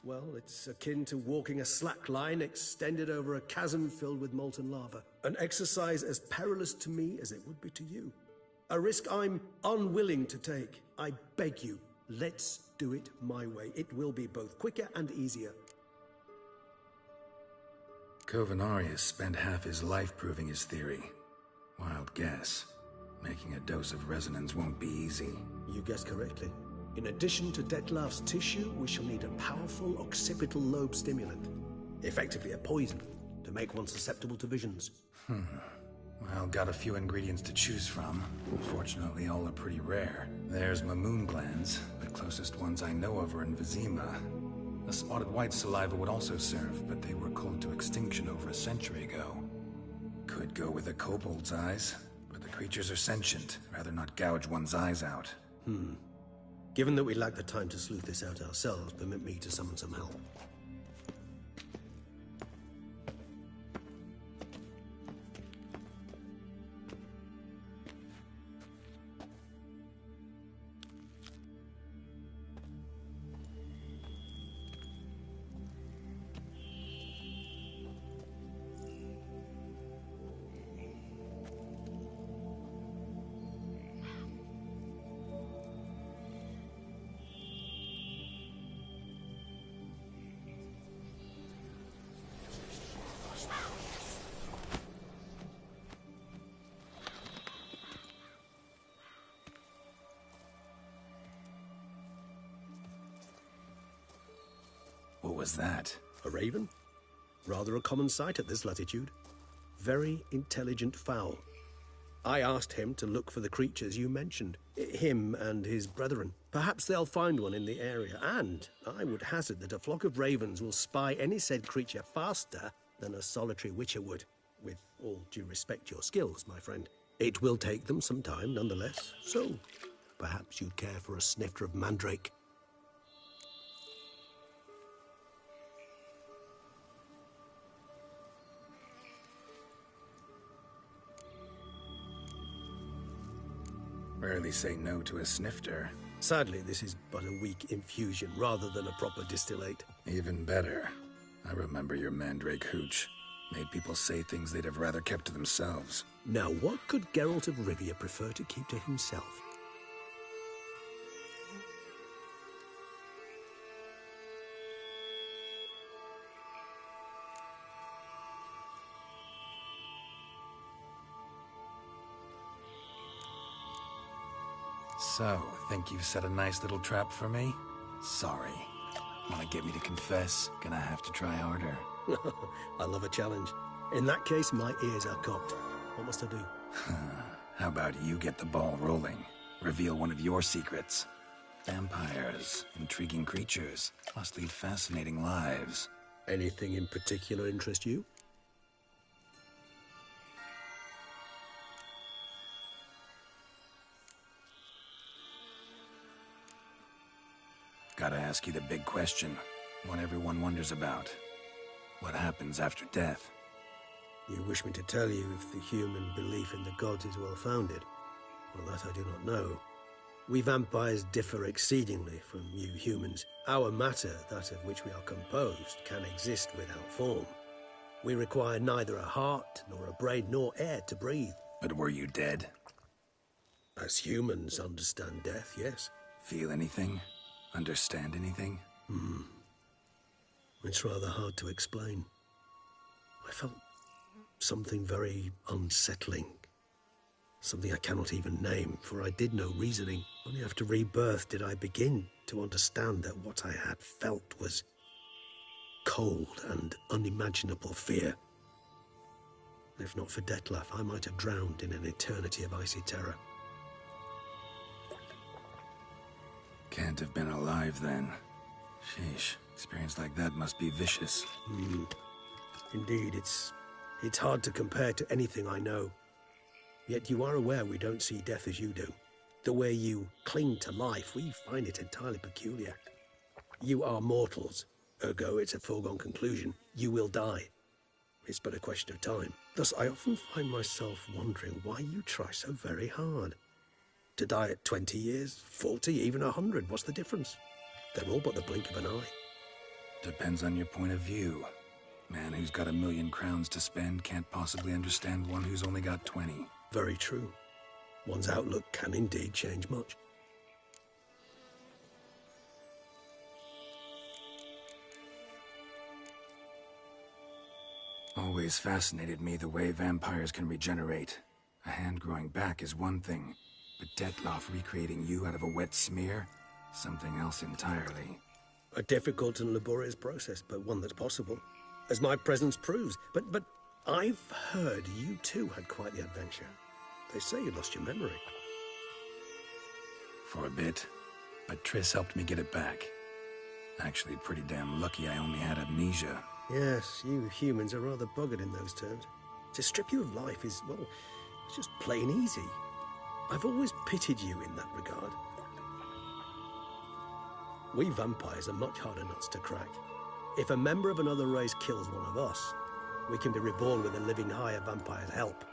well, it's akin to walking a slack line extended over a chasm filled with molten lava. An exercise as perilous to me as it would be to you. A risk I'm unwilling to take. I beg you, let's do it my way. It will be both quicker and easier. Covenarius spent half his life proving his theory. Wild guess. Making a dose of resonance won't be easy. You guessed correctly. In addition to Dettlaff's tissue, we shall need a powerful occipital lobe stimulant. Effectively a poison, to make one susceptible to visions. Well, got a few ingredients to choose from. Unfortunately, all are pretty rare. There's Mamoon glands, the closest ones I know of are in Vizima. A spotted white saliva would also serve, but they were cooled to extinction over a century ago. Could go with a kobold's eyes, but the creatures are sentient. Rather not gouge one's eyes out. Given that we lack the time to sleuth this out ourselves, permit me to summon some help. What was that? A raven? Rather a common sight at this latitude. Very intelligent fowl. I asked him to look for the creatures you mentioned. Him and his brethren. Perhaps they'll find one in the area, and I would hazard that a flock of ravens will spy any said creature faster than a solitary witcher would. With all due respect to your skills, my friend. It will take them some time, nonetheless, so perhaps you'd care for a snifter of mandrake. Rarely say no to a snifter. Sadly, this is but a weak infusion rather than a proper distillate. Even better. I remember your mandrake hooch. Made people say things they'd have rather kept to themselves. Now, what could Geralt of Rivia prefer to keep to himself? So, think you've set a nice little trap for me? Sorry. Wanna get me to confess? Gonna have to try harder. I love a challenge. In that case, my ears are cocked. What must I do? How about you get the ball rolling? Reveal one of your secrets. Vampires, intriguing creatures, must lead fascinating lives. Anything in particular interest you? Gotta ask you the big question. One everyone wonders about. What happens after death? You wish me to tell you if the human belief in the gods is well-founded? Well, that I do not know. We vampires differ exceedingly from you humans. Our matter, that of which we are composed, can exist without form. We require neither a heart, nor a brain, nor air to breathe. But were you dead? As humans understand death, yes. Feel anything? Understand anything? It's rather hard to explain. I felt something very unsettling. Something I cannot even name, for I did no reasoning. Only after rebirth did I begin to understand that what I had felt was cold and unimaginable fear. If not for Detlef, I might have drowned in an eternity of icy terror. Can't have been alive then. Sheesh, experience like that must be vicious. Indeed, it's hard to compare to anything I know. Yet you are aware we don't see death as you do. The way you cling to life, we find it entirely peculiar. You are mortals, ergo it's a foregone conclusion. You will die. It's but a question of time. Thus, I often find myself wondering why you try so very hard. To die at 20 years, 40, even 100, what's the difference? They're all but the blink of an eye. Depends on your point of view. Man who's got 1,000,000 crowns to spend can't possibly understand one who's only got 20. Very true. One's outlook can indeed change much. Always fascinated me the way vampires can regenerate. A hand growing back is one thing, but Detlef recreating you out of a wet smear? Something else entirely. A difficult and laborious process, but one that's possible, as my presence proves. But I've heard you too had quite the adventure. They say you lost your memory. For a bit, but Triss helped me get it back. Actually, pretty damn lucky I only had amnesia. Yes, you humans are rather buggered in those terms. To strip you of life is, well, it's just plain easy. I've always pitied you in that regard. We vampires are much harder nuts to crack. If a member of another race kills one of us, we can be reborn with a living higher vampire's help.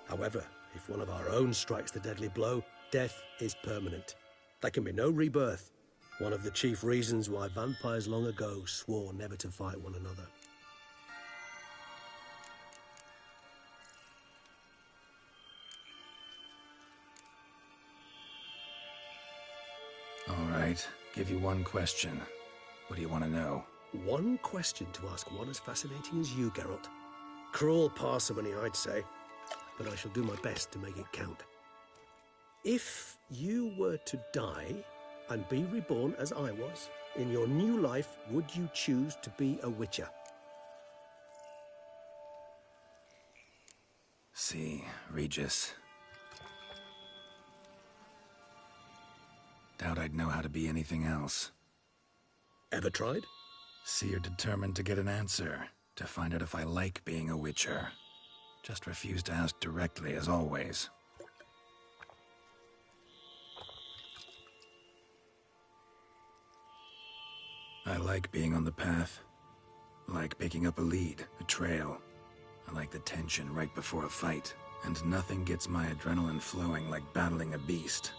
However, if one of our own strikes the deadly blow, death is permanent. There can be no rebirth. One of the chief reasons why vampires long ago swore never to fight one another. All right, give you one question. What do you want to know? One question to ask one as fascinating as you, Geralt. Cruel parsimony, I'd say, but I shall do my best to make it count. If you were to die and be reborn as I was, in your new life, would you choose to be a witcher? See, Regis. Doubt I'd know how to be anything else. Ever tried? See, you're determined to get an answer, to find out if I like being a witcher. Just refuse to ask directly, as always. I like being on the path. I like picking up a lead, a trail. I like the tension right before a fight. And nothing gets my adrenaline flowing like battling a beast.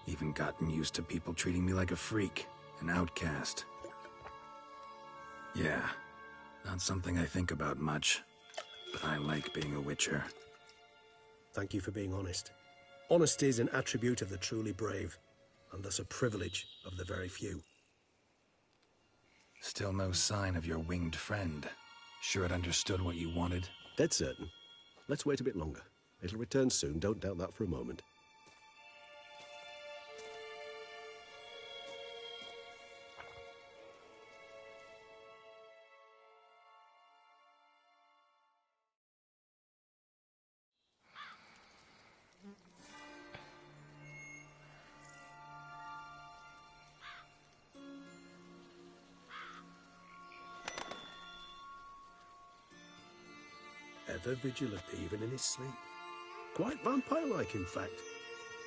Even gotten used to people treating me like a freak, an outcast. Yeah, not something I think about much, but I like being a witcher. Thank you for being honest. Honesty is an attribute of the truly brave, and thus a privilege of the very few. Still no sign of your winged friend. Sure it understood what you wanted? Dead certain. Let's wait a bit longer. It'll return soon, don't doubt that for a moment. Ever vigilant, even in his sleep. Quite vampire-like, in fact.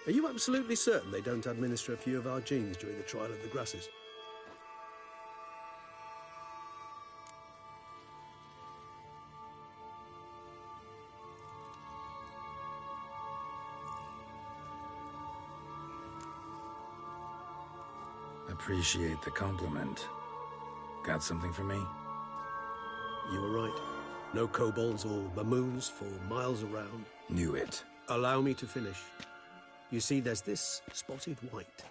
Are you absolutely certain they don't administer a few of our genes during the trial of the grasses? Appreciate the compliment. Got something for me? You were right. No kobolds or mamoons for miles around. Knew it. Allow me to finish. You see, there's this spotted white.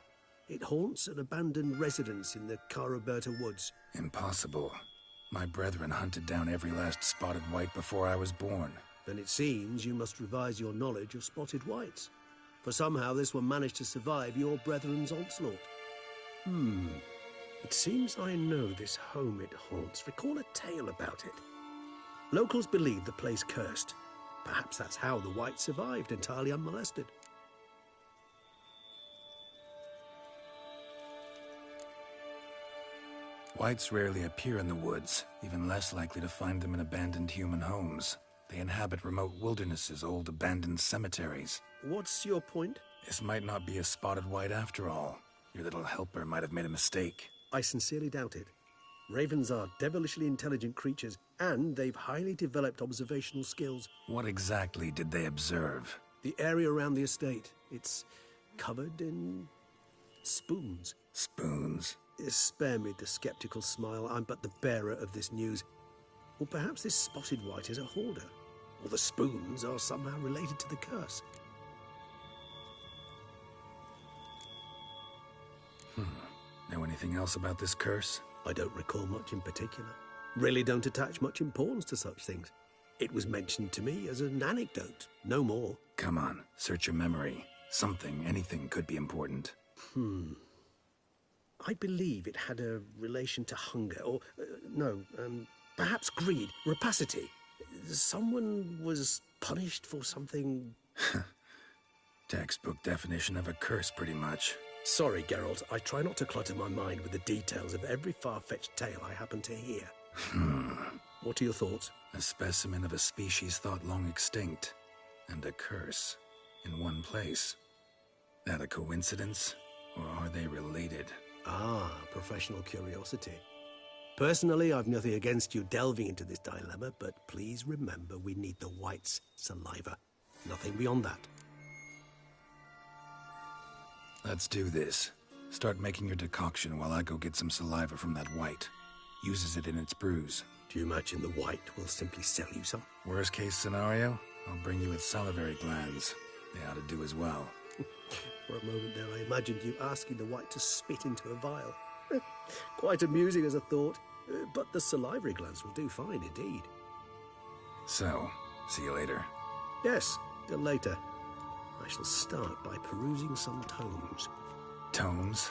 It haunts an abandoned residence in the Caraberta woods. Impossible. My brethren hunted down every last spotted white before I was born. Then it seems you must revise your knowledge of spotted whites. For somehow this one managed to survive your brethren's onslaught. It seems I know this home it haunts. Recall a tale about it. Locals believe the place cursed. Perhaps that's how the white survived entirely unmolested. Whites rarely appear in the woods, even less likely to find them in abandoned human homes. They inhabit remote wildernesses, old abandoned cemeteries. What's your point? This might not be a spotted white after all. Your little helper might have made a mistake. I sincerely doubt it. Ravens are devilishly intelligent creatures, and they've highly developed observational skills. What exactly did they observe? The area around the estate. It's covered in spoons. Spoons? Spare me the skeptical smile. I'm but the bearer of this news. Or perhaps this spotted white is a hoarder. Or the spoons are somehow related to the curse. Know anything else about this curse? I don't recall much in particular. Really don't attach much importance to such things. It was mentioned to me as an anecdote, no more. Come on, search your memory. Something, anything could be important. I believe it had a relation to hunger, or, perhaps greed, rapacity. Someone was punished for something... Textbook definition of a curse, pretty much. Sorry, Geralt, I try not to clutter my mind with the details of every far-fetched tale I happen to hear. What are your thoughts? A specimen of a species thought long extinct, and a curse, in one place. That a coincidence, or are they related? Ah, professional curiosity. Personally, I've nothing against you delving into this dilemma, but please remember we need the white's saliva. Nothing beyond that. Let's do this. Start making your decoction while I go get some saliva from that white. Uses it in its brews. Do you imagine the white will simply sell you some? Worst case scenario, I'll bring you its salivary glands. They ought to do as well. For a moment there, I imagined you asking the white to spit into a vial. Quite amusing as a thought, but the salivary glands will do fine indeed. So, see you later. Yes, till later. I shall start by perusing some tomes. Tomes?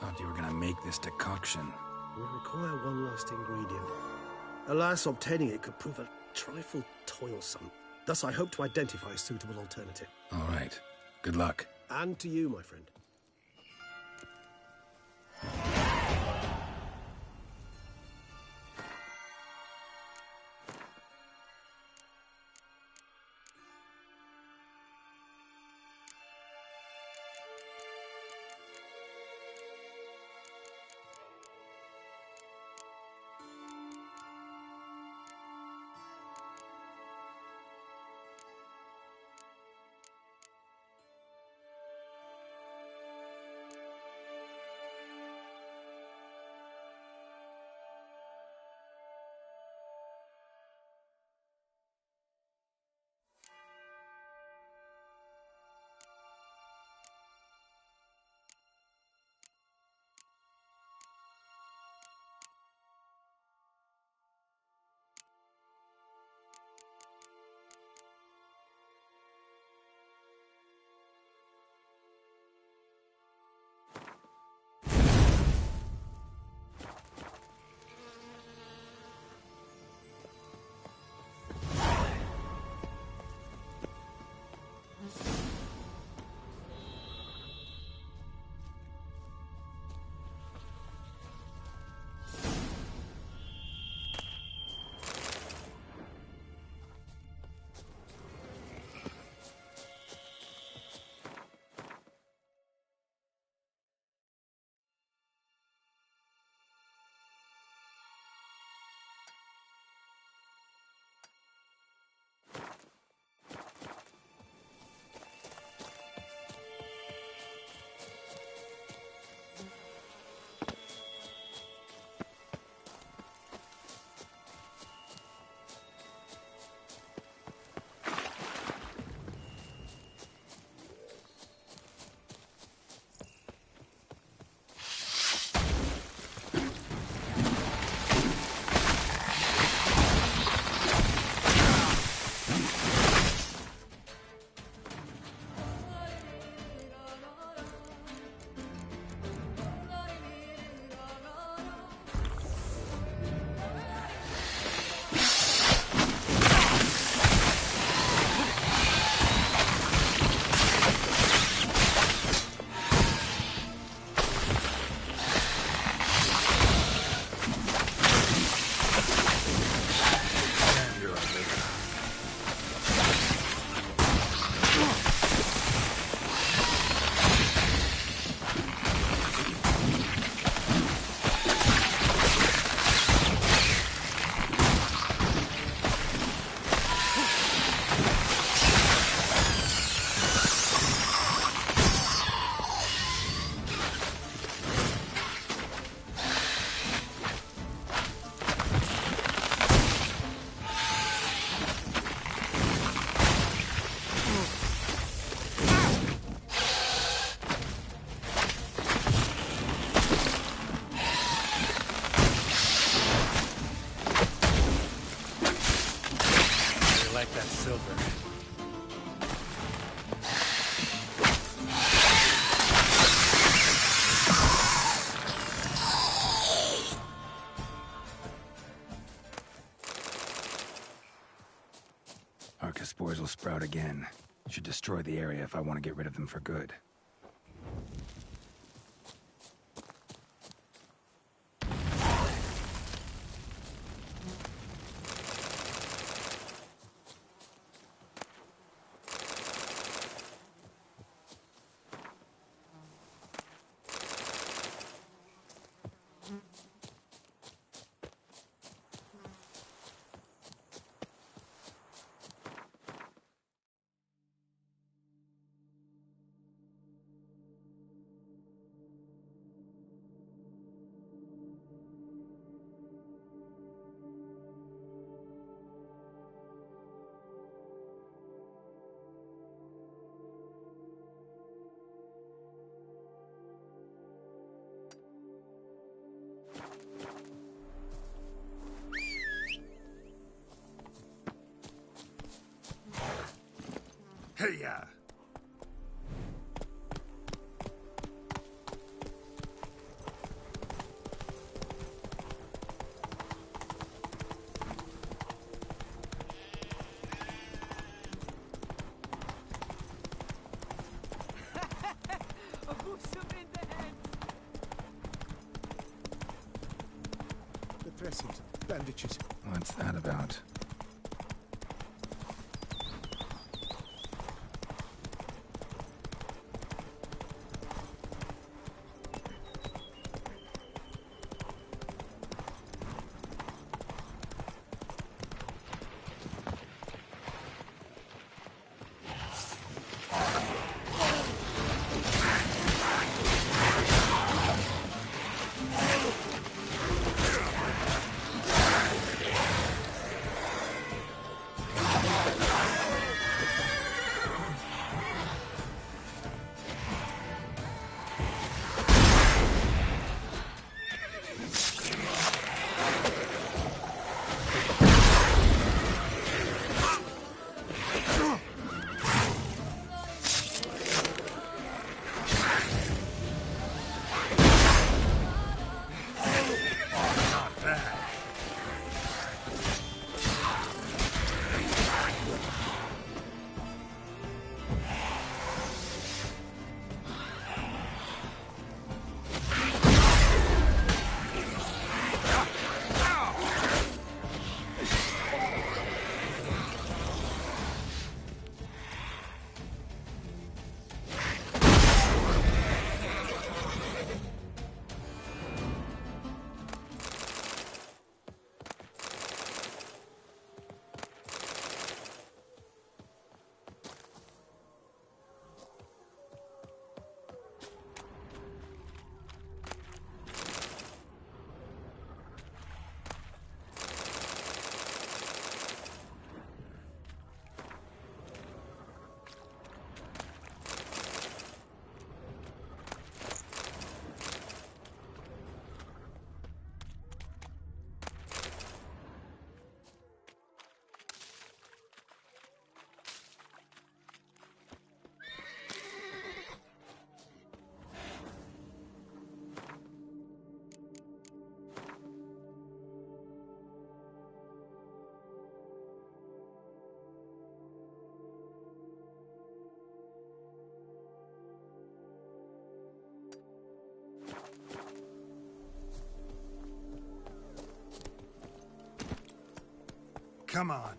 Thought you were gonna make this decoction. We require one last ingredient. Alas, obtaining it could prove a trifle toilsome. Thus, I hope to identify a suitable alternative. All right. Good luck. And to you, my friend. again. Should destroy the area if I want to get rid of them for good. Hey-ya! The dressings, bandages. What's that about? Come on.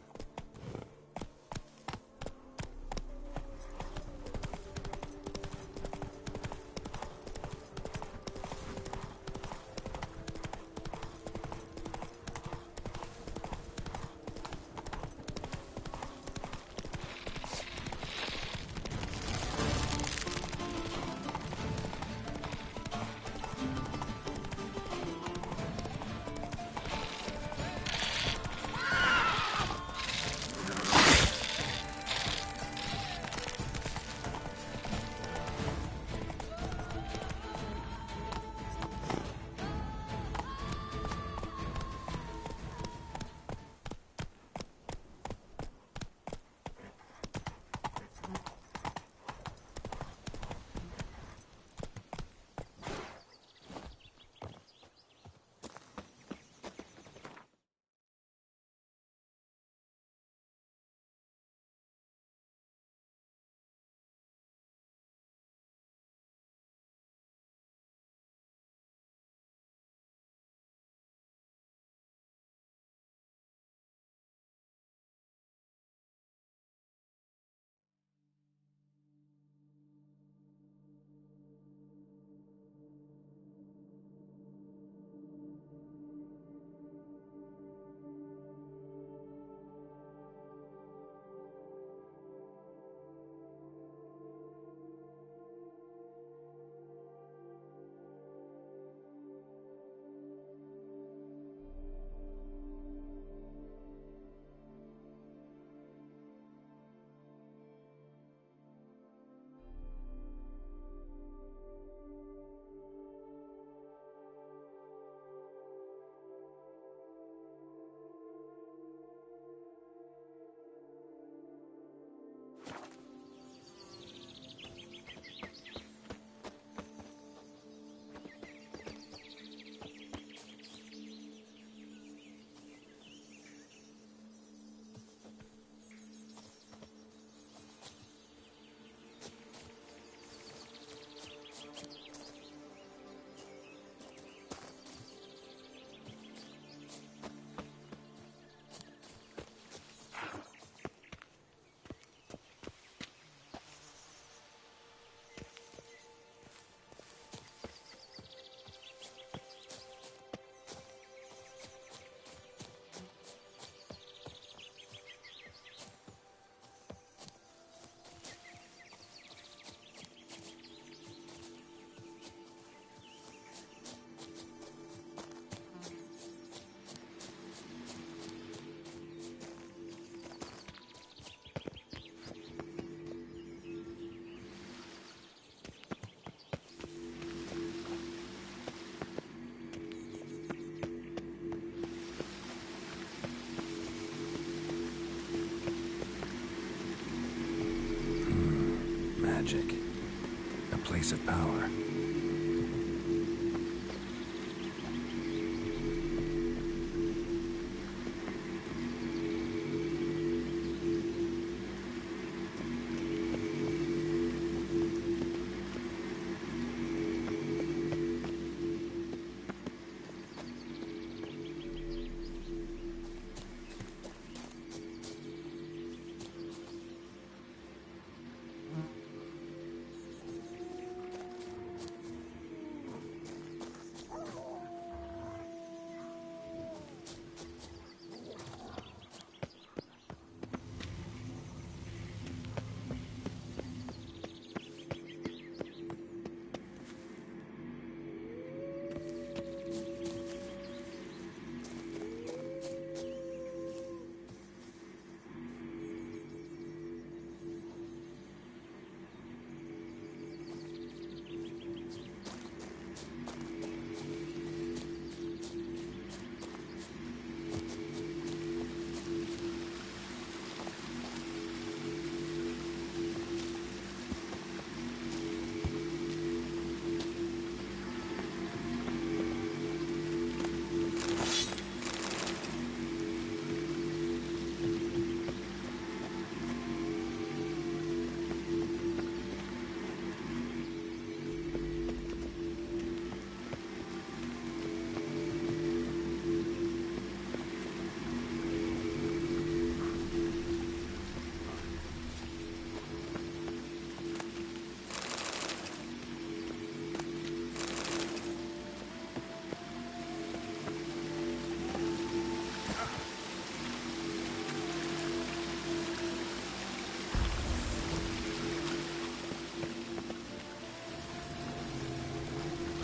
magic. A place of power.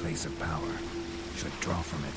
Place of power. Should draw from it.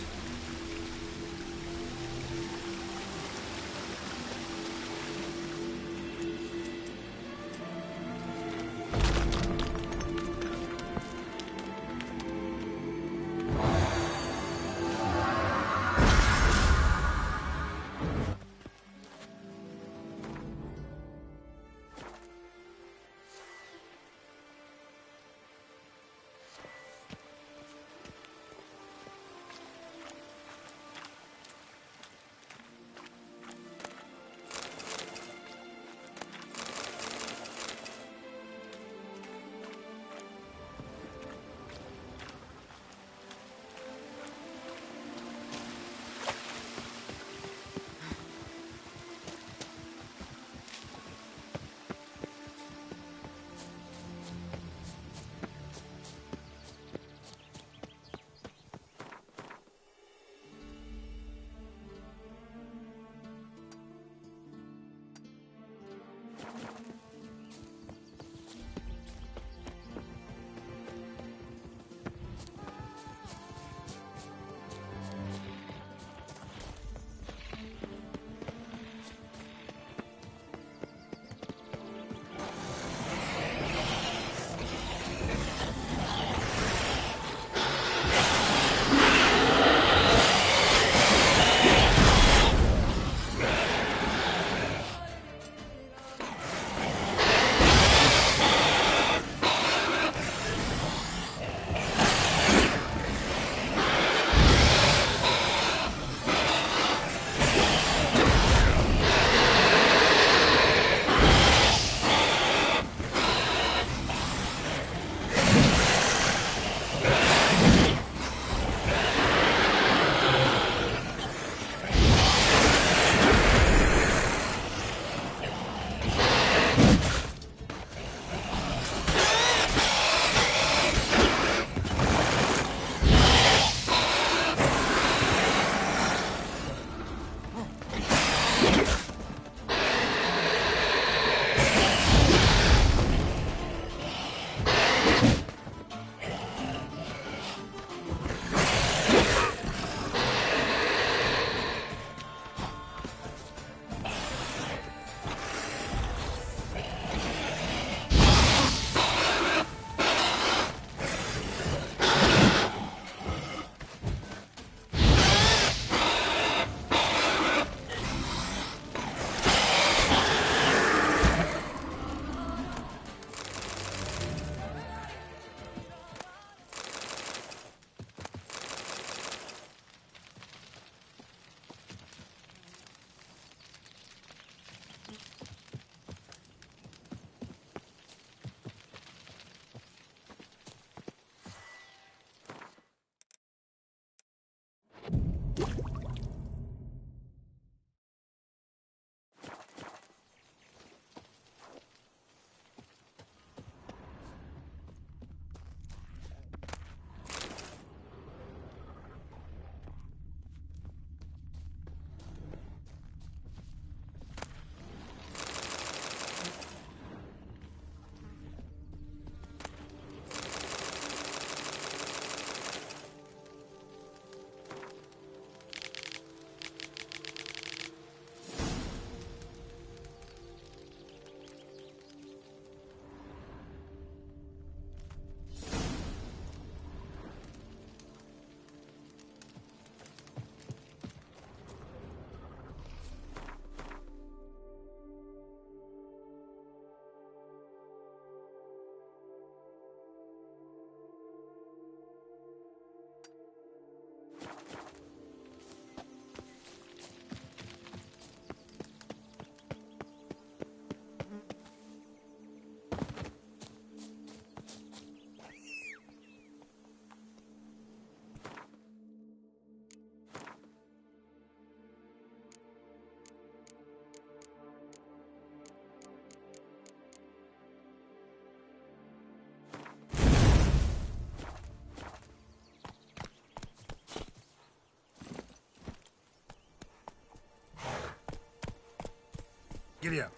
Giddy up.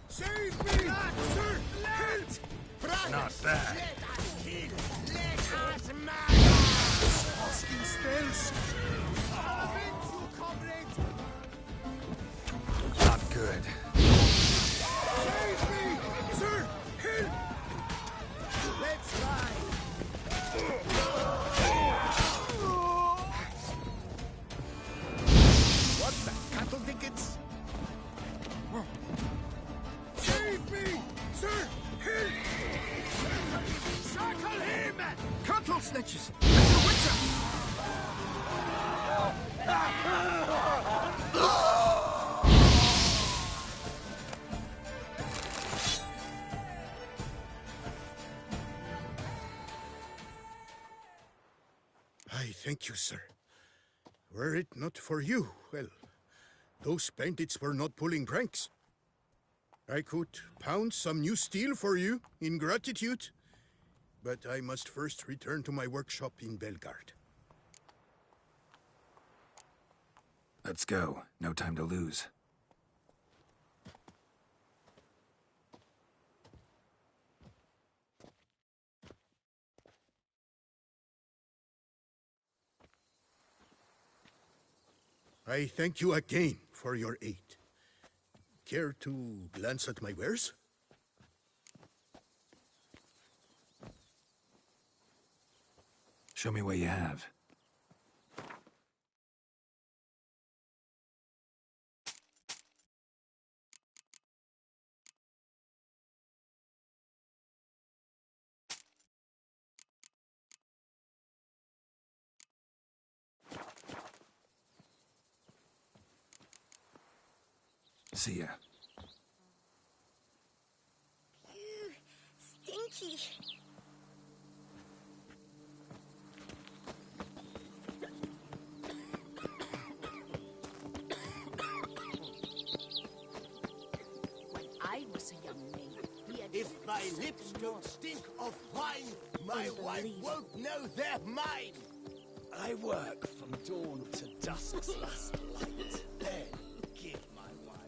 Save me! Sir! Help! Not bad. Let us kill! Let us murder! Casting spells! I'll avenge you, comrade! Not good. Save me! Sir! Help! Let's ride! What the cattle tickets? Save me! Sir! Help! Circle him! Cattle snatchers! It's a witcher! I thank you, sir. Were it not for you, well, those bandits were not pulling pranks. I could pound some new steel for you in gratitude, but I must first return to my workshop in Belgard. Let's go. No time to lose. I thank you again for your aid. Care to glance at my wares? Show me what you have. See ya. Stinky. When I was a young maid, If my lips don't stink of wine, my wife won't know they're mine. I work from dawn to dusk's last light. Then give my wife.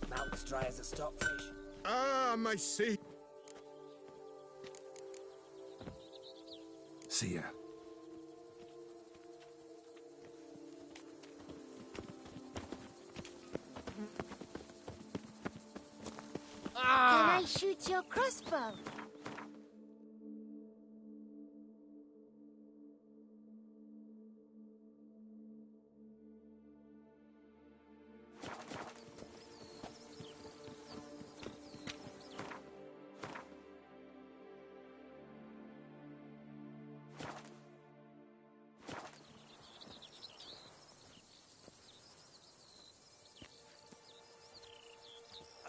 mouth's dry as a stockfish. Ah, my say. See ya. Can I shoot your crossbow?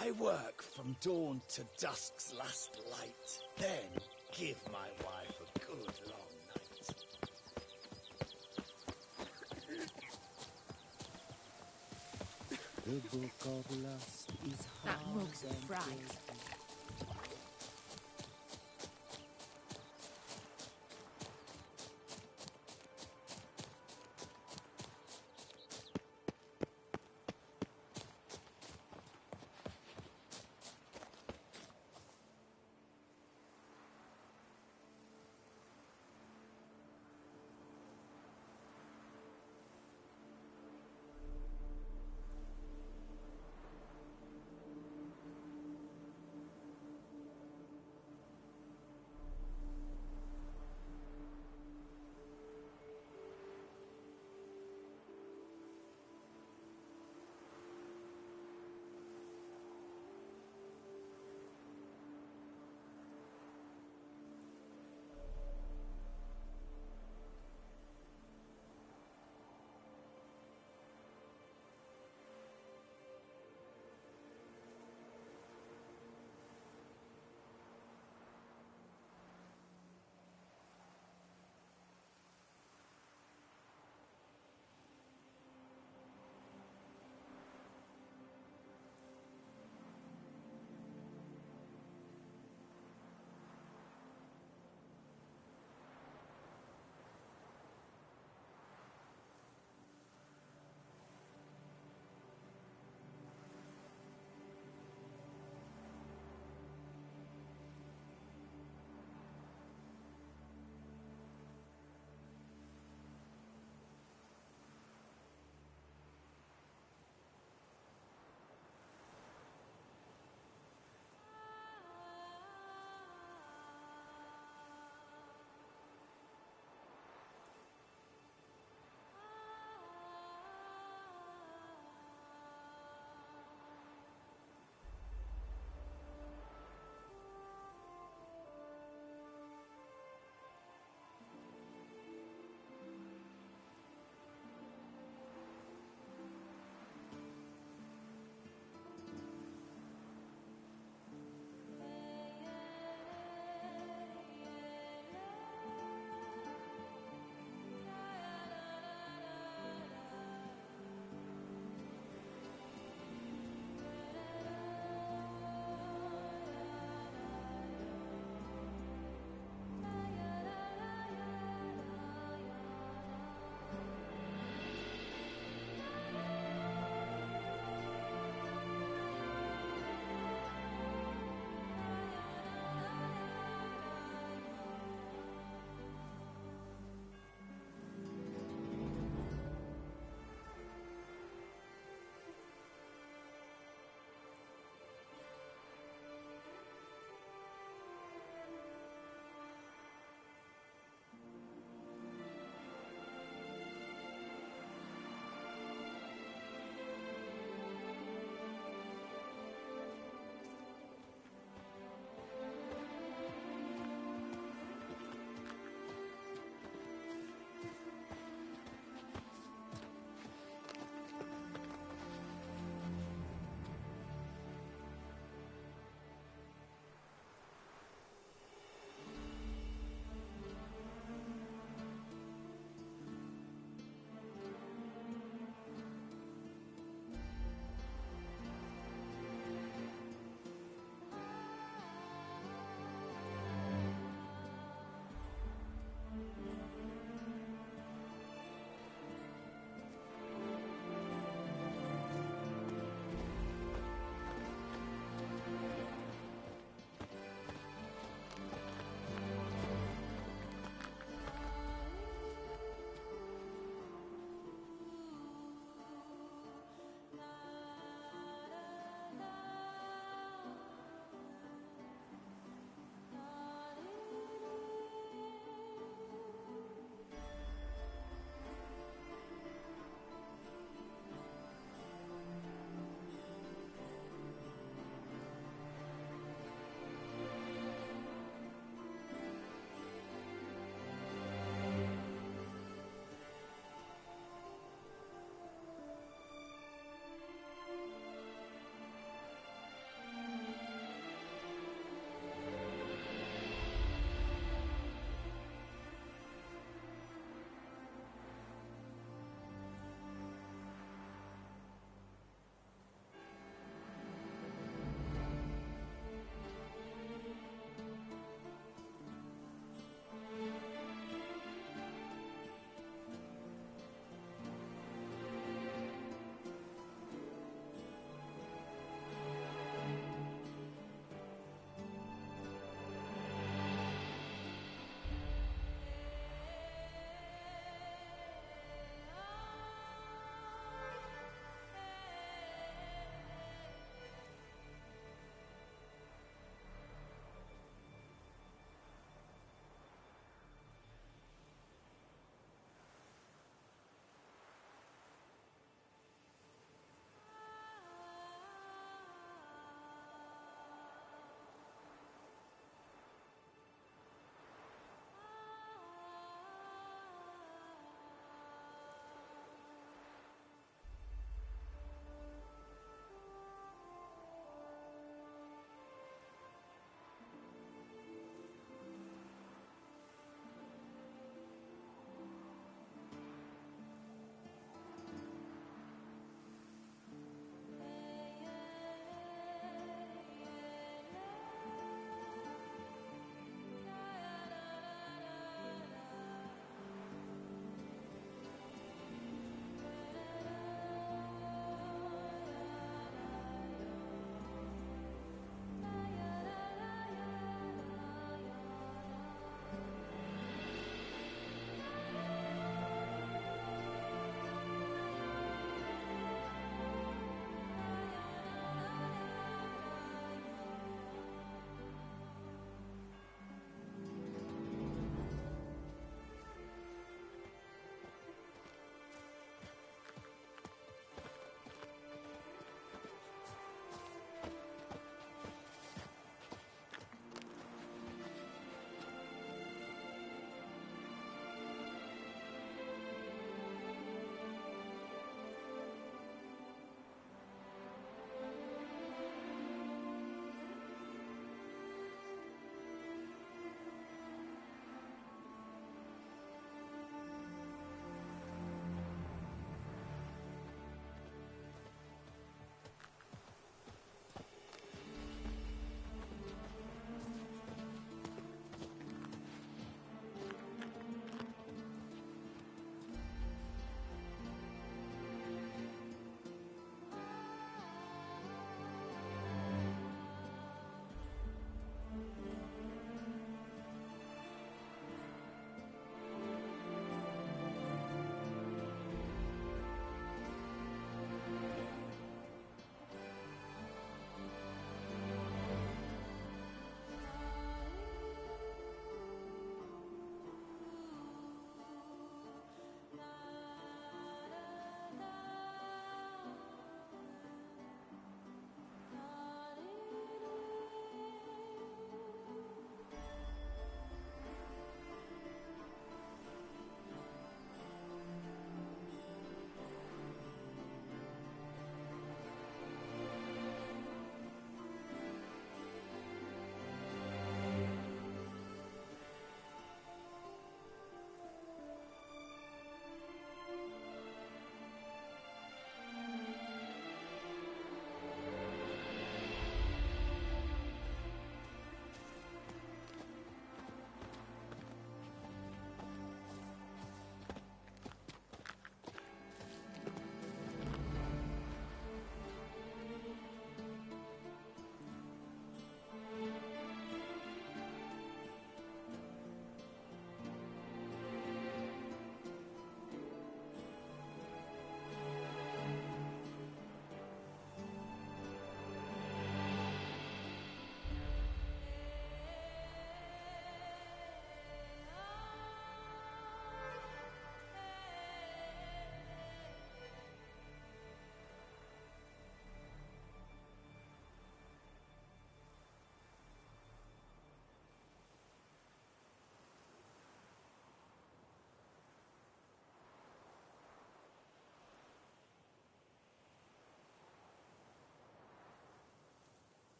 I work from dawn to dusk's last light. Then give my wife a good long night. The book of lust is hard. That mug's a fright.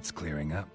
It's clearing up.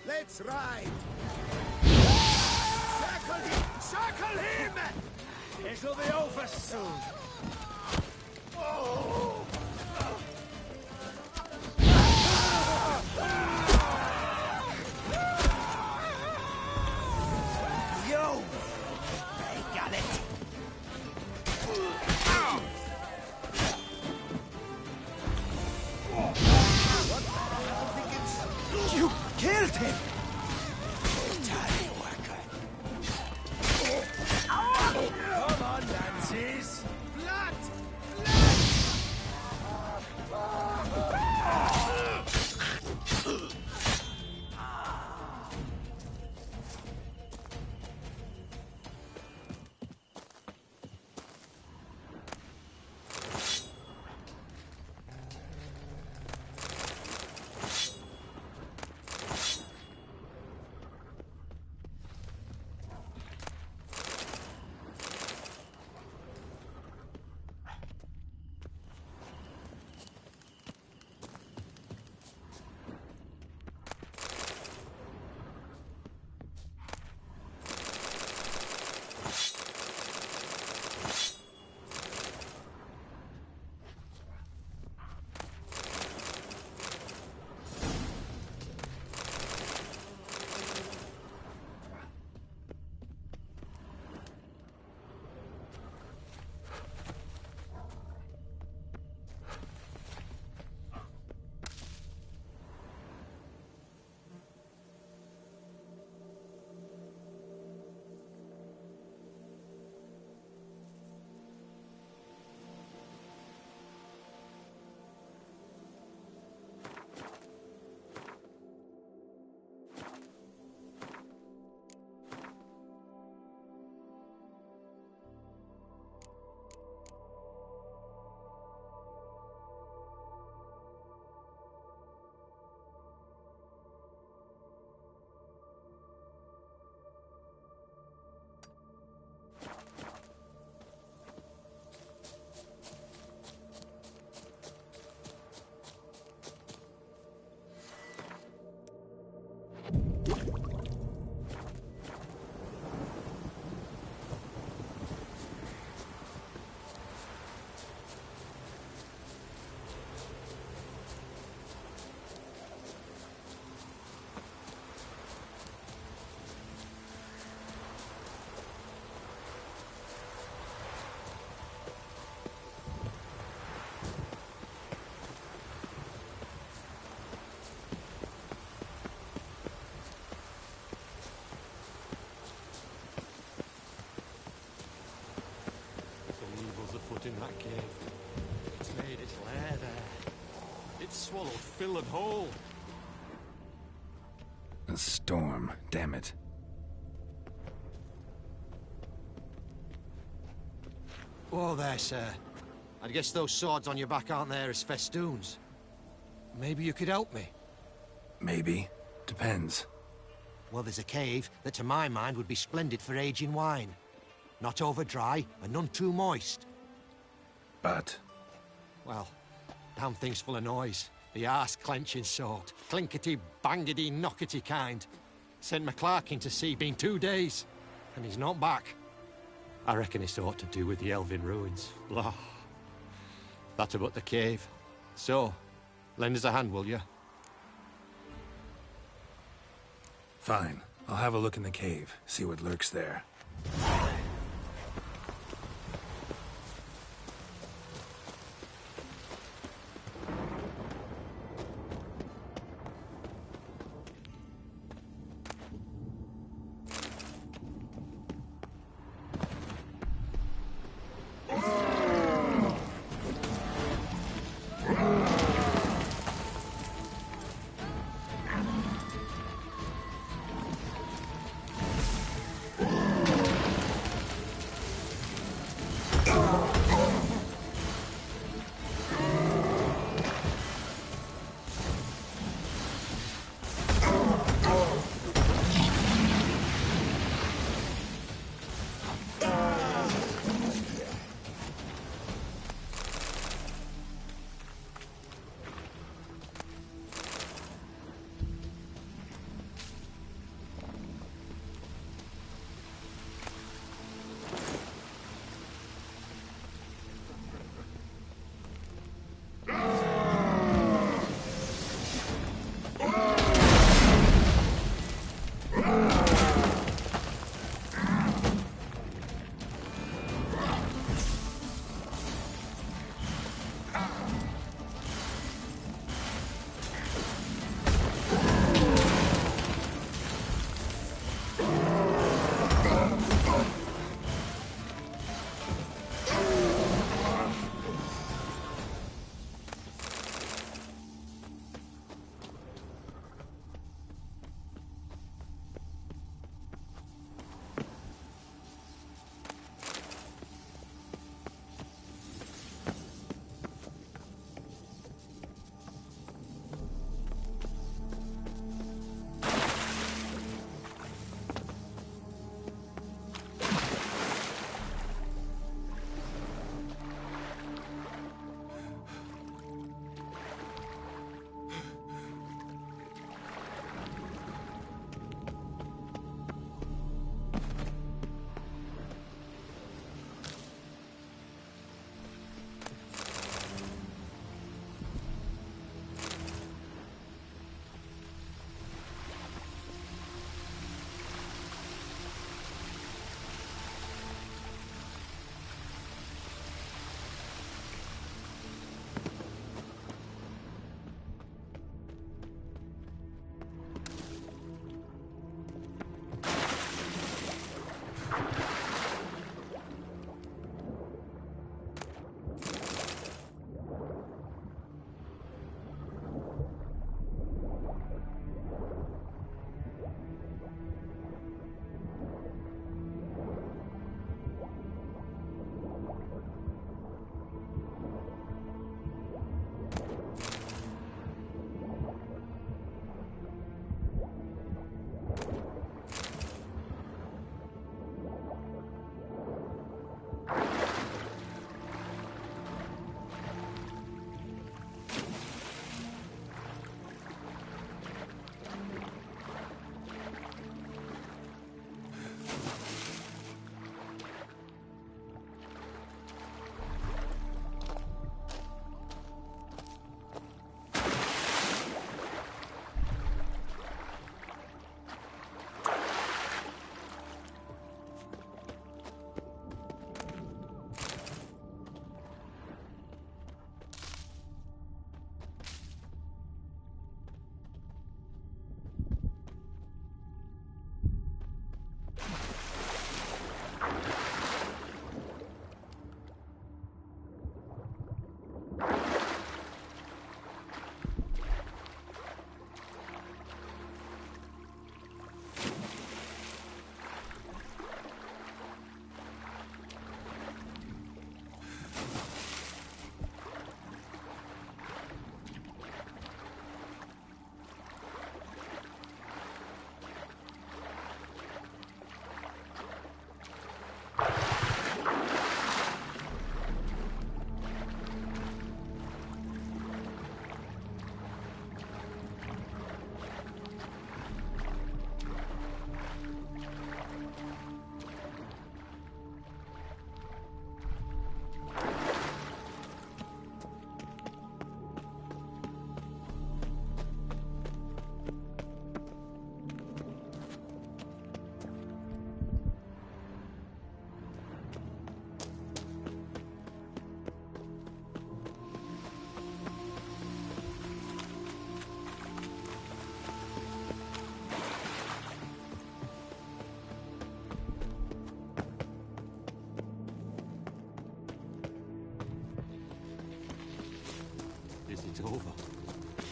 Let's ride! Circle him! Circle him! It'll be over soon. Oh! Yo! I got it! You killed him! Dirty worker. Come on, Nazis! Blood! In that cave. It's made its lair there. It's swallowed Phil and whole. A storm, damn it. Whoa there, sir. I guess those swords on your back aren't there as festoons. Maybe you could help me? Maybe. Depends. Well, there's a cave that to my mind would be splendid for aging wine. Not over dry and none too moist. But? Well, damn thing's full of noise. The arse-clenching sort. Clinkety-bangety-knockety kind. Sent McClark in to sea, been 2 days. And he's not back. I reckon it's ought to do with the elven ruins. Blah. That about the cave. So, lend us a hand, will you? Fine. I'll have a look in the cave, see what lurks there.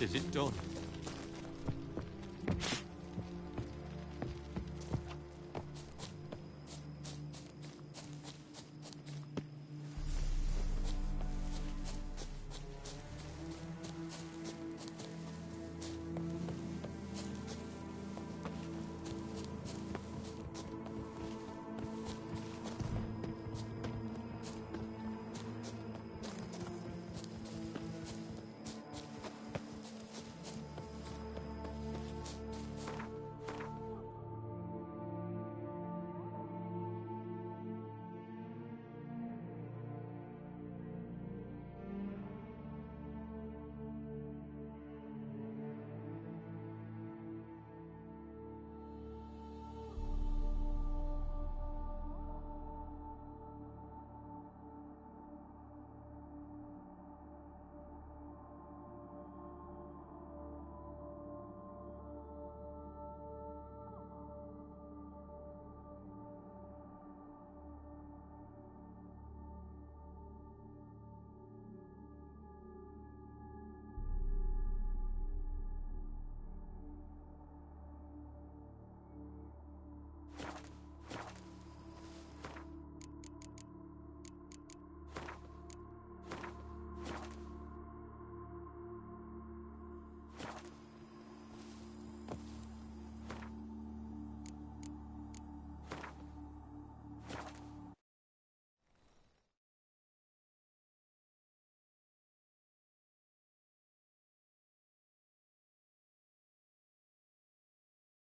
Is it done?